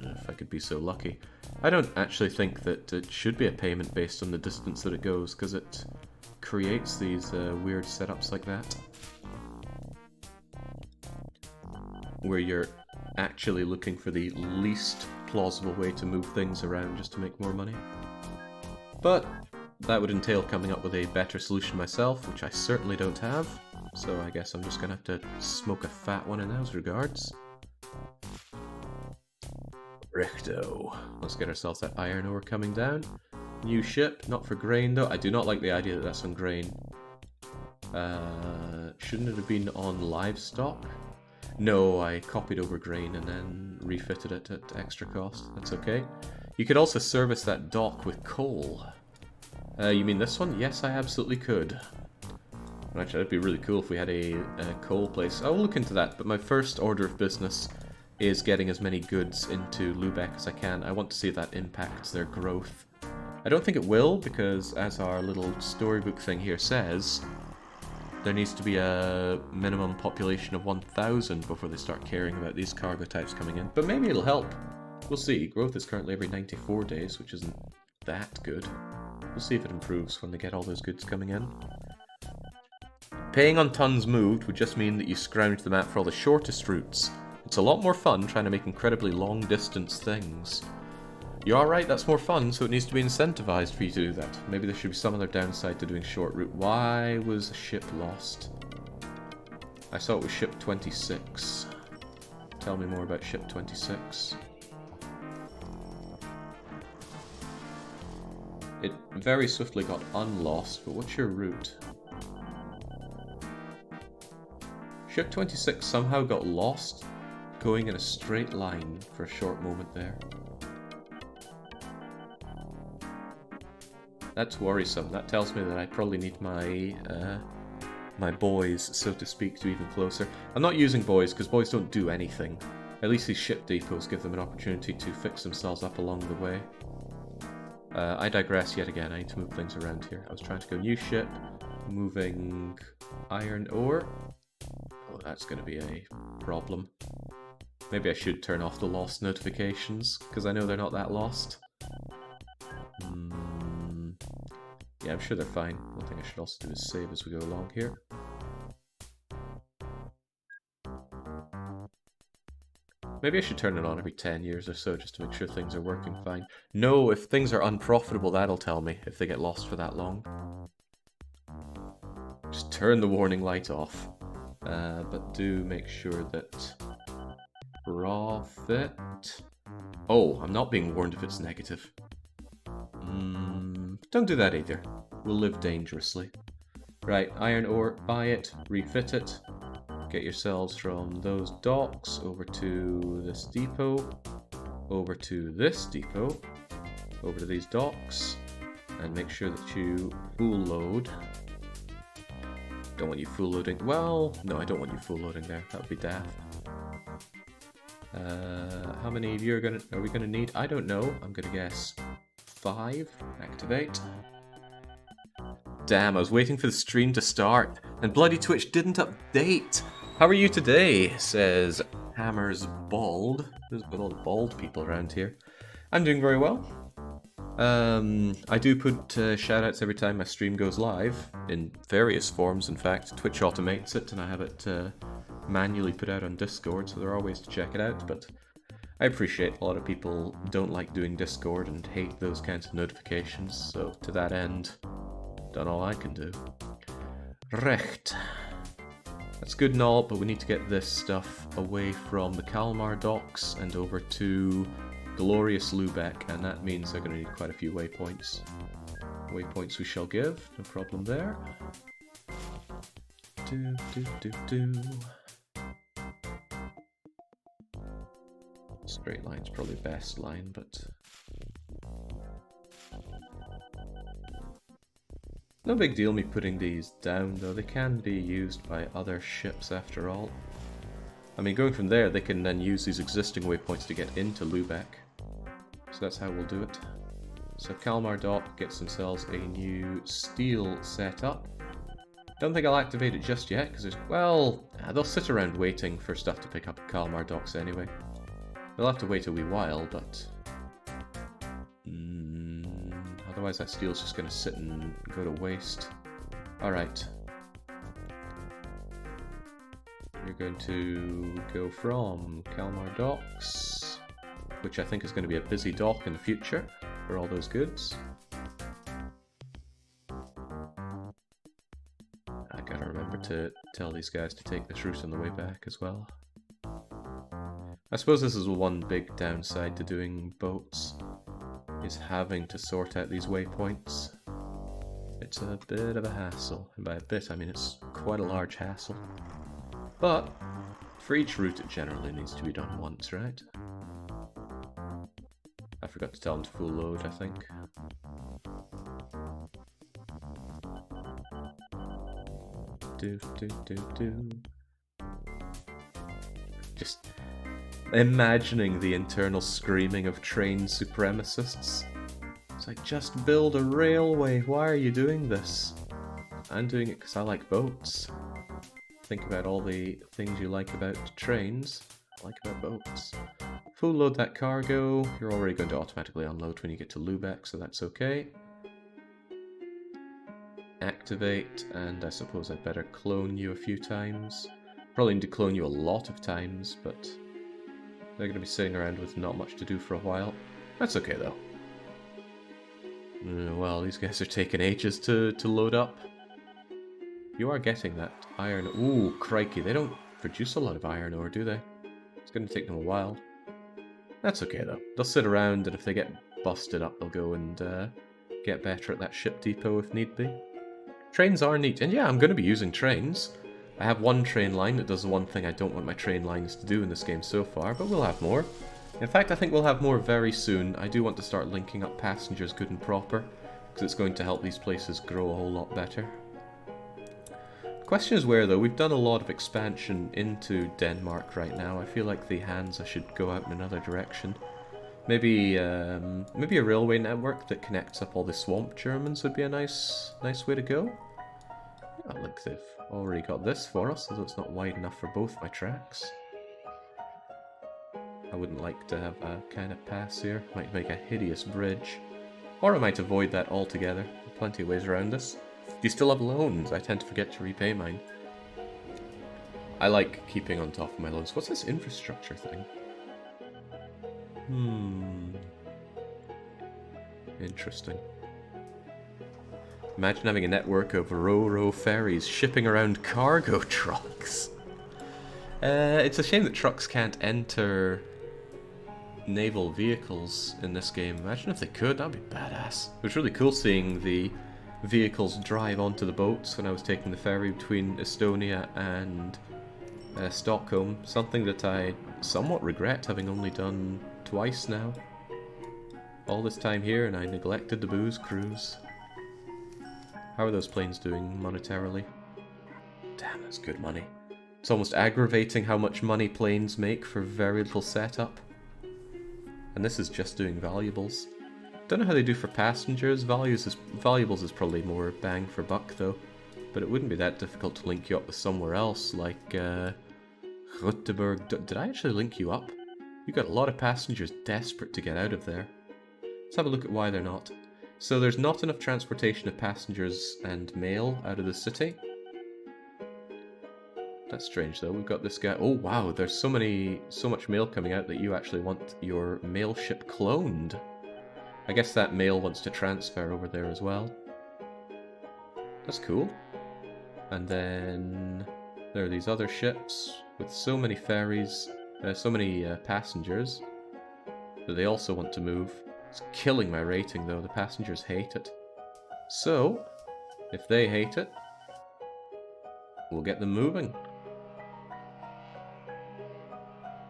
if I could be so lucky, I don't actually think that it should be a payment based on the distance that it goes, because it creates these weird setups like that, where you're actually looking for the least plausible way to move things around just to make more money. But that would entail coming up with a better solution myself, which I certainly don't have, so I guess I'm just gonna have to smoke a fat one in those regards. Richto. Let's get ourselves that iron ore coming down. New ship, not for grain though. I do not like the idea that that's on grain. Shouldn't it have been on livestock? No, I copied over grain and then refitted it at extra cost. That's okay. You could also service that dock with coal. You mean this one? Yes, I absolutely could. Actually, that'd be really cool if we had a coal place. I'll look into that, but my first order of business is getting as many goods into Lübeck as I can. I want to see if that impacts their growth. I don't think it will, because as our little storybook thing here says, there needs to be a minimum population of 1,000 before they start caring about these cargo types coming in. But maybe it'll help. We'll see. Growth is currently every 94 days, which isn't that good. We'll see if it improves when they get all those goods coming in. Paying on tons moved would just mean that you scrounge the map for all the shortest routes. It's a lot more fun trying to make incredibly long distance things. You're alright, that's more fun, so it needs to be incentivized for you to do that. Maybe there should be some other downside to doing short route. Why was a ship lost? I saw it was ship 26. Tell me more about ship 26. It very swiftly got unlost, but what's your route? Ship 26 somehow got lost, going in a straight line for a short moment there. That's worrisome. That tells me that I probably need my my boys, so to speak, to even closer. I'm not using boys, because boys don't do anything. At least these ship depots give them an opportunity to fix themselves up along the way. I digress yet again. I need to move things around here. I was trying to go new ship, moving iron ore. Oh, that's going to be a problem. Maybe I should turn off the lost notifications, because I know they're not that lost. Yeah, I'm sure they're fine. One thing I should also do is save as we go along here. Maybe I should turn it on every 10 years or so just to make sure things are working fine. No, if things are unprofitable, that'll tell me if they get lost for that long. Just turn the warning light off. But do make sure that profit... Oh, I'm not being warned if it's negative. Don't do that either. We'll live dangerously. Right, iron ore, buy it, refit it. Get yourselves from those docks over to this depot, over to this depot, over to these docks, and make sure that you full load. Don't want you full loading. Well, no, I don't want you full loading there. That would be daft. How many of you are we gonna need? I don't know. I'm gonna guess 5. Activate. Damn, I was waiting for the stream to start, and bloody Twitch didn't update. How are you today? Says Hammer's Bald. There's a lot of bald people around here. I'm doing very well. I do put shoutouts every time my stream goes live, in various forms in fact. Twitch automates it and I have it manually put out on Discord, so there are ways to check it out, but I appreciate a lot of people don't like doing Discord and hate those kinds of notifications, so to that end, done all I can do. Recht. That's good and all, but we need to get this stuff away from the Kalmar docks and over to glorious Lübeck, and that means they're going to need quite a few waypoints. Waypoints we shall give, no problem there. Straight line's probably best line, but... No big deal me putting these down, though. They can be used by other ships after all. I mean, going from there, they can then use these existing waypoints to get into Lübeck. So that's how we'll do it. So Kalmar Dock gets themselves a new steel setup. Don't think I'll activate it just yet, because there's... Well, they'll sit around waiting for stuff to pick up at Kalmar Docks anyway. They'll have to wait a wee while, but... Otherwise that steel's just going to sit and go to waste. Alright. You're going to go from Kalmar Docks, which I think is going to be a busy dock in the future for all those goods. I gotta remember to tell these guys to take this route on the way back as well. I suppose this is one big downside to doing boats, is having to sort out these waypoints. It's a bit of a hassle, and by a bit I mean it's quite a large hassle. But for each route it generally needs to be done once, right? I forgot to tell them to full load, I think. Just imagining the internal screaming of train supremacists. It's like, just build a railway, why are you doing this? I'm doing it because I like boats. Think about all the things you like about trains, I like about boats. Full load that cargo, you're already going to automatically unload when you get to Lübeck, so that's okay. Activate, and I suppose I'd better clone you a few times. Probably need to clone you a lot of times, but they're going to be sitting around with not much to do for a while. That's okay though. Well, these guys are taking ages to load up. You are getting that iron. Ooh, crikey, they don't produce a lot of iron ore, do they? It's going to take them a while. That's okay though. They'll sit around, and if they get busted up, they'll go and get better at that ship depot if need be. Trains are neat, and yeah, I'm going to be using trains. I have one train line that does the one thing I don't want my train lines to do in this game so far, but we'll have more. In fact, I think we'll have more very soon. I do want to start linking up passengers good and proper, because it's going to help these places grow a whole lot better. The question is where, though. We've done a lot of expansion into Denmark right now. I feel like the Hansa should go out in another direction. Maybe maybe a railway network that connects up all the swamp Germans would be a nice way to go. I think they've already got this for us, although it's not wide enough for both my tracks. I wouldn't like to have a kind of pass here. Might make a hideous bridge. Or I might avoid that altogether. Plenty of ways around this. Do you still have loans? I tend to forget to repay mine. I like keeping on top of my loans. What's this infrastructure thing? Interesting. Imagine having a network of ro-ro ferries shipping around cargo trucks. It's a shame that trucks can't enter naval vehicles in this game. Imagine if they could, that'd be badass. It was really cool seeing the vehicles drive onto the boats when I was taking the ferry between Estonia and Stockholm. Something that I somewhat regret having only done twice now. All this time here and I neglected the booze cruise. How are those planes doing monetarily? Damn, that's good money. It's almost aggravating how much money planes make for very little setup. And this is just doing valuables. Don't know how they do for passengers. Valuables is probably more bang for buck though. But it wouldn't be that difficult to link you up with somewhere else, like Göteborg. Did I actually link you up? You got a lot of passengers desperate to get out of there. Let's have a look at why they're not. So there's not enough transportation of passengers and mail out of the city. That's strange though. We've got this guy. Oh wow, there's so much mail coming out that you actually want your mail ship cloned. I guess that mail wants to transfer over there as well. That's cool. And then there are these other ships with so many ferries, so many passengers that they also want to move. It's killing my rating though. The passengers hate it. So, if they hate it, we'll get them moving.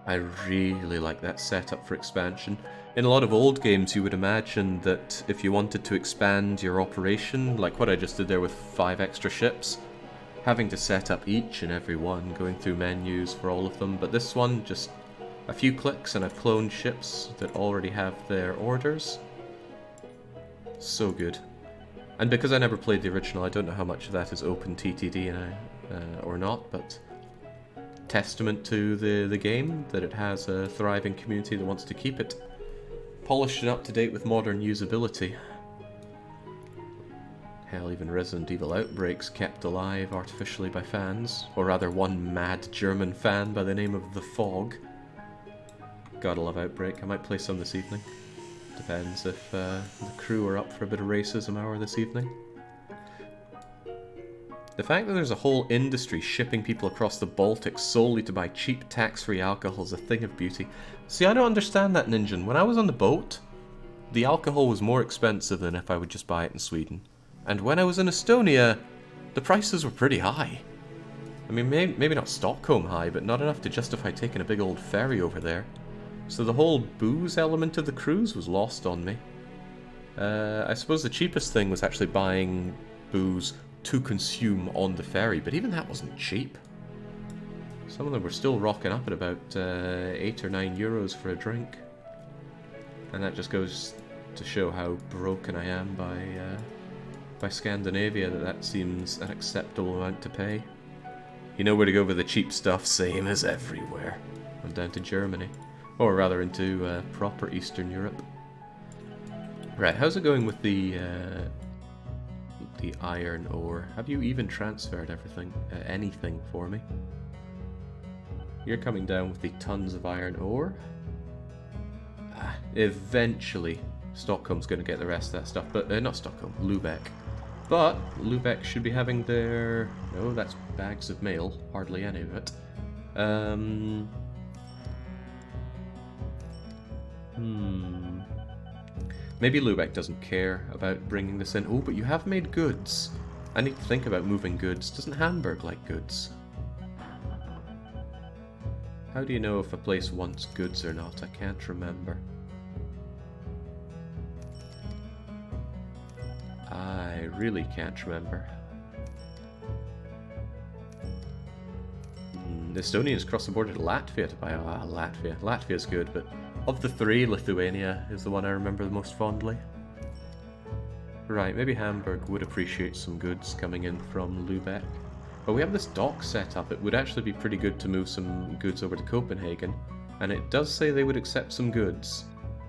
I really like that setup for expansion. In a lot of old games you would imagine that if you wanted to expand your operation, like what I just did there with 5 extra ships, having to set up each and every one, going through menus for all of them, but this one, just a few clicks and I've cloned ships that already have their orders. So good. And because I never played the original, I don't know how much of that is OpenTTD or not, but testament to the game, that it has a thriving community that wants to keep it polished and up to date with modern usability. Hell, even Resident Evil Outbreak's kept alive artificially by fans, or rather one mad German fan by the name of The Fog. Gotta love Outbreak. I might play some this evening. Depends if the crew are up for a bit of racism hour this evening. The fact that there's a whole industry shipping people across the Baltic solely to buy cheap tax-free alcohol is a thing of beauty. See, I don't understand that, Ninja. When I was on the boat, the alcohol was more expensive than if I would just buy it in Sweden. And when I was in Estonia, the prices were pretty high. I mean, maybe not Stockholm high, but not enough to justify taking a big old ferry over there. So the whole booze element of the cruise was lost on me. I suppose the cheapest thing was actually buying booze to consume on the ferry, but even that wasn't cheap. Some of them were still rocking up at about 8 or 9 euros for a drink. And that just goes to show how broken I am by Scandinavia, that seems an acceptable amount to pay. You know where to go with the cheap stuff, same as everywhere. I'm down to Germany. Or rather into proper Eastern Europe. Right, how's it going with the iron ore? Have you even transferred everything, anything for me? You're coming down with the tons of iron ore. Eventually, Stockholm's going to get the rest of that stuff, but not Stockholm, Lubeck. But Lubeck should be having their... No, that's bags of mail, hardly any of it. Maybe Lubeck doesn't care about bringing this in. Oh, but you have made goods. I need to think about moving goods. Doesn't Hamburg like goods? How do you know if a place wants goods or not? I can't remember. I really can't remember. The Estonians cross the border to Latvia to buy... Latvia. Latvia's good, but of the 3, Lithuania is the one I remember the most fondly. Right, maybe Hamburg would appreciate some goods coming in from Lubeck. But we have this dock set up. It would actually be pretty good to move some goods over to Copenhagen. And it does say they would accept some goods.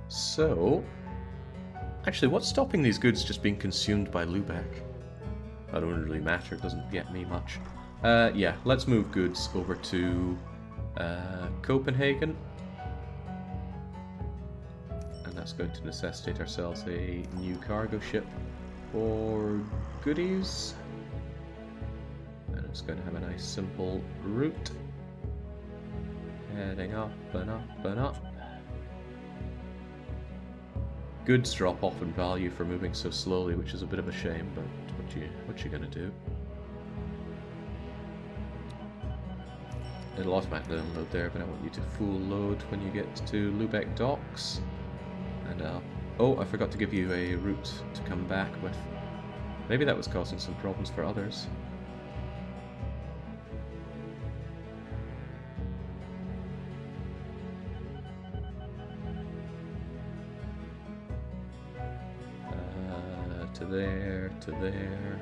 So... Actually, what's stopping these goods just being consumed by Lübeck? That don't really matter, it doesn't get me much. Yeah, let's move goods over to Copenhagen. And that's going to necessitate ourselves a new cargo ship for goodies. And it's going to have a nice simple route. Heading up and up and up. Goods drop off in value for moving so slowly, which is a bit of a shame, but what you gonna do? It'll automatically unload there, but I want you to full load when you get to Lübeck docks. And oh, I forgot to give you a route to come back with. Maybe that was causing some problems for others. To there.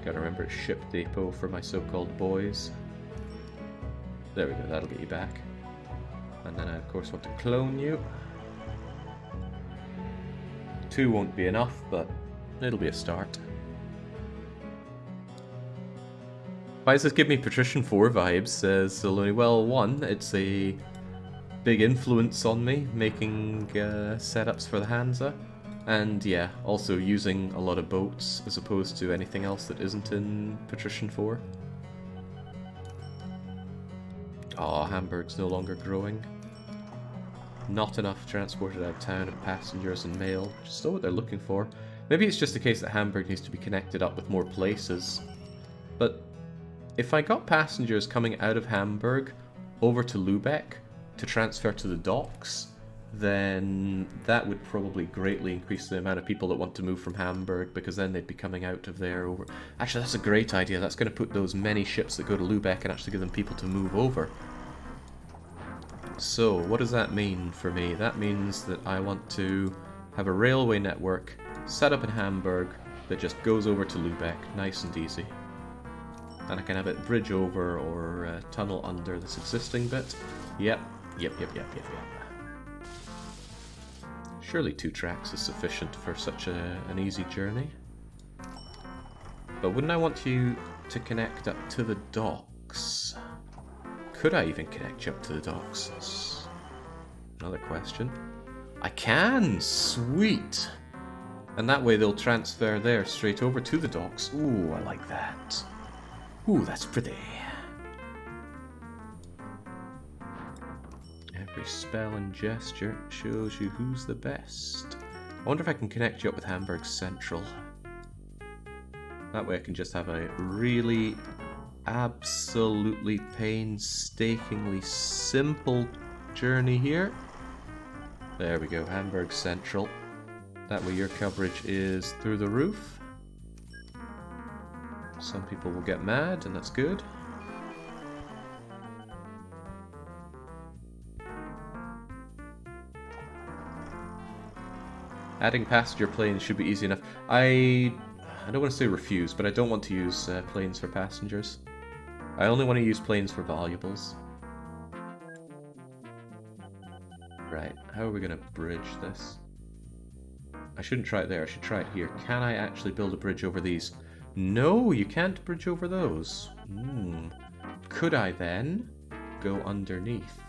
Gotta remember it's ship depot for my so-called boys. There we go, that'll get you back. And then I of course want to clone you. 2 won't be enough, but it'll be a start. Why does this give me Patrician 4 vibes, says Saloni? Well, 1, it's a big influence on me, making setups for the Hansa. And yeah, also using a lot of boats as opposed to anything else that isn't in Patrician 4. Oh, Hamburg's no longer growing. Not enough transported out of town of passengers and mail, which is still what they're looking for. Maybe it's just the case that Hamburg needs to be connected up with more places. But if I got passengers coming out of Hamburg over to Lübeck to transfer to the docks, then that would probably greatly increase the amount of people that want to move from Hamburg, because then they'd be coming out of there over... Actually, that's a great idea. That's going to put those many ships that go to Lübeck and actually give them people to move over. So, what does that mean for me? That means that I want to have a railway network set up in Hamburg that just goes over to Lübeck, nice and easy. And I can have it bridge over or tunnel under this existing bit. Yep. Surely 2 tracks is sufficient for such an easy journey. But wouldn't I want you to connect up to the docks? Could I even connect you up to the docks? That's another question. I can! Sweet! And that way they'll transfer there straight over to the docks. Ooh, I like that. Ooh, that's pretty. Every spell and gesture shows you who's the best. I wonder if I can connect you up with Hamburg Central. That way I can just have a really absolutely painstakingly simple journey here. There we go, Hamburg Central. That way your coverage is through the roof. Some people will get mad, and that's good. Adding passenger planes should be easy enough. I don't want to say refuse, but I don't want to use planes for passengers. I only want to use planes for valuables. Right, how are we going to bridge this? I shouldn't try it there, I should try it here. Can I actually build a bridge over these? No, you can't bridge over those. Could I then go underneath?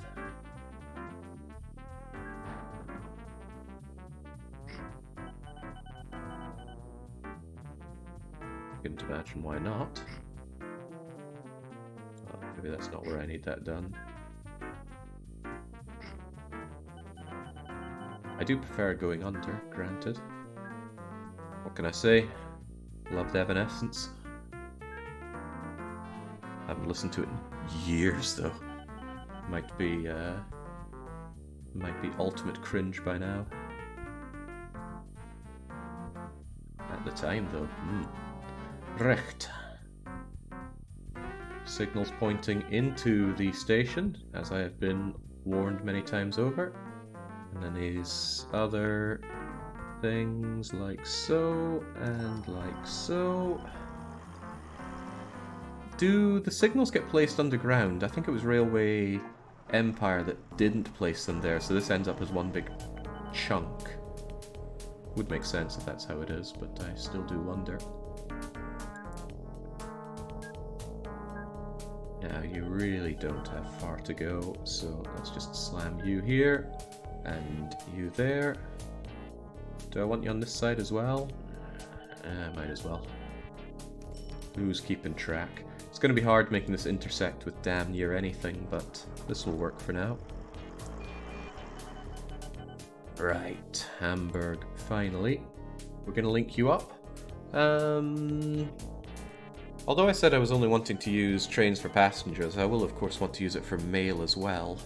Couldn't imagine why not. Oh, maybe that's not where I need that done. I do prefer going under, granted. What can I say? Loved Evanescence. Haven't listened to it in years though. Might be ultimate cringe by now. At the time though. Recht. Signals pointing into the station, as I have been warned many times over. And then these other things like so, and like so. Do the signals get placed underground? I think it was Railway Empire that didn't place them there, so this ends up as one big chunk. Would make sense if that's how it is, but I still do wonder. Now, you really don't have far to go, so let's just slam you here, and you there. Do I want you on this side as well? Might as well. Who's keeping track? It's going to be hard making this intersect with damn near anything, but this will work for now. Right, Hamburg, finally. We're going to link you up. Although I said I was only wanting to use trains for passengers, I will of course want to use it for mail as well.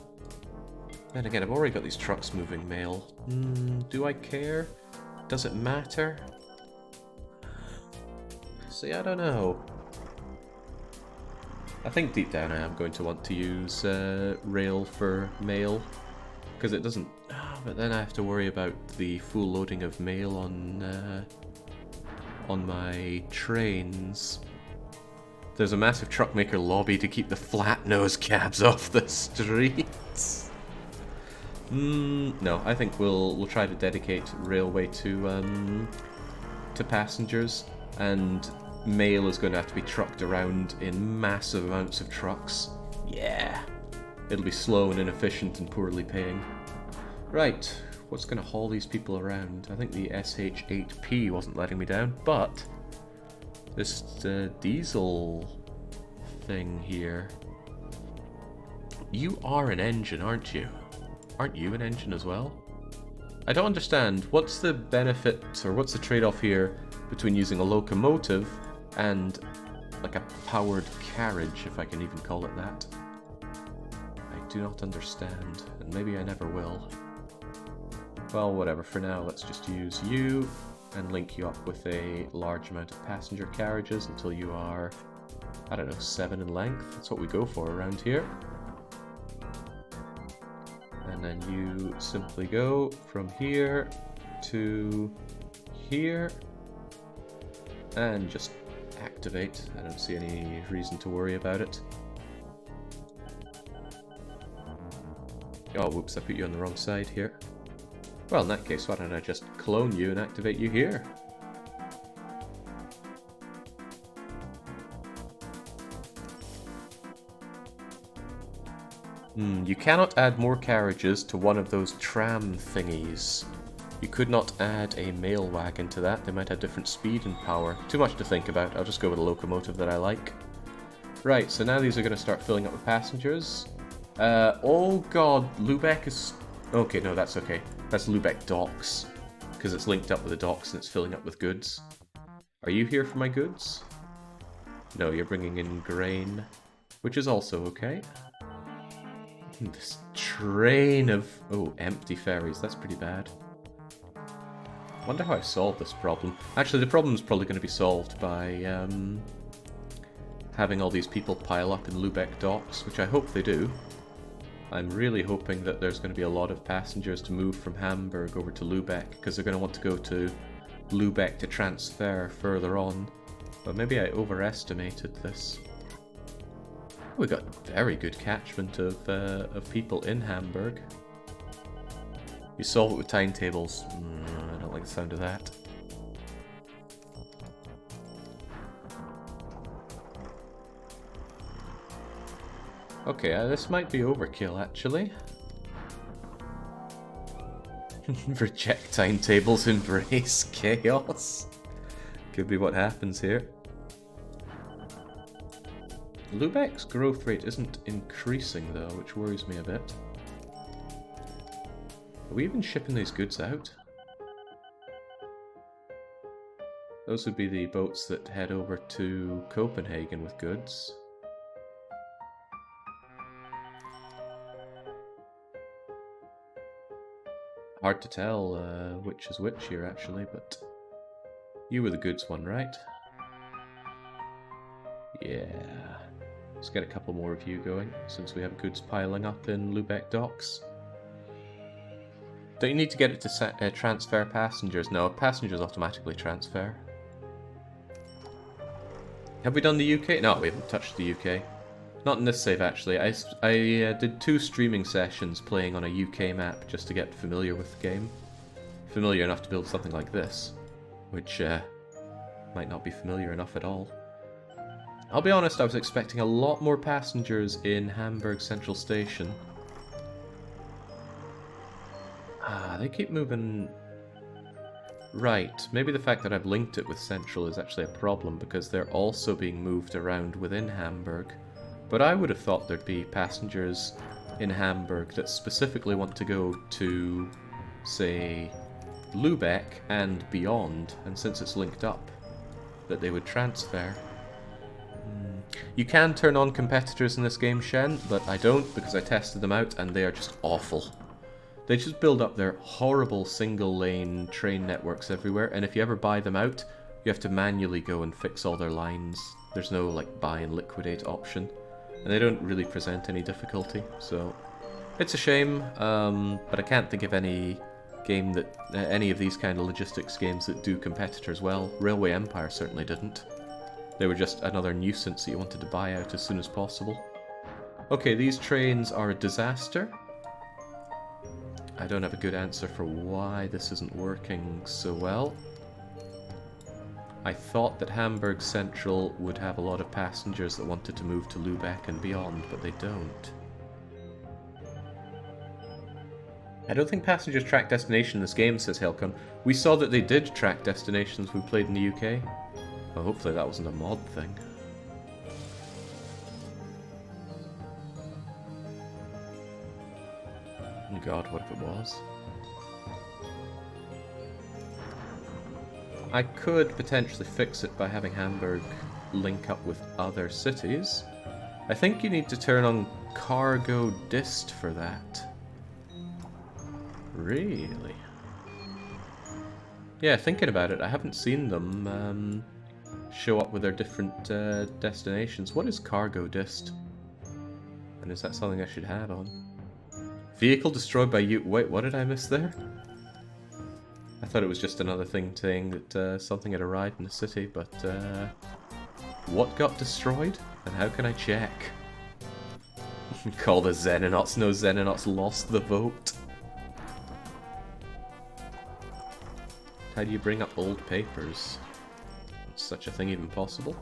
Then again, I've already got these trucks moving mail. Do I care? Does it matter? See, I don't know. I think deep down I am going to want to use rail for mail, because it doesn't... but then I have to worry about the full loading of mail on my trains. There's a massive truck maker lobby to keep the flat nose cabs off the streets. No, I think we'll try to dedicate railway to passengers, and mail is going to have to be trucked around in massive amounts of trucks. Yeah, it'll be slow and inefficient and poorly paying. Right, what's going to haul these people around? I think the SH8P wasn't letting me down, but this diesel thing here. You are an engine, aren't you? Aren't you an engine as well? I don't understand. What's the benefit, or what's the trade-off here between using a locomotive and like a powered carriage, if I can even call it that? I do not understand, and maybe I never will. Well, whatever, for now let's just use you and link you up with a large amount of passenger carriages until you are, I don't know, 7 in length. That's what we go for around here. And then you simply go from here to here and just activate. I don't see any reason to worry about it. Oh, whoops, I put you on the wrong side here. Well, in that case, why don't I just clone you and activate you here? You cannot add more carriages to one of those tram thingies. You could not add a mail wagon to that. They might have different speed and power. Too much to think about. I'll just go with a locomotive that I like. Right, so now these are going to start filling up with passengers. Oh god, Lübeck is... Okay, no, that's okay. That's Lübeck docks, because it's linked up with the docks and it's filling up with goods. Are you here for my goods? No, you're bringing in grain, which is also okay. This train of... Oh, empty ferries, that's pretty bad. Wonder how I solved this problem. Actually, the problem is probably going to be solved by having all these people pile up in Lübeck docks, which I hope they do. I'm really hoping that there's going to be a lot of passengers to move from Hamburg over to Lübeck, because they're going to want to go to Lübeck to transfer further on. But maybe I overestimated this. We got very good catchment of people in Hamburg. You solve it with timetables. I don't like the sound of that. Okay, this might be overkill, actually. Reject timetables, embrace chaos. Could be what happens here. Lübeck's growth rate isn't increasing, though, which worries me a bit. Are we even shipping these goods out? Those would be the boats that head over to Copenhagen with goods. Hard to tell which is which here, actually, but you were the goods one, right? Yeah. Let's get a couple more of you going, since we have goods piling up in Lübeck docks. Don't you need to get it to transfer passengers? No, passengers automatically transfer. Have we done the UK? No, we haven't touched the UK. Not in this save, actually. I did 2 streaming sessions playing on a UK map just to get familiar with the game. familiar enough to build something like this, which might not be familiar enough at all. I'll be honest, I was expecting a lot more passengers in Hamburg Central Station. Ah, they keep moving... Right, maybe the fact that I've linked it with Central is actually a problem, because they're also being moved around within Hamburg. But I would have thought there'd be passengers in Hamburg that specifically want to go to, say, Lübeck and beyond, and since it's linked up, that they would transfer. You can turn on competitors in this game, Shen, but I don't because I tested them out and they are just awful. They just build up their horrible single-lane train networks everywhere, and if you ever buy them out, you have to manually go and fix all their lines. There's no, like, buy and liquidate option, and they don't really present any difficulty, so... It's a shame, but I can't think of any game that... any of these kind of logistics games that do competitors well. Railway Empire certainly didn't. They were just another nuisance that you wanted to buy out as soon as possible. Okay, these trains are a disaster. I don't have a good answer for why this isn't working so well. I thought that Hamburg Central would have a lot of passengers that wanted to move to Lübeck and beyond, but they don't. I don't think passengers track destination in this game, says Helcon. We saw that they did track destinations when we played in the UK. Well, hopefully that wasn't a mod thing. Oh god, what if it was? I could potentially fix it by having Hamburg link up with other cities. I think you need to turn on cargo dist for that. Really? Yeah, thinking about it, I haven't seen them show up with their different destinations. What is cargo dist? And is that something I should have on? Vehicle destroyed by you. Wait, what did I miss there? I thought it was just another thing saying that something had arrived in the city, but what got destroyed? And how can I check? Call the Xenonauts. No, Xenonauts lost the vote. How do you bring up old papers? Is such a thing even possible?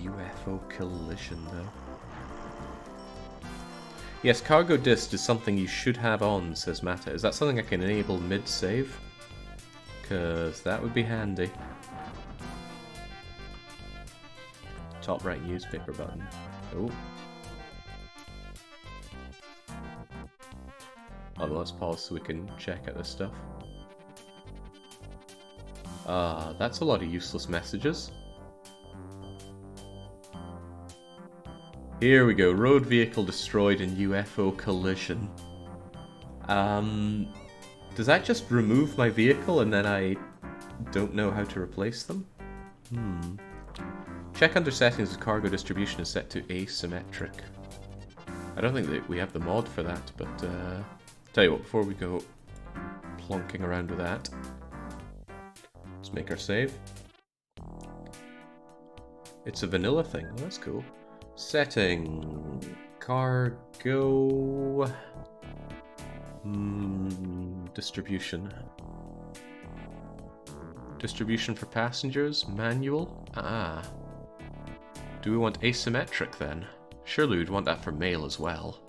UFO collision, though. Yes, cargo dist is something you should have on, says Mata. Is that something I can enable mid-save? Because that would be handy. Top right newspaper button. Oh. Oh, let's pause so we can check out this stuff. That's a lot of useless messages. Here we go. Road vehicle destroyed in UFO collision. Does that just remove my vehicle and then I don't know how to replace them? Check under settings if cargo distribution is set to asymmetric. I don't think that we have the mod for that, but tell you what, before we go plonking around with that, let's make our save. It's a vanilla thing. Oh, that's cool. Setting cargo distribution. Distribution for passengers, manual. Do we want asymmetric then? Surely we'd want that for mail as well.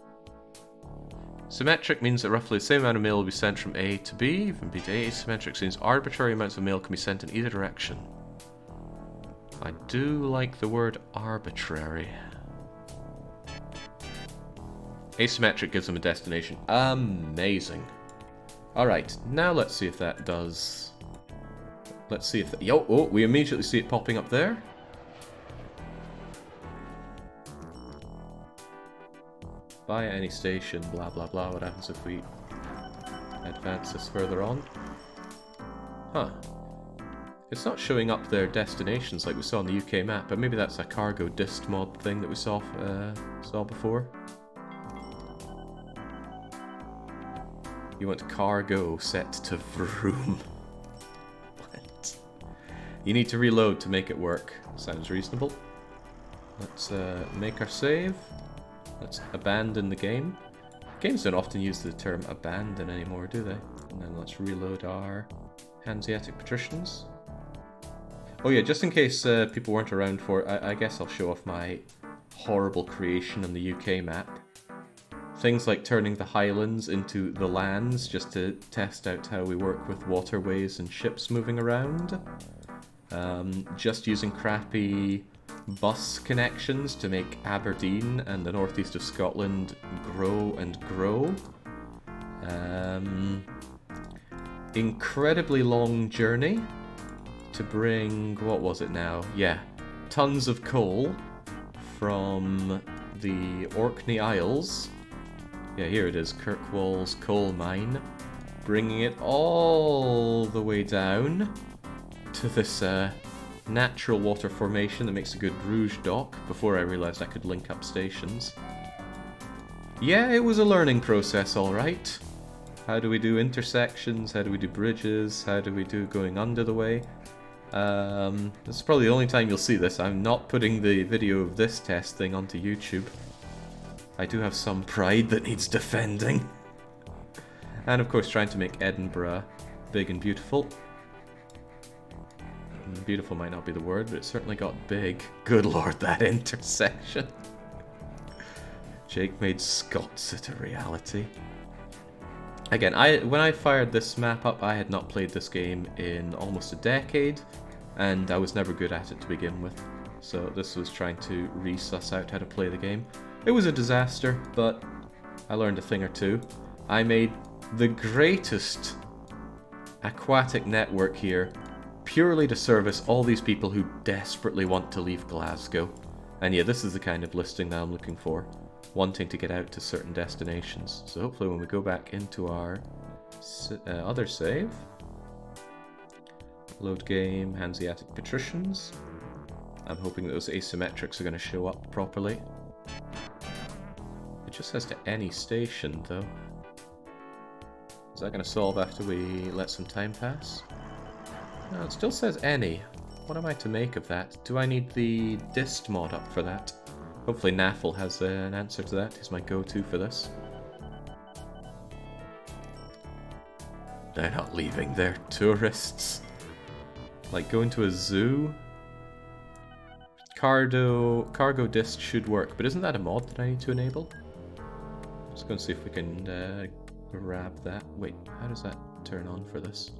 Symmetric means that roughly the same amount of mail will be sent from A to B, from B to A. Asymmetric means arbitrary amounts of mail can be sent in either direction. I do like the word arbitrary. Asymmetric gives them a destination. Amazing. Alright, now let's see if that does... Let's see if... Oh, we immediately see it popping up there. Via any station, blah blah blah. What happens if we advance this further on? Huh. It's not showing up their destinations like we saw on the UK map, but maybe that's a cargo dist mod thing that we saw before. You want cargo set to vroom. What? You need to reload to make it work. Sounds reasonable. Let's make our save. Let's abandon the game. Games don't often use the term abandon anymore, do they? And then let's reload our Hanseatic patricians. Oh yeah, just in case people weren't around for it, I guess I'll show off my horrible creation on the UK map. Things like turning the highlands into the lands, just to test out how we work with waterways and ships moving around. Just using crappy bus connections to make Aberdeen and the northeast of Scotland grow and grow. Incredibly long journey to bring, what was it now? Yeah, tons of coal from the Orkney Isles. Yeah, here it is, Kirkwall's coal mine. Bringing it all the way down to this natural water formation that makes a good Bruges dock, before I realised I could link up stations. Yeah, it was a learning process, alright. How do we do intersections? How do we do bridges? How do we do going under the way? This is probably the only time you'll see this. I'm not putting the video of this test thing onto YouTube. I do have some pride that needs defending. And of course trying to make Edinburgh big and beautiful. Beautiful might not be the word, but it certainly got big. Good lord, that intersection. Jake made Scots it a reality. Again, when I fired this map up, I had not played this game in almost a decade, and I was never good at it to begin with. So this was trying to re-suss out how to play the game. It was a disaster, but I learned a thing or two. I made the greatest aquatic network here, purely to service all these people who desperately want to leave Glasgow. And yeah, this is the kind of listing that I'm looking for, wanting to get out to certain destinations. So hopefully when we go back into our other save, load game, Hanseatic patricians, I'm hoping that those asymmetrics are going to show up properly. It just says to any station though. Is that going to solve after we let some time pass? No, it still says any. What am I to make of that? Do I need the dist mod up for that? Hopefully Naffle has an answer to that. He's my go-to for this. They're not leaving, they're tourists. Like going to a zoo? Cargo dist should work, but isn't that a mod that I need to enable? Let's go and see if we can grab that. Wait, how does that turn on for this?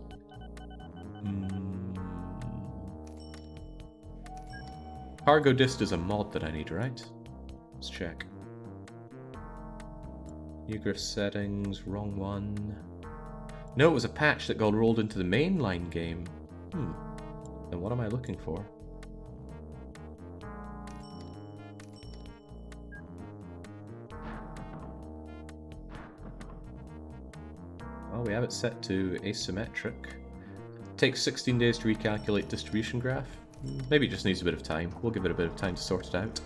Cargo dist is a mod that I need, right? Let's check. Ugrif settings, wrong one. No, it was a patch that got rolled into the mainline game. Then what am I looking for? Well, we have it set to asymmetric. Takes 16 days to recalculate distribution graph. Maybe it just needs a bit of time. We'll give it a bit of time to sort it out.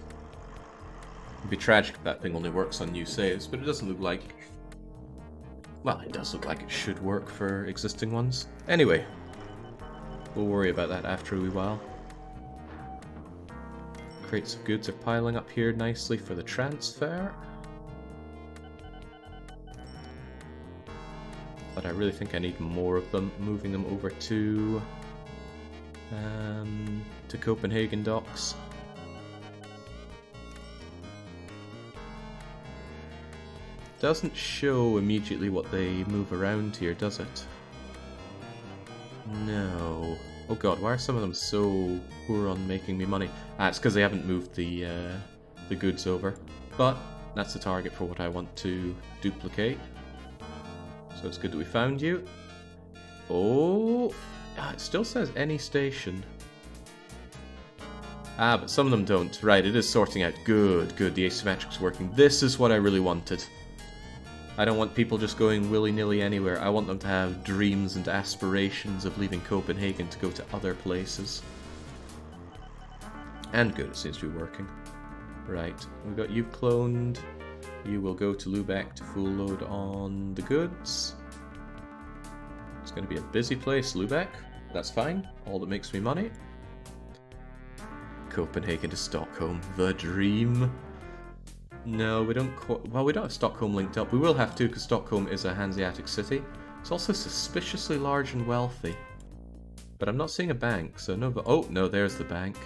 It'd be tragic if that thing only works on new saves, but it doesn't look like... Well, it does look like it should work for existing ones. Anyway, we'll worry about that after a wee while. Crates of goods are piling up here nicely for the transfer. But I really think I need more of them, moving them over to Copenhagen docks. Doesn't show immediately what they move around here, does it? No. Oh god, why are some of them so poor on making me money? Ah, it's because they haven't moved the goods over. But that's the target for what I want to duplicate. So it's good that we found you. Oh, it still says any station. Ah, but some of them don't. Right, it is sorting out. Good, good. The asymmetric's working. This is what I really wanted. I don't want people just going willy-nilly anywhere. I want them to have dreams and aspirations of leaving Copenhagen to go to other places. And good, it seems to be working. Right, we've got you cloned. You will go to Lubeck to full load on the goods. It's going to be a busy place, Lubeck. That's fine. All that makes me money. Copenhagen to Stockholm. The dream. No, we don't well, we don't have Stockholm linked up. We will have to, because Stockholm is a Hanseatic city. It's also suspiciously large and wealthy. But I'm not seeing a bank, so no... Oh, no, there's the bank.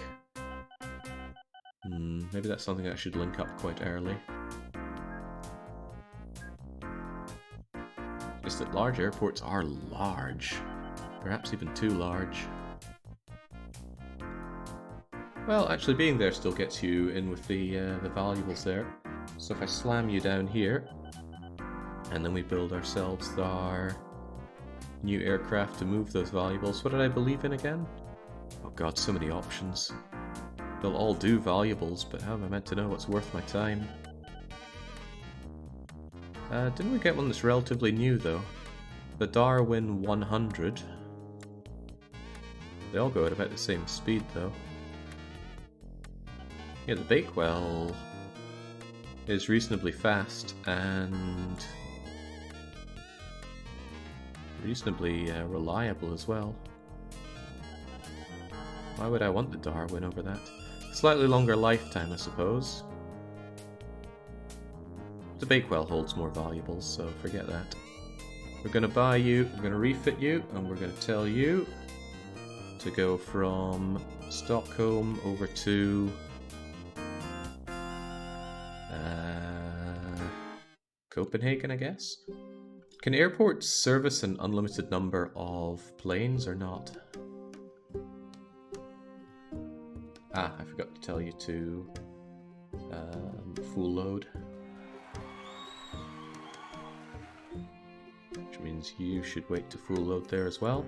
Maybe that's something I should link up quite early. Just that large airports are large. Perhaps even too large. Well, actually being there still gets you in with the valuables there. So if I slam you down here, and then we build ourselves our new aircraft to move those valuables. What did I believe in again? Oh god, so many options. They'll all do valuables, but how am I meant to know what's worth my time? Didn't we get one that's relatively new though? The Darwin 100. They all go at about the same speed though. Yeah, the Bakewell is reasonably fast and reasonably reliable as well. Why would I want the Darwin over that? Slightly longer lifetime, I suppose. The Bakewell holds more valuables, so forget that. We're going to buy you, we're going to refit you, and we're going to tell you to go from Stockholm over to Copenhagen, I guess? Can airports service an unlimited number of planes or not? Ah, I forgot to tell you to full load. Which means you should wait to full load there as well.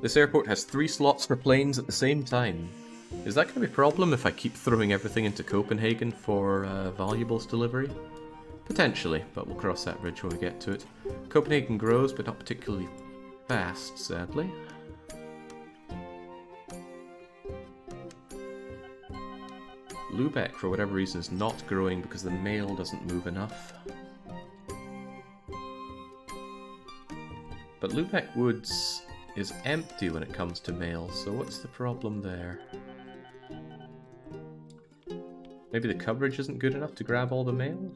This airport has 3 slots for planes at the same time. Is that going to be a problem if I keep throwing everything into Copenhagen for valuables delivery? Potentially, but we'll cross that bridge when we get to it. Copenhagen grows, but not particularly fast, sadly. Lübeck, for whatever reason, is not growing because the mail doesn't move enough. But Lübeck Woods is empty when it comes to mail, so what's the problem there? Maybe the coverage isn't good enough to grab all the mail?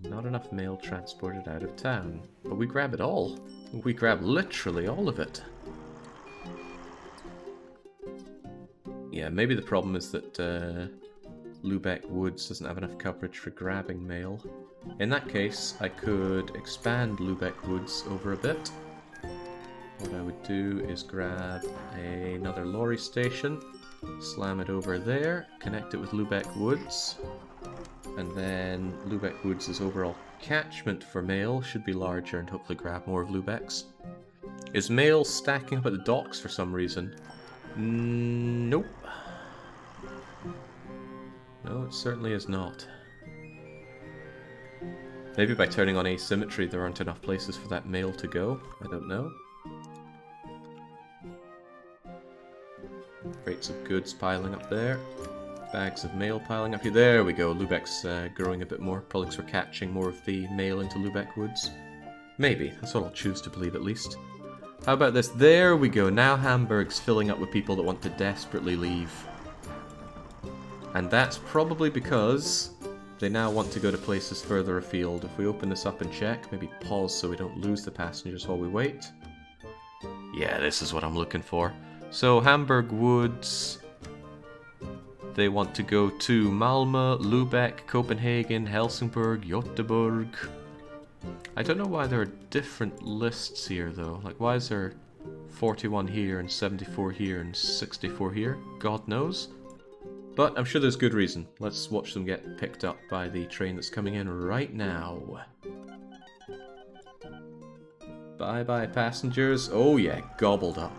Not enough mail transported out of town. But we grab it all. We grab literally all of it. Yeah, maybe the problem is that Lübeck Woods doesn't have enough coverage for grabbing mail. In that case, I could expand Lübeck Woods over a bit. What I would do is grab another lorry station, slam it over there, connect it with Lübeck Woods, and then Lübeck Woods' overall catchment for mail should be larger and hopefully grab more of Lübeck's. Is mail stacking up at the docks for some reason? Nope. No, it certainly is not. Maybe by turning on asymmetry there aren't enough places for that mail to go. I don't know. Crates of goods piling up there. Bags of mail piling up here. There we go. Lübeck's growing a bit more. Probably because we're catching more of the mail into Lübeck Woods. Maybe. That's what I'll choose to believe at least. How about this? There we go. Now Hamburg's filling up with people that want to desperately leave. And that's probably because they now want to go to places further afield. If we open this up and check, maybe pause so we don't lose the passengers while we wait. Yeah, this is what I'm looking for. So Hamburg Woods, they want to go to Malmö, Lübeck, Copenhagen, Helsingborg, Göteborg. I don't know why there are different lists here though. Like, why is there 41 here and 74 here and 64 here? God knows. But I'm sure there's good reason. Let's watch them get picked up by the train that's coming in right now. Bye-bye passengers. Oh yeah, gobbled up.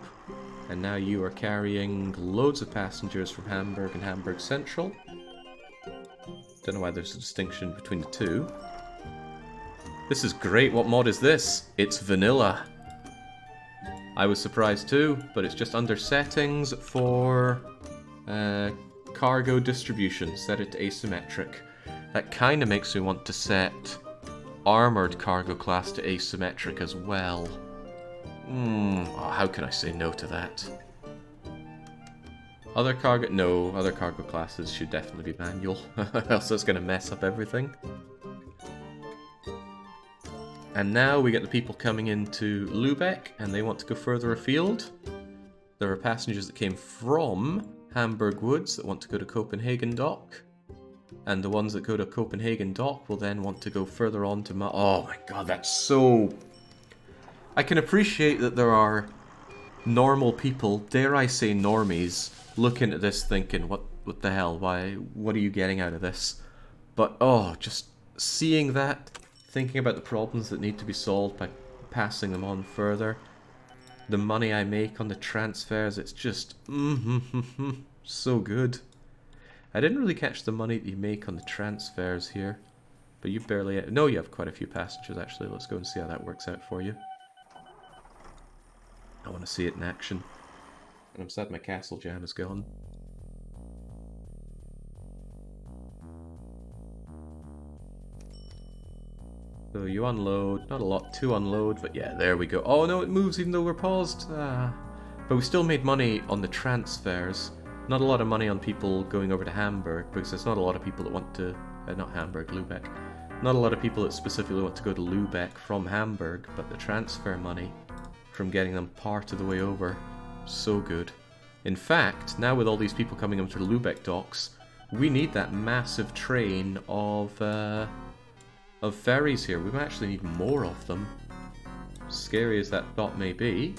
And now you are carrying loads of passengers from Hamburg and Hamburg Central. Don't know why there's a distinction between the two. This is great. What mod is this? It's vanilla. I was surprised too, but it's just under settings for cargo distribution. Set it to asymmetric. That kind of makes me want to set armored cargo class to asymmetric as well. Oh, how can I say no to that? Other cargo... No, other cargo classes should definitely be manual. Else it's going to mess up everything. And now we get the people coming into Lübeck, and they want to go further afield. There are passengers that came from Hamburg Woods that want to go to Copenhagen Dock. And the ones that go to Copenhagen Dock will then want to go further on to oh my god, that's so... I can appreciate that there are normal people, dare I say normies, looking at this thinking, what the hell, what are you getting out of this? But oh, just seeing that, thinking about the problems that need to be solved by passing them on further, the money I make on the transfers, it's just so good. I didn't really catch the money that you make on the transfers here, but you barely... No, you have quite a few passengers actually. Let's go and see how that works out for you. I want to see it in action. And I'm sad my castle jam is gone. So you unload, not a lot to unload, but yeah, there we go. Oh no, it moves even though we're paused. But we still made money on the transfers. Not a lot of money on people going over to Hamburg, because there's not a lot of people that want to... not Hamburg, Lübeck. Not a lot of people that specifically want to go to Lübeck from Hamburg, but the transfer money from getting them part of the way over, so good. In fact, now with all these people coming up to the Lübeck docks, we need that massive train of ferries here. We might actually need more of them. Scary as that thought may be.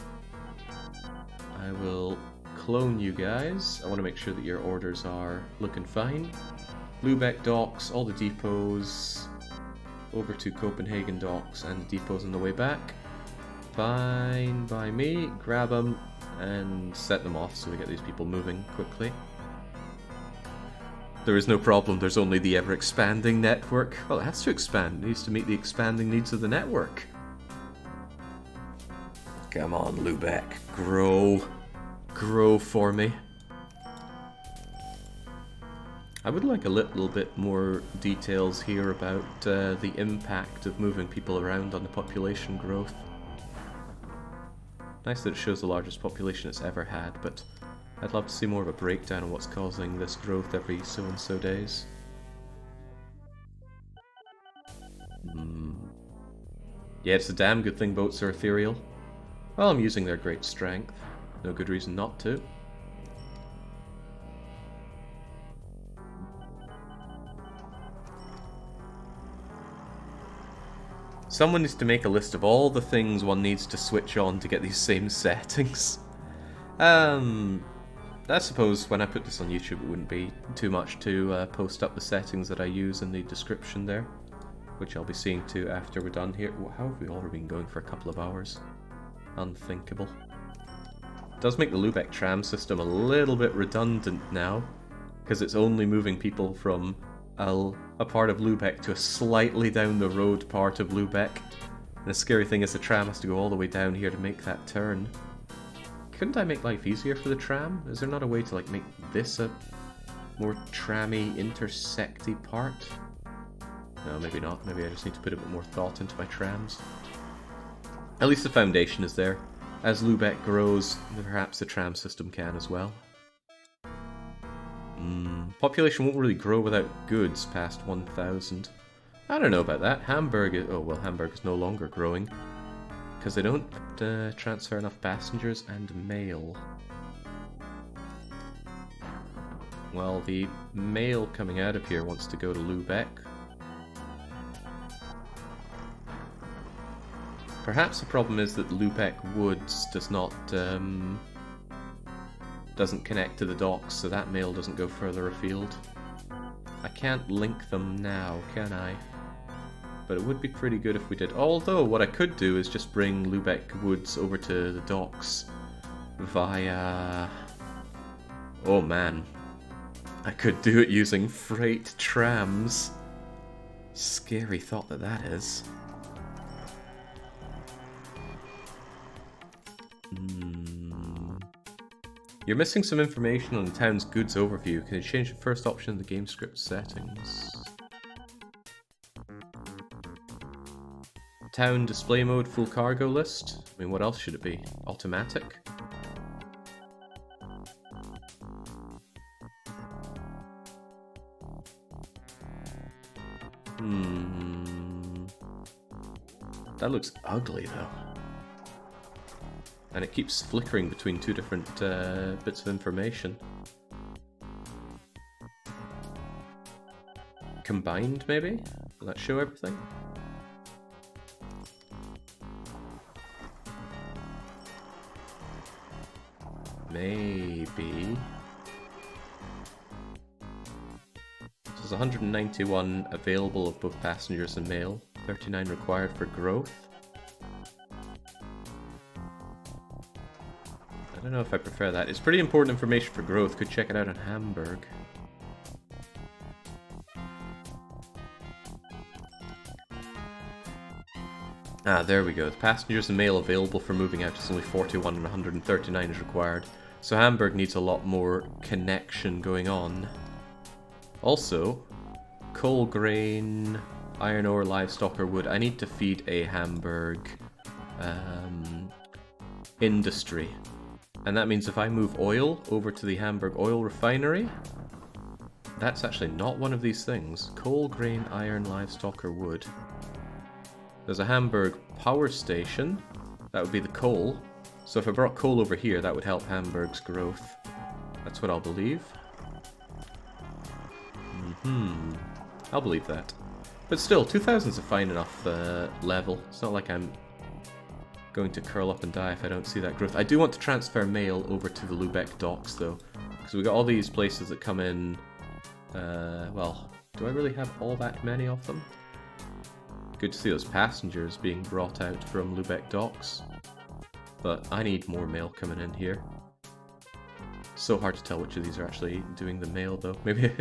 I will clone you guys. I want to make sure that your orders are looking fine. Lübeck docks, all the depots, over to Copenhagen docks and the depots on the way back. Fine by me. Grab them and set them off so we get these people moving quickly. There is no problem, there's only the ever-expanding network. Well, it has to expand. It needs to meet the expanding needs of the network. Come on, Lübeck. Grow. Grow for me. I would like a little bit more details here about the impact of moving people around on the population growth. Nice that it shows the largest population it's ever had, but I'd love to see more of a breakdown of what's causing this growth every so-and-so days. Yeah, it's a damn good thing boats are ethereal. Well, I'm using their great strength. No good reason not to. Someone needs to make a list of all the things one needs to switch on to get these same settings. I suppose when I put this on YouTube it wouldn't be too much to post up the settings that I use in the description there, which I'll be seeing to after we're done here. How have we already been going for a couple of hours? Unthinkable. It does make the Lübeck tram system a little bit redundant now, because it's only moving people from a part of Lübeck to a slightly down the road part of Lübeck. And the scary thing is the tram has to go all the way down here to make that turn. Couldn't I make life easier for the tram? Is there not a way to like make this a more trammy, intersecty part? No, maybe not. Maybe I just need to put a bit more thought into my trams. At least the foundation is there. As Lübeck grows, perhaps the tram system can as well. Population won't really grow without goods past 1,000. I don't know about that. Hamburg is... Oh, well, Hamburg is no longer growing. Because they don't transfer enough passengers and mail. Well, the mail coming out of here wants to go to Lübeck. Perhaps the problem is that Lübeck Woods does not... doesn't connect to the docks, so that mail doesn't go further afield. I can't link them now, can I? But it would be pretty good if we did. Although, what I could do is just bring Lübeck Woods over to the docks via... Oh man. I could do it using freight trams. Scary thought that is. You're missing some information on the town's goods overview. Can you change the first option in the game script settings? Town display mode, full cargo list. I mean, what else should it be? Automatic? That looks ugly though. And it keeps flickering between two different bits of information. Combined, maybe? Will that show everything? Maybe. So there's 191 available of both passengers and mail. 39 required for growth. I don't know if I prefer that. It's pretty important information for growth. Could check it out on Hamburg. Ah, there we go. The passengers and mail available for moving out is only 41 and 139 is required. So Hamburg needs a lot more connection going on. Also, coal, grain, iron ore, livestock or wood. I need to feed a Hamburg industry. And that means if I move oil over to the Hamburg oil refinery, that's actually not one of these things. Coal, grain, iron, livestock or wood. There's a Hamburg power station. That would be the coal. So if I brought coal over here, that would help Hamburg's growth. That's what I'll believe. I'll believe that. But still, 2000's a fine enough level. It's not like I'm going to curl up and die if I don't see that growth. I do want to transfer mail over to the Lübeck docks, though. Because we've got all these places that come in... well, do I really have all that many of them? Good to see those passengers being brought out from Lübeck docks. But I need more mail coming in here. So hard to tell which of these are actually doing the mail, though. Maybe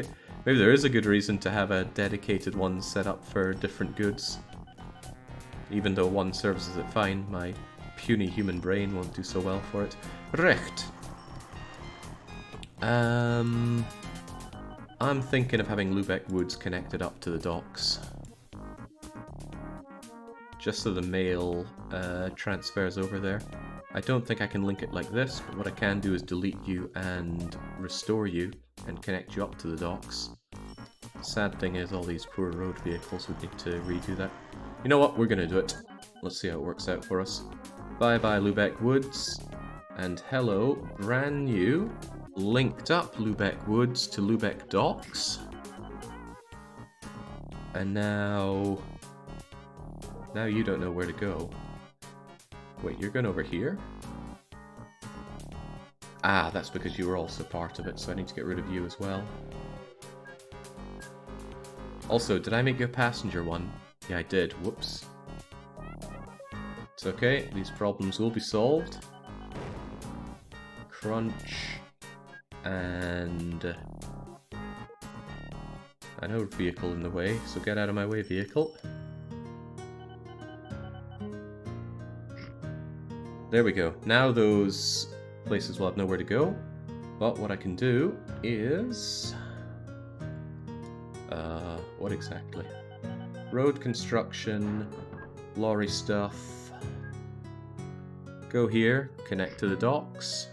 there is a good reason to have a dedicated one set up for different goods. Even though one services it fine, my puny human brain won't do so well for it. Recht. I'm thinking of having Lübeck Woods connected up to the docks. Just so the mail transfers over there. I don't think I can link it like this, but what I can do is delete you and restore you and connect you up to the docks. Sad thing is all these poor road vehicles would need to redo that. You know what, we're gonna do it. Let's see how it works out for us. Bye bye Lübeck Woods, and hello, brand new, linked up Lübeck Woods to Lübeck docks. And now you don't know where to go. Wait, you're going over here? Ah, that's because you were also part of it, so I need to get rid of you as well. Also, did I make you a passenger one? Yeah, I did. Whoops. It's okay, these problems will be solved. Crunch. And... I know vehicle in the way, so get out of my way, vehicle. There we go. Now those places will have nowhere to go. But what I can do is... what exactly? Road construction, lorry stuff. Go here, connect to the docks.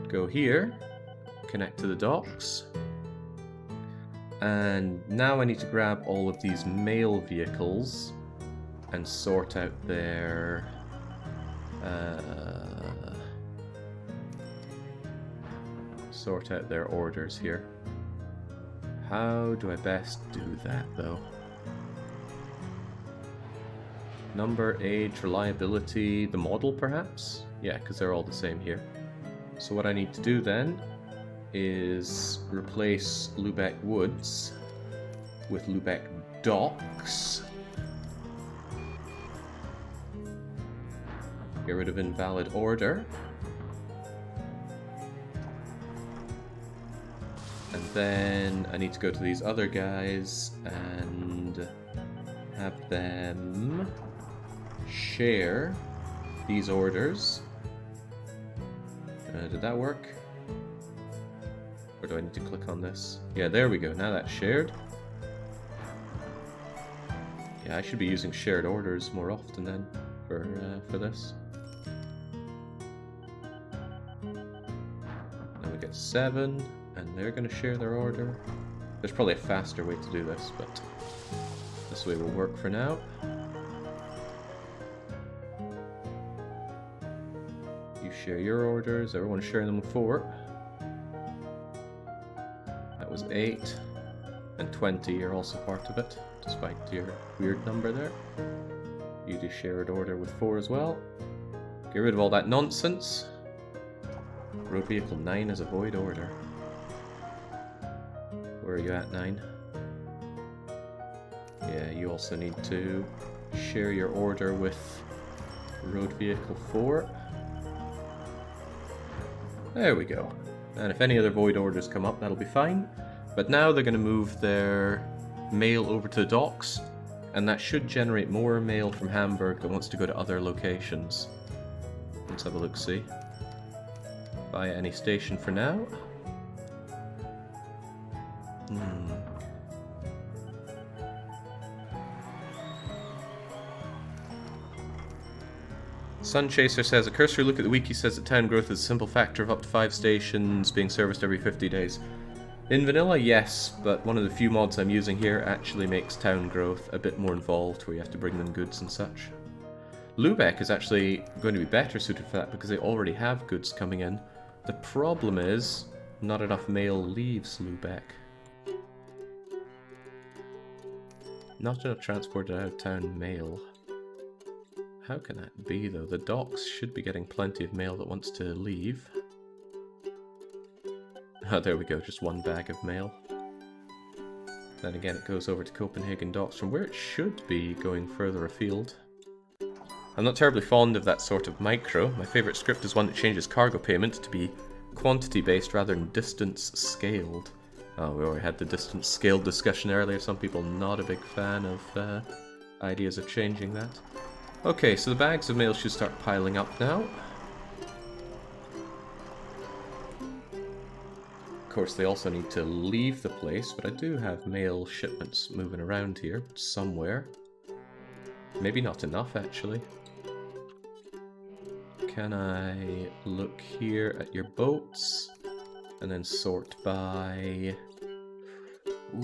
Go here, connect to the docks. And now I need to grab all of these mail vehicles and sort out their... sort out their orders here. How do I best do that, though? Number, age, reliability, the model, perhaps? Yeah, because they're all the same here. So what I need to do then is replace Lübeck Woods with Lübeck Docks. Get rid of invalid order. And then I need to go to these other guys and have them share these orders. Did that work? Or do I need to click on this? Yeah, there we go. Now that's shared. Yeah, I should be using shared orders more often then for this. Now we get 7, and they're going to share their order. There's probably a faster way to do this, but this way will work for now. You share your orders, everyone's sharing them with 4. That was 8, and 20 are also part of it, despite your weird number there. You do shared order with 4 as well. Get rid of all that nonsense. Road vehicle 9 is a void order. Where are you at, 9? Yeah, you also need to share your order with road vehicle 4. There we go. And if any other void orders come up, that'll be fine. But now they're going to move their mail over to the docks, and that should generate more mail from Hamburg that wants to go to other locations. Let's have a look-see. Via any station for now. Sunchaser says, a cursory look at the wiki says that town growth is a simple factor of up to 5 stations being serviced every 50 days. In vanilla, yes, but one of the few mods I'm using here actually makes town growth a bit more involved, where you have to bring them goods and such. Lübeck is actually going to be better suited for that because they already have goods coming in. The problem is, not enough mail leaves Lübeck. Not enough transported out of town mail. How can that be, though? The docks should be getting plenty of mail that wants to leave. Oh, there we go, just 1 bag of mail. Then again, it goes over to Copenhagen docks, from where it should be going further afield. I'm not terribly fond of that sort of micro. My favourite script is one that changes cargo payment to be quantity-based rather than distance-scaled. Oh, we already had the distance-scaled discussion earlier. Some people not a big fan of ideas of changing that. Okay, so the bags of mail should start piling up now. Of course, they also need to leave the place, but I do have mail shipments moving around here somewhere. Maybe not enough, actually. Can I look here at your boats and then sort by...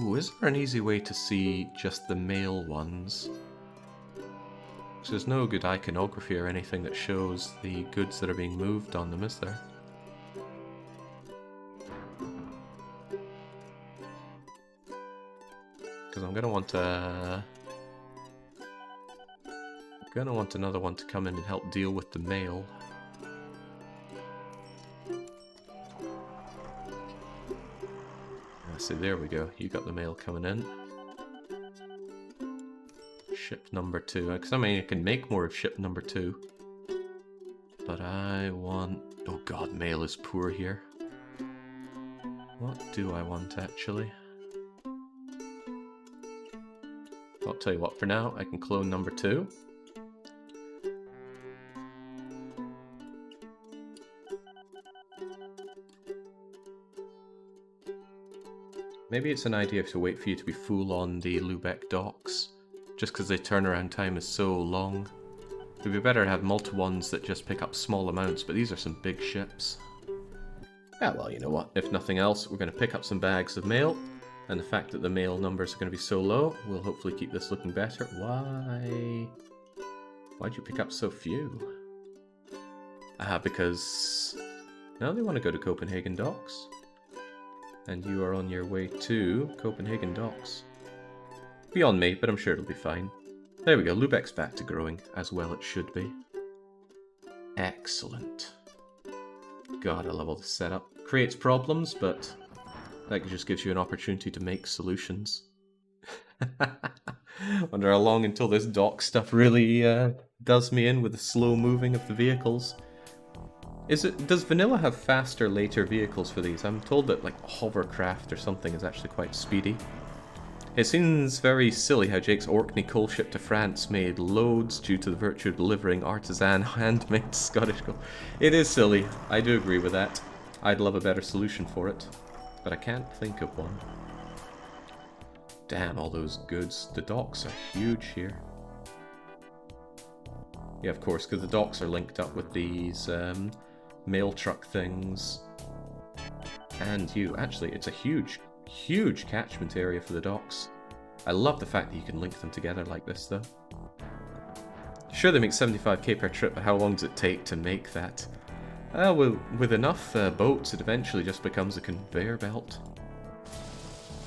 Ooh, is there an easy way to see just the mail ones? So there's no good iconography or anything that shows the goods that are being moved on them, is there? Because I'm gonna want another one to come in and help deal with the mail. So there we go. You got the mail coming in. Ship number 2. Because I mean, I can make more of ship number 2. But I want... Oh god, mail is poor here. What do I want, actually? I'll tell you what, for now, I can clone number 2. Maybe it's an idea to wait for you to be full on the Lübeck docks, just because the turnaround time is so long. It would be better to have multiple ones that just pick up small amounts, but these are some big ships. Yeah, well, you know what, if nothing else, we're going to pick up some bags of mail, and the fact that the mail numbers are going to be so low will hopefully keep this looking better. Why'd you pick up so few? Because now they want to go to Copenhagen docks. And you are on your way to Copenhagen docks. Beyond me, but I'm sure it'll be fine. There we go, Lübeck's back to growing, as well it should be. Excellent. God, I love all this setup. Creates problems, but that just gives you an opportunity to make solutions. Wonder how long until this dock stuff really does me in with the slow moving of the vehicles. Does vanilla have faster, later vehicles for these? I'm told that, like, hovercraft or something is actually quite speedy. It seems very silly how Jake's Orkney coal ship to France made loads due to the virtue of delivering artisan handmade Scottish coal. It is silly, I do agree with that. I'd love a better solution for it, but I can't think of one. Damn, all those goods. The docks are huge here. Yeah, of course, because the docks are linked up with these mail truck things. And you. Actually, it's a huge, huge catchment area for the docks. I love the fact that you can link them together like this, though. Sure, they make 75k per trip, but how long does it take to make that? Well, with enough boats, it eventually just becomes a conveyor belt.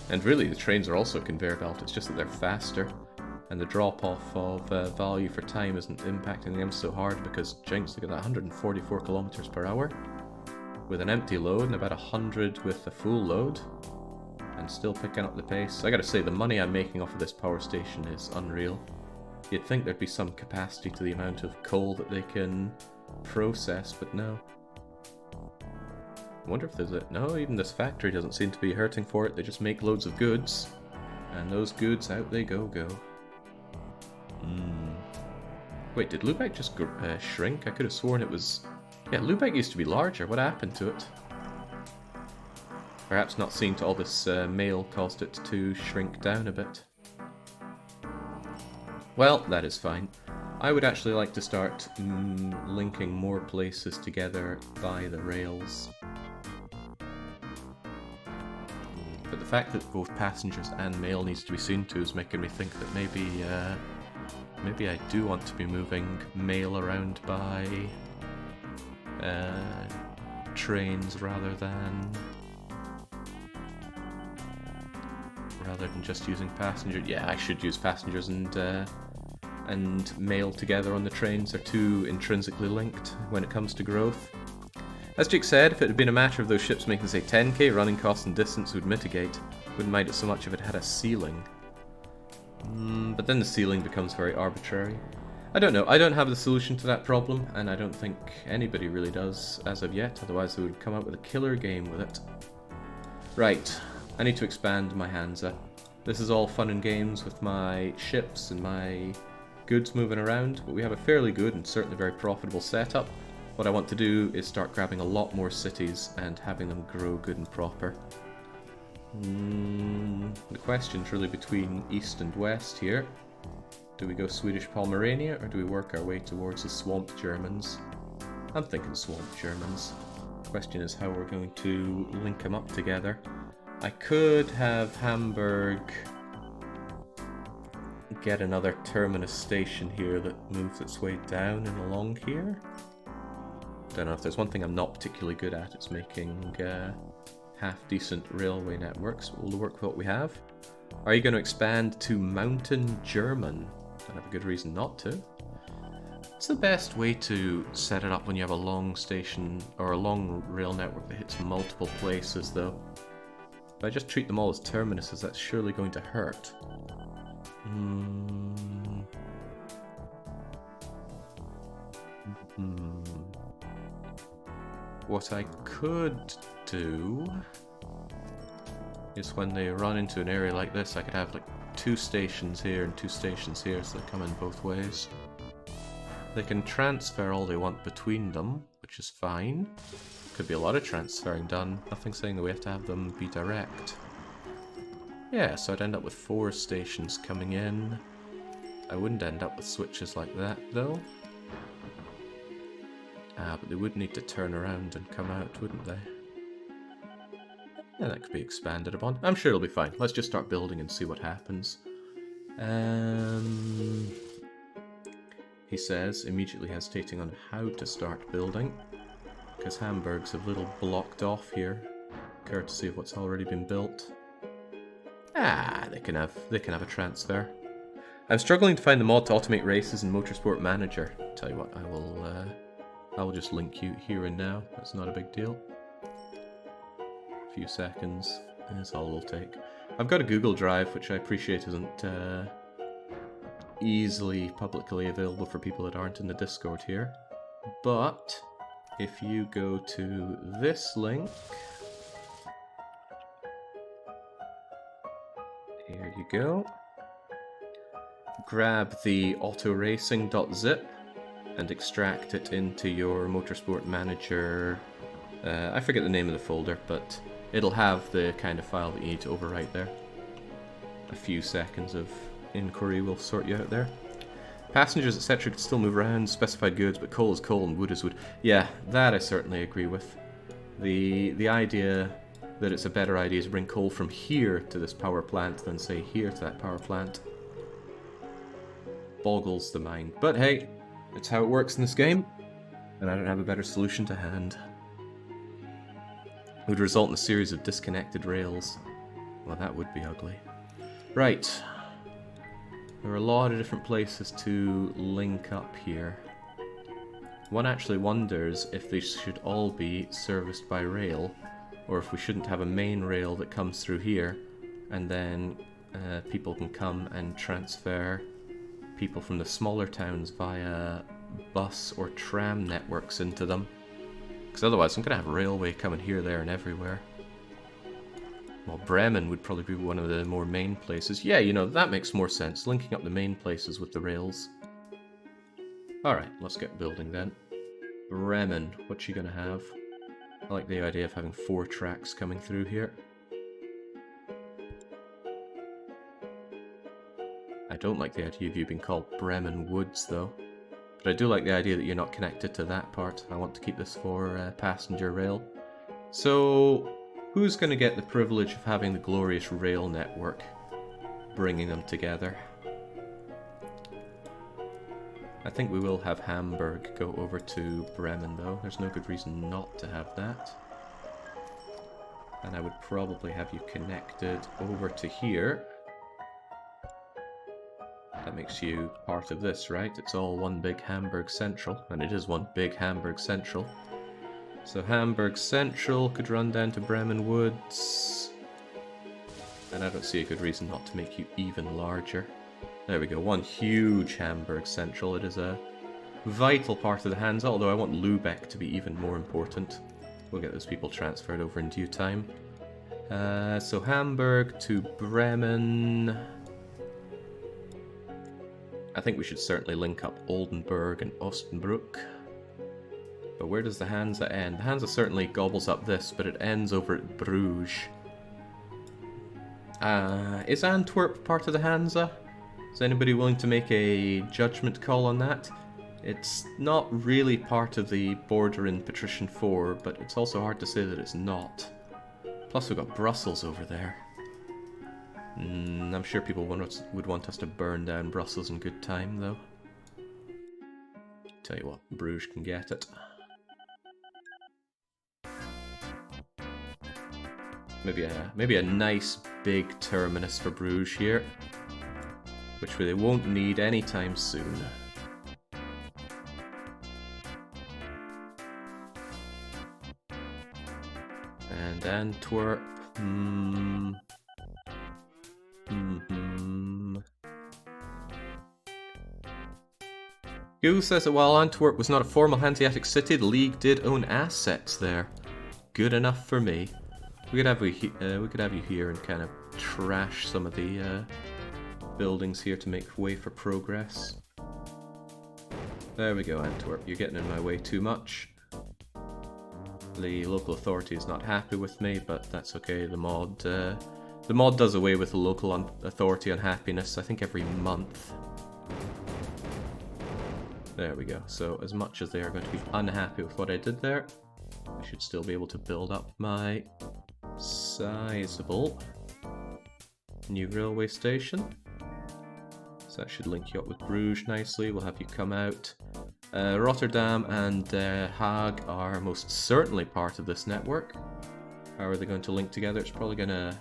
And really, the trains are also a conveyor belt, it's just that they're faster. And the drop-off of value for time isn't impacting them so hard because, jinx, look at that, 144 kilometers per hour. With an empty load and about 100 with a full load. And still picking up the pace. I gotta say, the money I'm making off of this power station is unreal. You'd think there'd be some capacity to the amount of coal that they can process, but no. I wonder if there's a... No, even this factory doesn't seem to be hurting for it. They just make loads of goods. And those goods, out they go. Wait, did Lübeck just shrink? I could have sworn it was... Yeah, Lübeck used to be larger. What happened to it? Perhaps not seeing to all this mail caused it to shrink down a bit. Well, that is fine. I would actually like to start linking more places together by the rails. But the fact that both passengers and mail needs to be seen to is making me think that maybe I do want to be moving mail around by trains rather than just using passengers. Yeah, I should use passengers and mail together on the trains. They're too intrinsically linked when it comes to growth. As Jake said, if it had been a matter of those ships making, say, 10k, running costs and distance would mitigate. Wouldn't mind it so much if it had a ceiling. But then the ceiling becomes very arbitrary. I don't know, I don't have the solution to that problem, and I don't think anybody really does as of yet, otherwise they would come up with a killer game with it. Right, I need to expand my Hansa. This is all fun and games with my ships and my goods moving around, but we have a fairly good and certainly very profitable setup. What I want to do is start grabbing a lot more cities and having them grow good and proper. The question's really between east and west here. Do we go Swedish Pomerania or do we work our way towards the Swamp Germans? I'm thinking Swamp Germans. The question is how we're going to link them up together. I could have Hamburg get another terminus station here that moves its way down and along here. Don't know if there's one thing I'm not particularly good at, it's making half-decent railway networks. We'll work with what we have. Are you going to expand to Mountain German? Don't have a good reason not to. What's the best way to set it up when you have a long station or a long rail network that hits multiple places, though? If I just treat them all as terminuses, that's surely going to hurt. What I could do is when they run into an area like this, I could have like 2 stations here and 2 stations here, so they come in both ways. They can transfer all they want between them, which is fine. Could be a lot of transferring done. Nothing saying that we have to have them be direct. Yeah, so I'd end up with 4 stations coming in. I wouldn't end up with switches like that, though. But they would need to turn around and come out, wouldn't they? Yeah, that could be expanded upon. I'm sure it'll be fine. Let's just start building and see what happens. He says, immediately hesitating on how to start building, because Hamburg's a little blocked off here, courtesy of what's already been built. They can have a transfer. I'm struggling to find the mod to automate races in Motorsport Manager. Tell you what, I will just link you here and now. That's not a big deal. A few seconds. That's all it'll take. I've got a Google Drive, which I appreciate isn't easily publicly available for people that aren't in the Discord here. But if you go to this link, here you go. Grab the autoracing.zip and extract it into your Motorsport Manager. I forget the name of the folder, but it'll have the kind of file that you need to overwrite there. a few seconds of inquiry will sort you out there. Passengers, etc. can still move around, specified goods, but coal is coal and wood is wood. Yeah, that I certainly agree with. The idea that it's a better idea to bring coal from here to this power plant than, say, here to that power plant boggles the mind. But hey, it's how it works in this game, and I don't have a better solution to hand. It would result in a series of disconnected rails. Well, that would be ugly. Right. There are a lot of different places to link up here. One actually wonders if they should all be serviced by rail, or if we shouldn't have a main rail that comes through here, and then people can come and transfer people from the smaller towns via bus or tram networks into them. Because otherwise I'm going to have railway coming here, there, and everywhere. Well, Bremen would probably be one of the more main places. Yeah, you know, that makes more sense, linking up the main places with the rails. Alright, let's get building then. Bremen, what's she gonna have? I like the idea of having 4 tracks coming through here. I don't like the idea of you being called Bremen Woods, though. But I do like the idea that you're not connected to that part. I want to keep this for passenger rail. So, who's going to get the privilege of having the glorious rail network, bringing them together? I think we will have Hamburg go over to Bremen, though. There's no good reason not to have that. And I would probably have you connected over to here. That makes you part of this, right? It's all one big Hamburg Central, and it is one big Hamburg Central. So Hamburg Central could run down to Bremen Woods. And I don't see a good reason not to make you even larger. There we go, one huge Hamburg Central. It is a vital part of the Hansa, although I want Lübeck to be even more important. We'll get those people transferred over in due time. So Hamburg to Bremen. I think we should certainly link up Oldenburg and Osnabrück. But where does the Hansa end? The Hansa certainly gobbles up this, but it ends over at Bruges. Is Antwerp part of the Hansa? Is anybody willing to make a judgment call on that? It's not really part of the border in Patrician 4, but it's also hard to say that it's not. Plus we've got Brussels over there. I'm sure people would want us to burn down Brussels in good time, though. Tell you what, Bruges can get it. Maybe a nice big terminus for Bruges here, which they won't need anytime soon. And Antwerp. Google says that while Antwerp was not a formal Hanseatic city, the League did own assets there. Good enough for me. We could have you here and kind of trash some of the buildings here to make way for progress. There we go, Antwerp. You're getting in my way too much. The local authority is not happy with me, but that's okay. The mod does away with the local authority unhappiness, I think every month. There we go. So as much as they are going to be unhappy with what I did there, I should still be able to build up my sizable new railway station. So that should link you up with Bruges nicely. We'll have you come out. Rotterdam and Hague are most certainly part of this network. How are they going to link together? It's probably going to...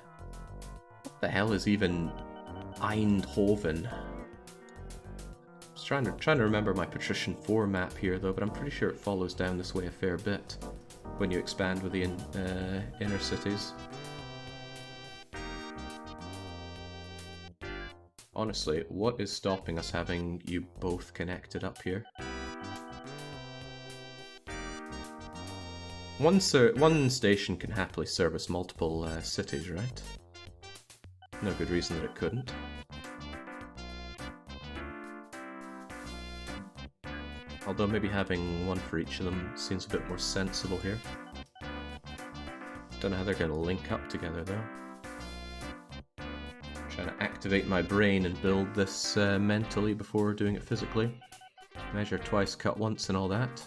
What the hell is even Eindhoven? I was trying to remember my Patrician 4 map here, though, but I'm pretty sure it follows down this way a fair bit when you expand with the inner cities. Honestly, what is stopping us having you both connected up here? One station can happily service multiple cities, right? No good reason that it couldn't. Although maybe having one for each of them seems a bit more sensible here. Don't know how they're going to link up together, though. Trying to activate my brain and build this mentally before doing it physically. Measure twice, cut once and all that.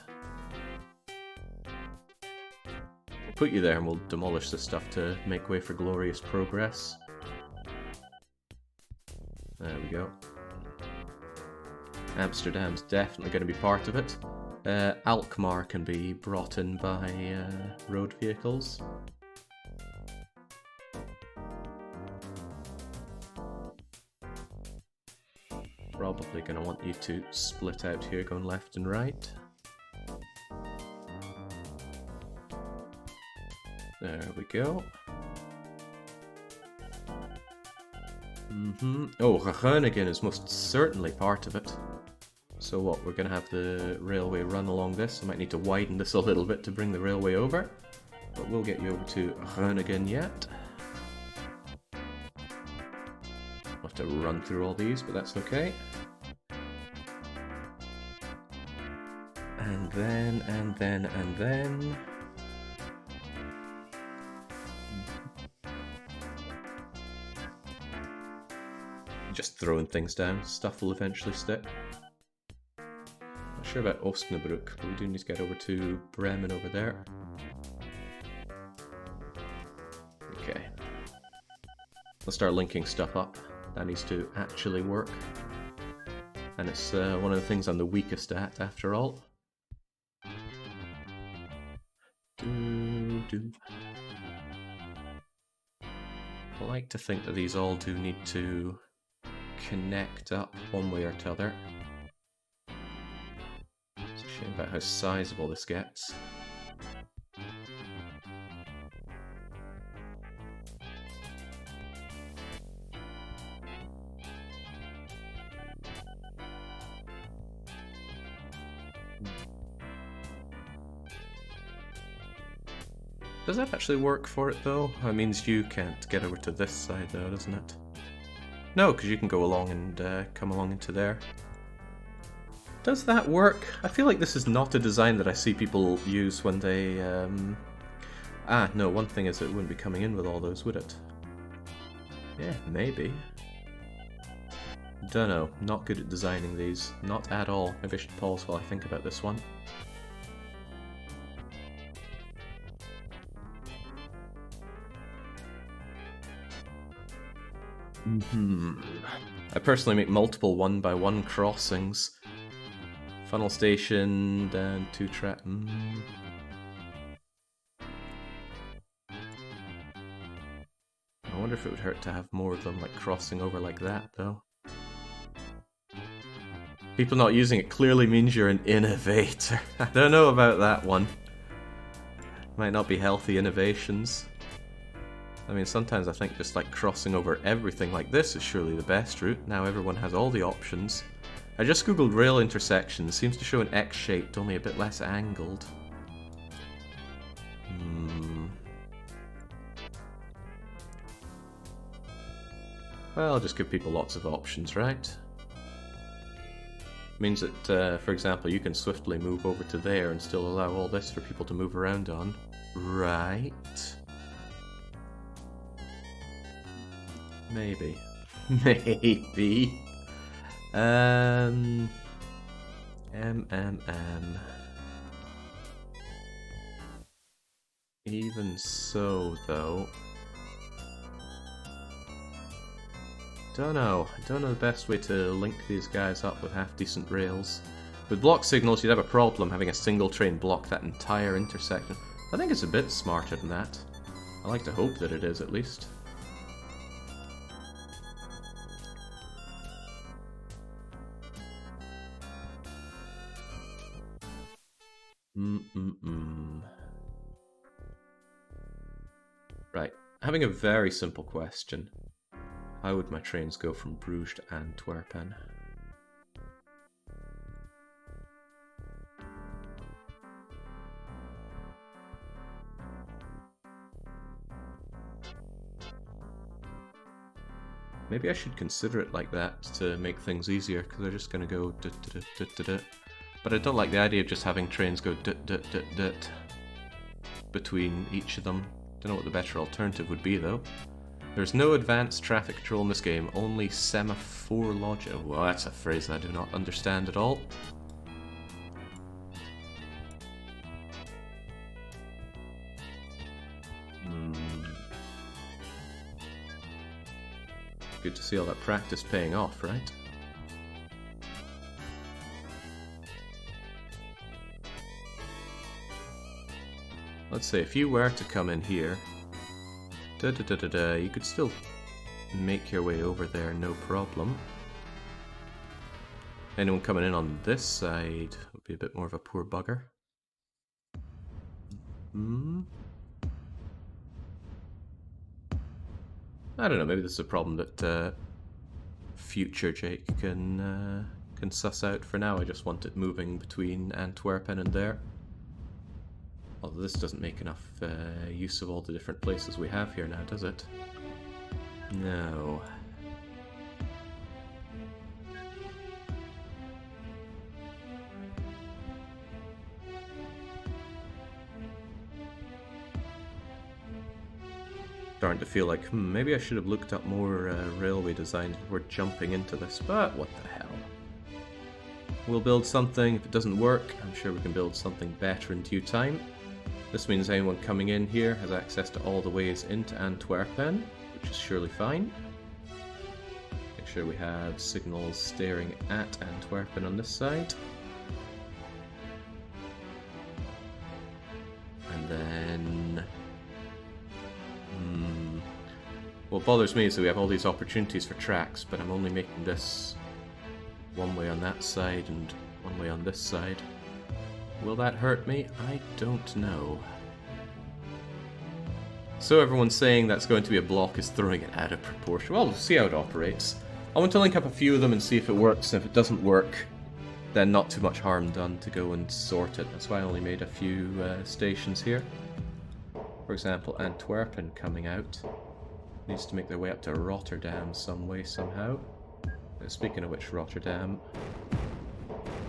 We'll put you there and we'll demolish this stuff to make way for glorious progress. There we go. Amsterdam's definitely going to be part of it. Alkmaar can be brought in by road vehicles. Probably going to want you to split out here, going left and right. There we go. Oh, Copenhagen is most certainly part of it. So what, we're going to have the railway run along this. I might need to widen this a little bit to bring the railway over. But we'll get you over to Copenhagen yet. We'll have to run through all these, but that's okay. And then... Just throwing things down. Stuff will eventually stick. Not sure about Osnabrück, but we do need to get over to Bremen over there. Okay. Let's start linking stuff up. That needs to actually work. And it's one of the things I'm the weakest at, after all. I like to think that these all do need to connect up one way or t'other. It's a shame about how sizable this gets. Does that actually work for it though? That means you can't get over to this side though, doesn't it? No, because you can go along and come along into there. Does that work? I feel like this is not a design that I see people use when they... no, one thing is it wouldn't be coming in with all those, would it? Yeah, maybe. Dunno, not good at designing these. Not at all. Maybe I should pause while I think about this one. I personally make multiple 1x1 crossings. Funnel station, then 2 Tram. I wonder if it would hurt to have more of them like crossing over like that though. People not using it clearly means you're an innovator. I don't know about that one. Might not be healthy innovations. I mean, sometimes I think just like crossing over everything like this is surely the best route. Now everyone has all the options. I just googled rail intersections. Seems to show an X-shaped, only a bit less angled. Well, I'll just give people lots of options, right? Means that, for example, you can swiftly move over to there and still allow all this for people to move around on. Right? Maybe. Maybe. Even so, though. Don't know the best way to link these guys up with half-decent rails. With block signals, you'd have a problem having a single train block that entire intersection. I think it's a bit smarter than that. I like to hope that it is, at least. Right, having a very simple question. How would my trains go from Bruges to Antwerpen? Maybe I should consider it like that to make things easier, because they're just going to go da-da-da-da-da-da. But I don't like the idea of just having trains go da-da-da-da between each of them. Don't know what the better alternative would be though. There's no advanced traffic control in this game, only semaphore logic. Well, that's a phrase I do not understand at all. Good to see all that practice paying off, right? Let's say if you were to come in here, you could still make your way over there, no problem. Anyone coming in on this side would be a bit more of a poor bugger. I don't know, maybe this is a problem that future Jake can suss out. For now, I just want it moving between Antwerpen and there. Although this doesn't make enough use of all the different places we have here now, does it? No. Starting to feel like, maybe I should have looked up more railway designs before jumping into this, but what the hell. We'll build something. If it doesn't work, I'm sure we can build something better in due time. This means anyone coming in here has access to all the ways into Antwerpen, which is surely fine. Make sure we have signals staring at Antwerpen on this side. And then... what bothers me is that we have all these opportunities for tracks, but I'm only making this one way on that side and one way on this side. Will that hurt me? I don't know. So everyone's saying that's going to be a block is throwing it out of proportion. Well, we'll see how it operates. I want to link up a few of them and see if it works, and if it doesn't work, then not too much harm done to go and sort it. That's why I only made a few stations here. For example, Antwerpen coming out. Needs to make their way up to Rotterdam some way, somehow. Speaking of which, Rotterdam.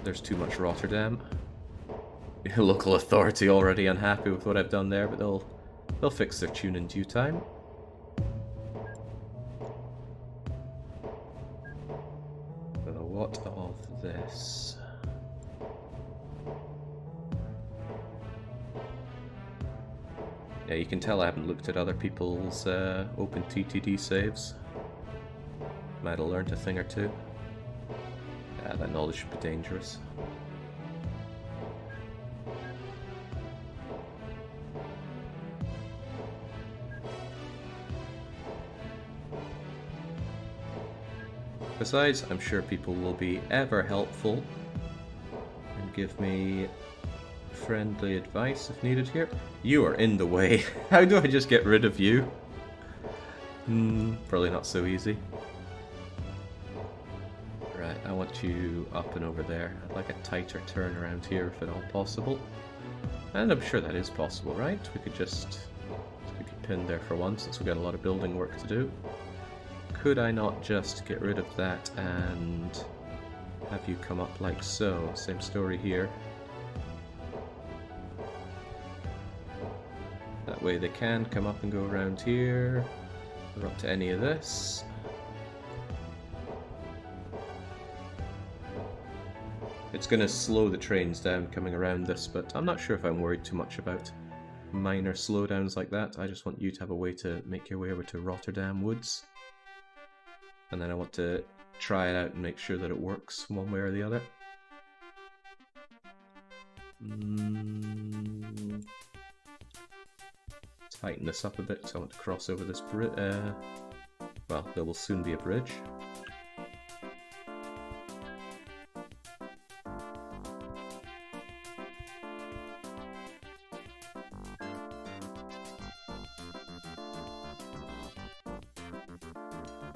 There's too much Rotterdam. Local authority already unhappy with what I've done there, but they'll fix their tune in due time. So what of this? Yeah, you can tell I haven't looked at other people's OpenTTD saves. Might have learned a thing or two. Yeah, that knowledge should be dangerous. Besides, I'm sure people will be ever helpful and give me friendly advice if needed here. You are in the way. How do I just get rid of you? Probably not so easy. Right, I want you up and over there. I'd like a tighter turn around here if at all possible. And I'm sure that is possible, right? We could just keep you pinned there for once since we've got a lot of building work to do. Could I not just get rid of that and have you come up like so? Same story here. That way they can come up and go around here, or up to any of this. It's going to slow the trains down coming around this, but I'm not sure if I'm worried too much about minor slowdowns like that. I just want you to have a way to make your way over to Rotterdam Woods. And then I want to try it out and make sure that it works one way or the other. Tighten this up a bit, so I want to cross over this bridge. Well, there will soon be a bridge.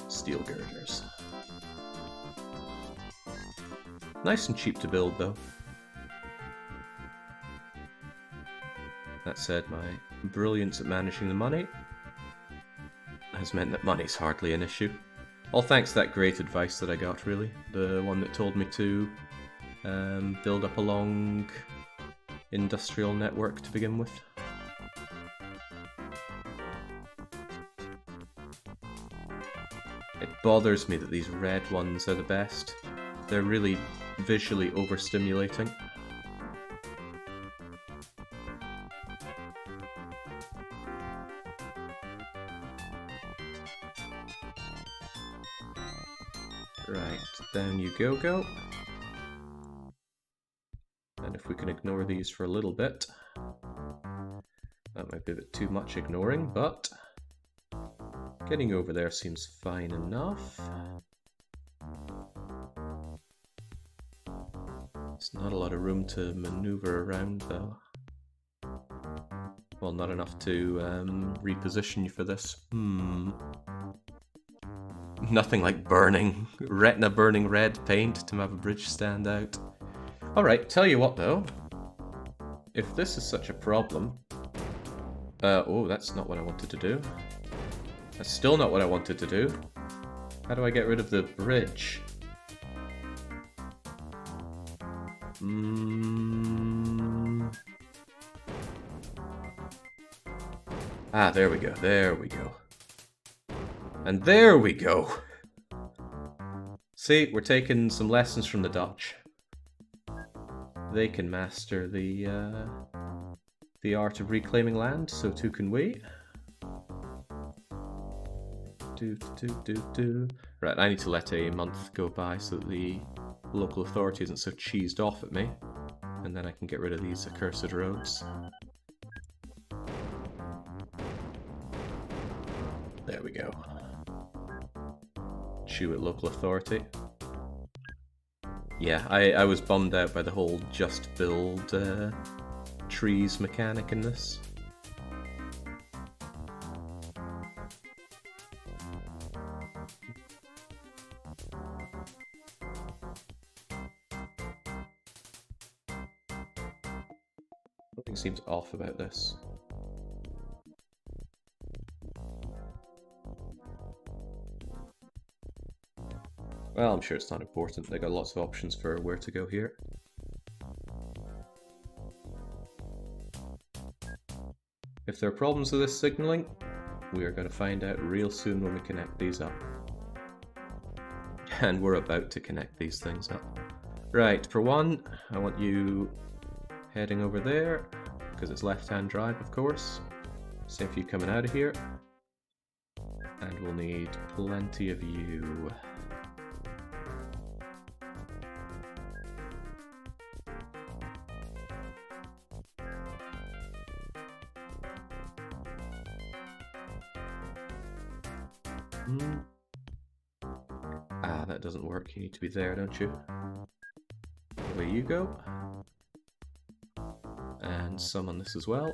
Steel girders. Nice and cheap to build, though. That said, my brilliance at managing the money has meant that money's hardly an issue. All thanks to that great advice that I got, really. The one that told me to build up a long industrial network to begin with. bothers me that these red ones are the best. They're really visually overstimulating. Right, down you go. And if we can ignore these for a little bit, that might be a bit too much ignoring, but getting over there seems fine enough. There's not a lot of room to maneuver around though. Well, not enough to reposition you for this. Nothing like retina burning red paint to have a bridge stand out. Alright, tell you what though. If this is such a problem... oh, that's not what I wanted to do. That's still not what I wanted to do. How do I get rid of the bridge? Ah, there we go, there we go. And there we go! See, we're taking some lessons from the Dutch. They can master the art of reclaiming land, so too can we. Right, I need to let a month go by so that the local authority isn't so cheesed off at me. And then I can get rid of these accursed roads. There we go. Chew at local authority. Yeah, I was bummed out by the whole just build trees mechanic in this. Something seems off about this. Well, I'm sure it's not important. They got lots of options for where to go here. If there are problems with this signaling, we are going to find out real soon when we connect these up. And we're about to connect these things up. Right, for one, I want you heading over there, because it's left-hand drive, of course. Same for you coming out of here. And we'll need plenty of you. Ah, that doesn't work. You need to be there, don't you? Away you go. And some on this as well.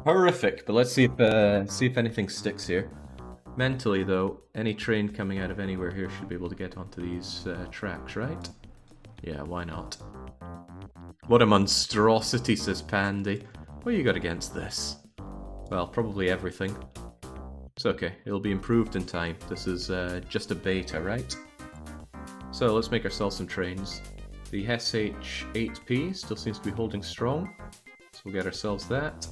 Horrific, but let's see if anything sticks here. Mentally, though, any train coming out of anywhere here should be able to get onto these tracks, right? Yeah, why not? What a monstrosity, says Pandy. What you got against this? Well, probably everything. It's okay, it'll be improved in time. This is just a beta, right? So let's make ourselves some trains. The SH8P still seems to be holding strong, so we'll get ourselves that.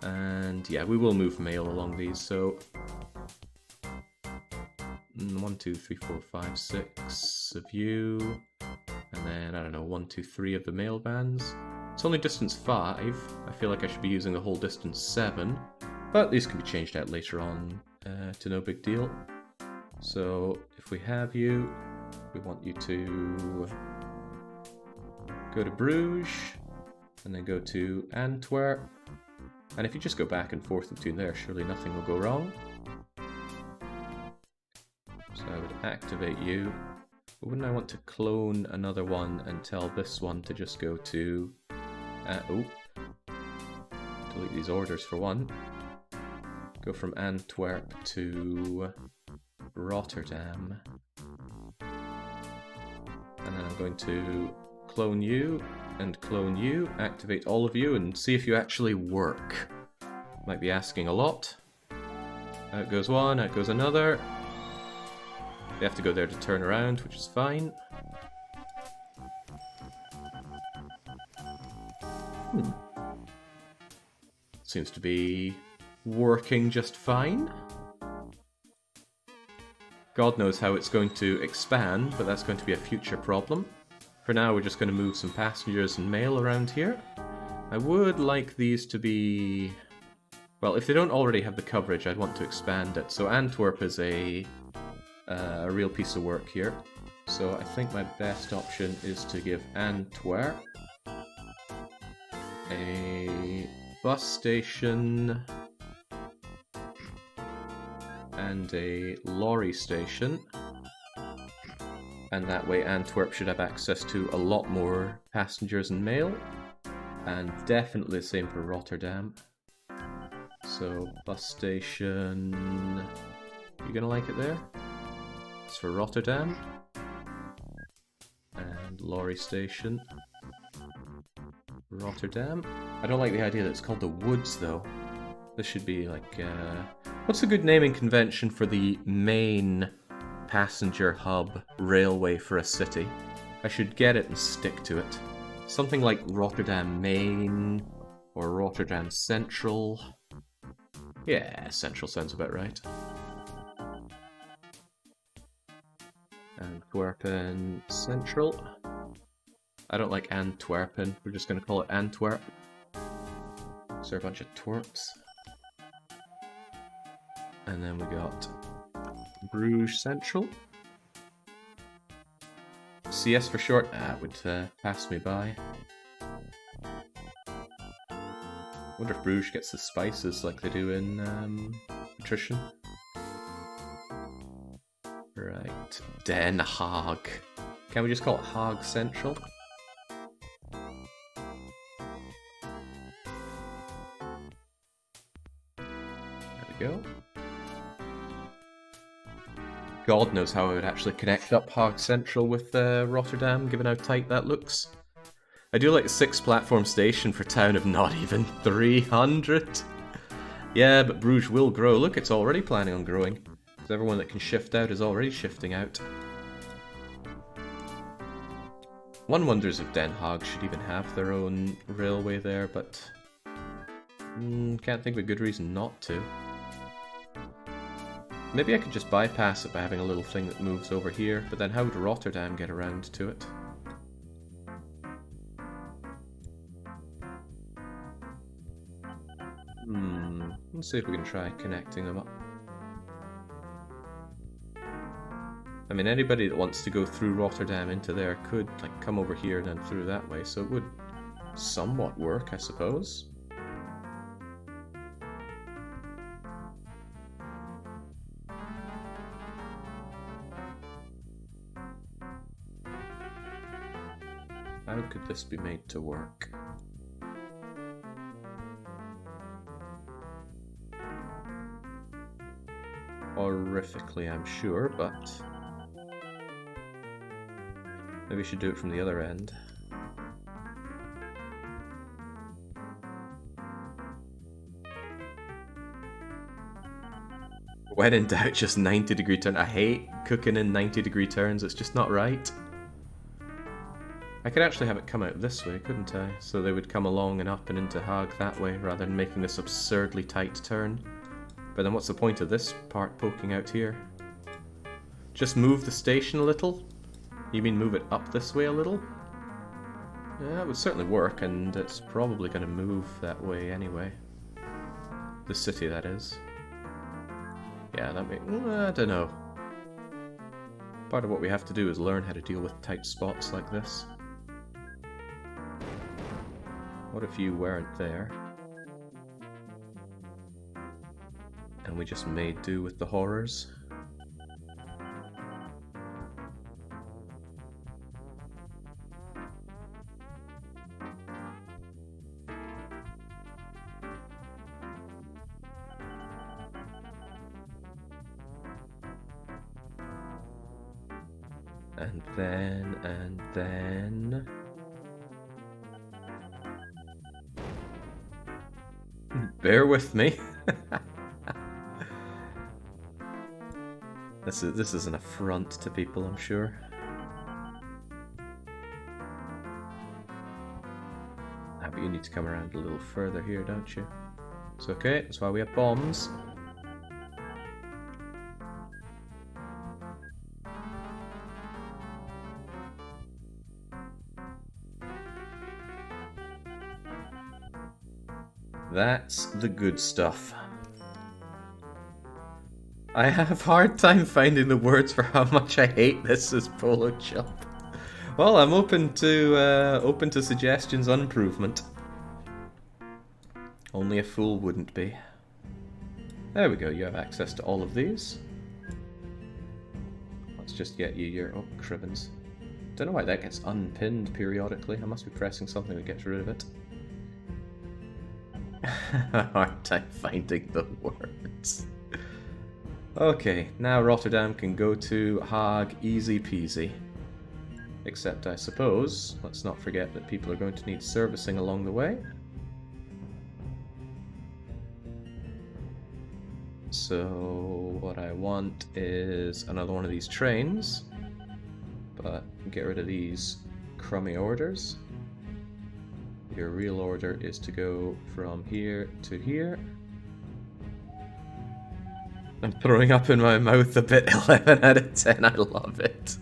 And yeah, we will move mail along these, so 1, 2, 3, 4, 5, 6 of you, and then, I don't know, 1, 2, 3 of the mail bands. It's only distance 5. I feel like I should be using the whole distance 7, but these can be changed out later on to no big deal. So if we have you, we want you to go to Bruges, and then go to Antwerp, and if you just go back and forth between there, surely nothing will go wrong. So I would activate you, but wouldn't I want to clone another one and tell this one to just go to... oh, delete these orders for one. Go from Antwerp to Rotterdam. And then I'm going to clone you and clone you, activate all of you, and see if you actually work. Might be asking a lot. Out goes one, out goes another. They have to go there to turn around, which is fine. seems to be working just fine. God knows how it's going to expand, but that's going to be a future problem. For now, we're just going to move some passengers and mail around here. I would like these to be... Well, if they don't already have the coverage, I'd want to expand it. So Antwerp is a real piece of work here. So I think my best option is to give Antwerp a bus station and a lorry station, and that way Antwerp should have access to a lot more passengers and mail, and definitely the same for Rotterdam. So bus station, you gonna like it there? It's for Rotterdam, and lorry station, Rotterdam. I don't like the idea that it's called the Woods though. This should be like, what's a good naming convention for the main passenger hub railway for a city? I should get it and stick to it. Something like Rotterdam Main, or Rotterdam Central. Yeah, Central sounds about right. Antwerpen Central. I don't like Antwerpen, we're just going to call it Antwerp. So they're a bunch of twerps. And then we got Bruges Central. CS for short, would pass me by. Wonder if Bruges gets the spices like they do in Patrician. Right, Den Haag. Can we just call it Haag Central? There we go. God knows how I would actually connect up Haag Central with Rotterdam, given how tight that looks. I do like a 6-platform station for a town of not even 300. Yeah, but Bruges will grow. Look, it's already planning on growing. Because everyone that can shift out is already shifting out. One wonders if Den Haag should even have their own railway there, but... can't think of a good reason not to. Maybe I could just bypass it by having a little thing that moves over here, but then how would Rotterdam get around to it? Let's see if we can try connecting them up. I mean, anybody that wants to go through Rotterdam into there could, like, come over here and then through that way, so it would somewhat work, I suppose. How could this be made to work? Horrifically, I'm sure, but maybe we should do it from the other end. When in doubt, just 90-degree turn. I hate cooking in 90-degree turns, it's just not right. I could actually have it come out this way, couldn't I? So they would come along and up and into Haag that way, rather than making this absurdly tight turn. But then what's the point of this part poking out here? Just move the station a little? You mean move it up this way a little? Yeah, it would certainly work, and it's probably going to move that way anyway. The city, that is. Yeah, that may... I don't know. Part of what we have to do is learn how to deal with tight spots like this. What if you weren't there? And we just made do with the horrors? And then... Bear with me. This is an affront to people, I'm sure. But you need to come around a little further here, don't you? It's okay, that's why we have bombs. That's the good stuff. I have a hard time finding the words for how much I hate this as Polo Chump. Well, I'm open to suggestions on improvement. Only a fool wouldn't be. There we go, you have access to all of these. Let's just get you your... oh, Cribbins. Don't know why that gets unpinned periodically. I must be pressing something that gets rid of it. Hard time finding the words. Okay, now Rotterdam can go to Hague easy peasy. Except I suppose, let's not forget that people are going to need servicing along the way. So what I want is another one of these trains, but get rid of these crummy orders. Your real order is to go from here to here. I'm throwing up in my mouth a bit. 11 out of 10, I love it.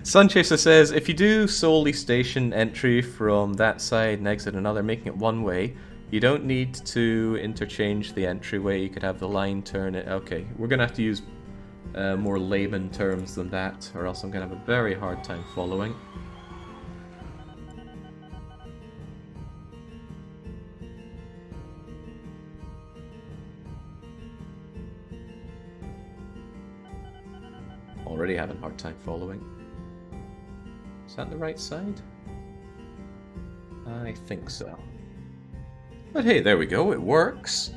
Sunchaser says, if you do solely station entry from that side and exit another, making it one way, you don't need to interchange the entryway. You could have the line turn it. Okay, we're going to have to use more layman terms than that, or else I'm going to have a very hard time following. Already having a hard time following. Is that the right side? I think so. But hey, there we go, it works.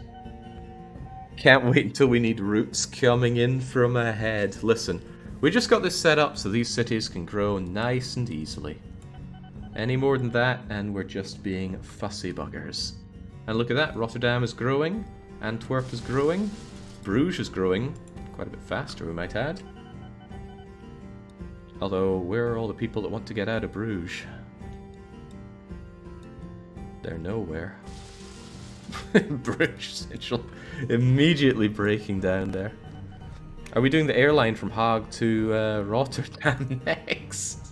Can't wait until we need routes coming in from ahead. Listen, we just got this set up so these cities can grow nice and easily. Any more than that, and we're just being fussy buggers. And look at that, Rotterdam is growing, Antwerp is growing, Bruges is growing, quite a bit faster we might add. Although, where are all the people that want to get out of Bruges? They're nowhere. Bruges Central immediately breaking down there. Are we doing the airline from Hague to Rotterdam next?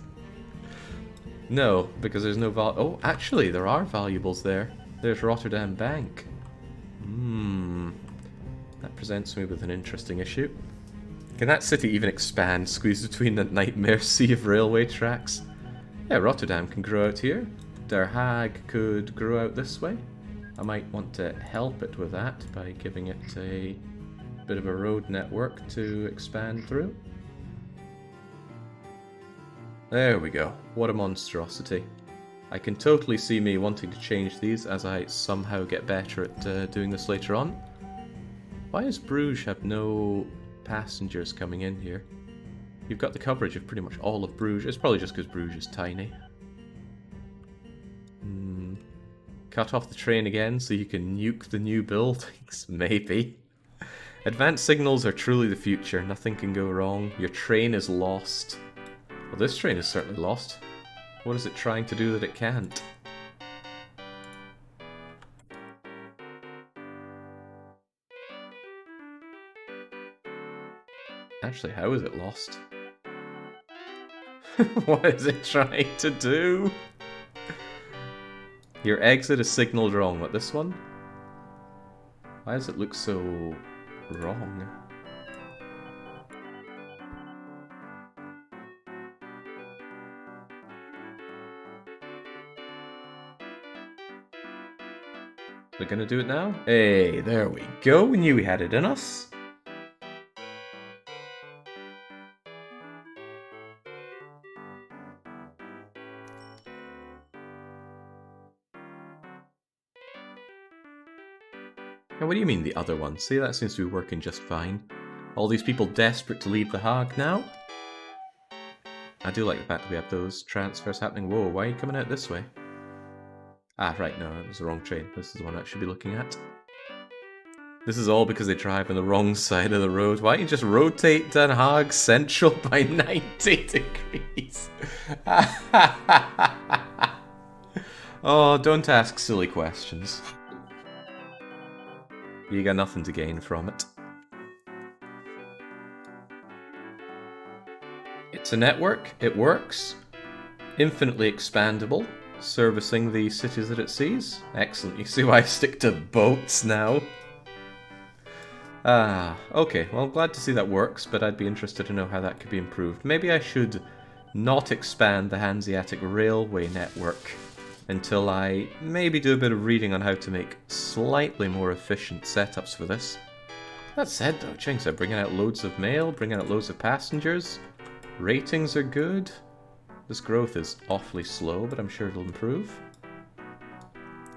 No, because there's no oh, actually, there are valuables there. There's Rotterdam Bank. That presents me with an interesting issue. Can that city even expand, squeezed between that nightmare sea of railway tracks? Yeah, Rotterdam can grow out here. Der Haag could grow out this way. I might want to help it with that by giving it a bit of a road network to expand through. There we go. What a monstrosity. I can totally see me wanting to change these as I somehow get better at doing this later on. Why does Bruges have no passengers coming in here? You've got the coverage of pretty much all of Bruges. It's probably just because Bruges is tiny. Cut off the train again so you can nuke the new buildings? Maybe. Advanced signals are truly the future. Nothing can go wrong. Your train is lost. Well, this train is certainly lost. What is it trying to do that it can't? Actually, how is it lost? What is it trying to do? Your exit is signaled wrong. What, this one? Why does it look so wrong? We're gonna do it now? Hey, there we go. We knew we had it in us. Now, what do you mean the other one? See, that seems to be working just fine. All these people desperate to leave The Hague now? I do like the fact that we have those transfers happening. Whoa, why are you coming out this way? Ah, right, no, it was the wrong train. This is the one I should be looking at. This is all because they drive on the wrong side of the road. Why don't you just rotate Den Haag Central by 90 degrees? Oh, don't ask silly questions. You got nothing to gain from it. It's a network, it works. Infinitely expandable, servicing the cities that it sees. Excellent, you see why I stick to boats now. Okay, well, I'm glad to see that works, but I'd be interested to know how that could be improved. Maybe I should not expand the Hanseatic railway network until I maybe do a bit of reading on how to make slightly more efficient setups for this. That said though, Chings are bringing out loads of mail, bringing out loads of passengers. Ratings are good. This growth is awfully slow, but I'm sure it'll improve.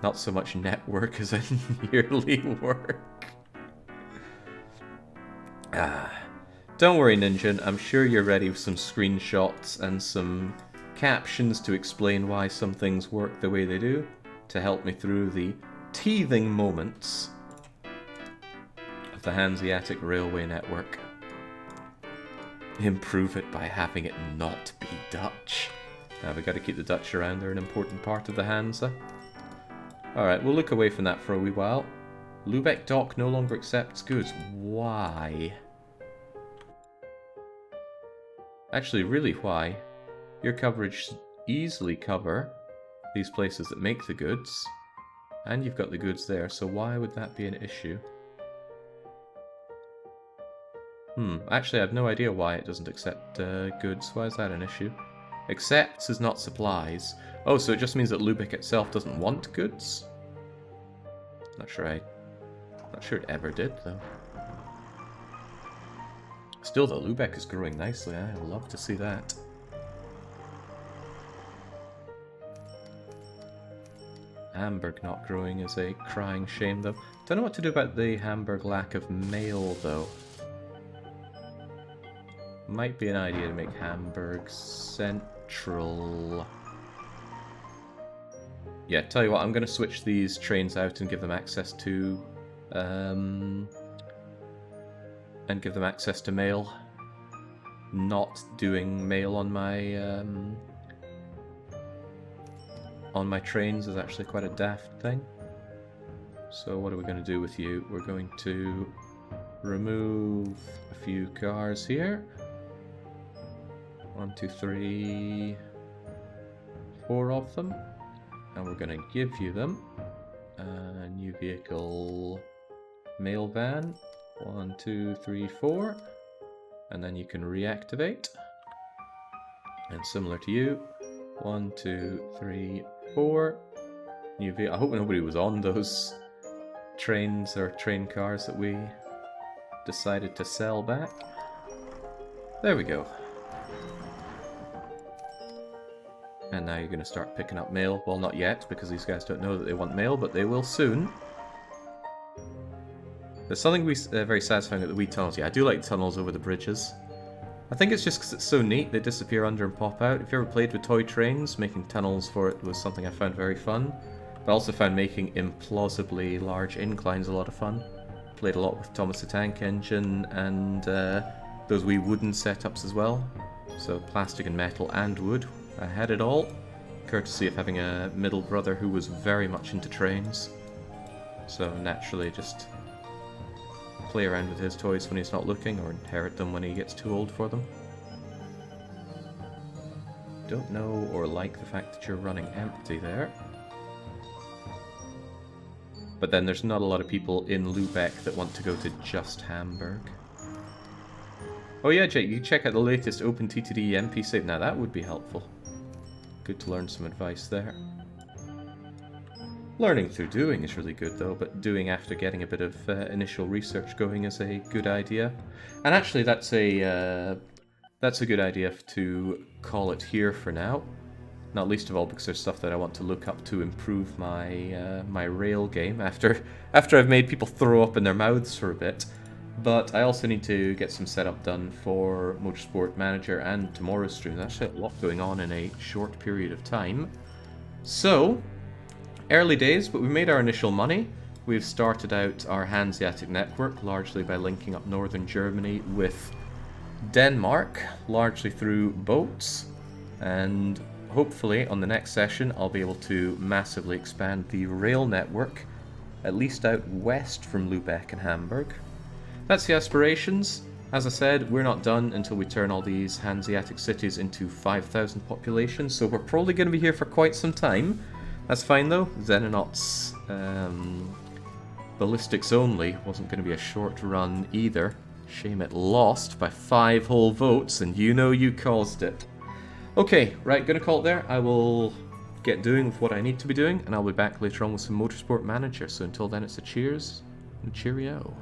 Not so much network as in yearly work. Don't worry, Ninja. I'm sure you're ready with some screenshots and some captions to explain why some things work the way they do, to help me through the teething moments of the Hanseatic railway network. Improve it by having it not be Dutch. We've got to keep the Dutch around. They're an important part of the Hansa. Alright, we'll look away from that for a wee while. Lübeck dock no longer accepts goods. Why? Actually, really, why? Your coverage should easily cover these places that make the goods. And you've got the goods there, so why would that be an issue? Actually, I have no idea why it doesn't accept goods. Why is that an issue? Accepts is not supplies. Oh, so it just means that Lübeck itself doesn't want goods? Not sure it ever did, though. Still, though, Lübeck is growing nicely. I love to see that. Hamburg not growing is a crying shame, though. Don't know what to do about the Hamburg lack of mail, though. Might be an idea to make Hamburg central. Yeah, tell you what, I'm going to switch these trains out and give them access to mail. Not doing mail on my trains is actually quite a daft thing. So what are we going to do with you? We're going to remove a few cars here. 1, 2, 3, 4 of them. And we're going to give you them. New vehicle mail van. 1, 2, 3, 4. And then you can reactivate. And similar to you. 1, 2, 3, 4. New vehicle. I hope nobody was on those trains or train cars that we decided to sell back. There we go. And now you're going to start picking up mail. Well, not yet, because these guys don't know that they want mail, but they will soon. There's something very satisfying at the wee tunnels. Yeah, I do like tunnels over the bridges. I think it's just because it's so neat, they disappear under and pop out. If you ever played with toy trains, making tunnels for it was something I found very fun. But I also found making implausibly large inclines a lot of fun. Played a lot with Thomas the Tank Engine and those wee wooden setups as well. So plastic and metal and wood. I had it all, courtesy of having a middle brother who was very much into trains. So naturally just play around with his toys when he's not looking, or inherit them when he gets too old for them. Don't know or like the fact that you're running empty there. But then there's not a lot of people in Lübeck that want to go to just Hamburg. Oh yeah, Jake, you check out the latest OpenTTD MP save. Now that would be helpful. Good to learn some advice there. Learning through doing is really good though, but doing after getting a bit of initial research going is a good idea. And actually that's a good idea to call it here for now. Not least of all because there's stuff that I want to look up to improve my my rail game after I've made people throw up in their mouths for a bit. But I also need to get some setup done for Motorsport Manager and tomorrow's stream. There's actually a lot going on in a short period of time. So, early days, but we made our initial money. We've started out our Hanseatic network, largely by linking up northern Germany with Denmark, largely through boats. And hopefully on the next session I'll be able to massively expand the rail network at least out west from Lübeck and Hamburg. That's the aspirations. As I said, we're not done until we turn all these Hanseatic cities into 5,000 population, so we're probably going to be here for quite some time. That's fine though. Xenonauts ballistics only wasn't going to be a short run either. Shame it lost by 5 whole votes, and you know you caused it. Okay, right, gonna call it there. I will get doing with what I need to be doing, and I'll be back later on with some Motorsport Manager. So until then, it's a cheers and cheerio.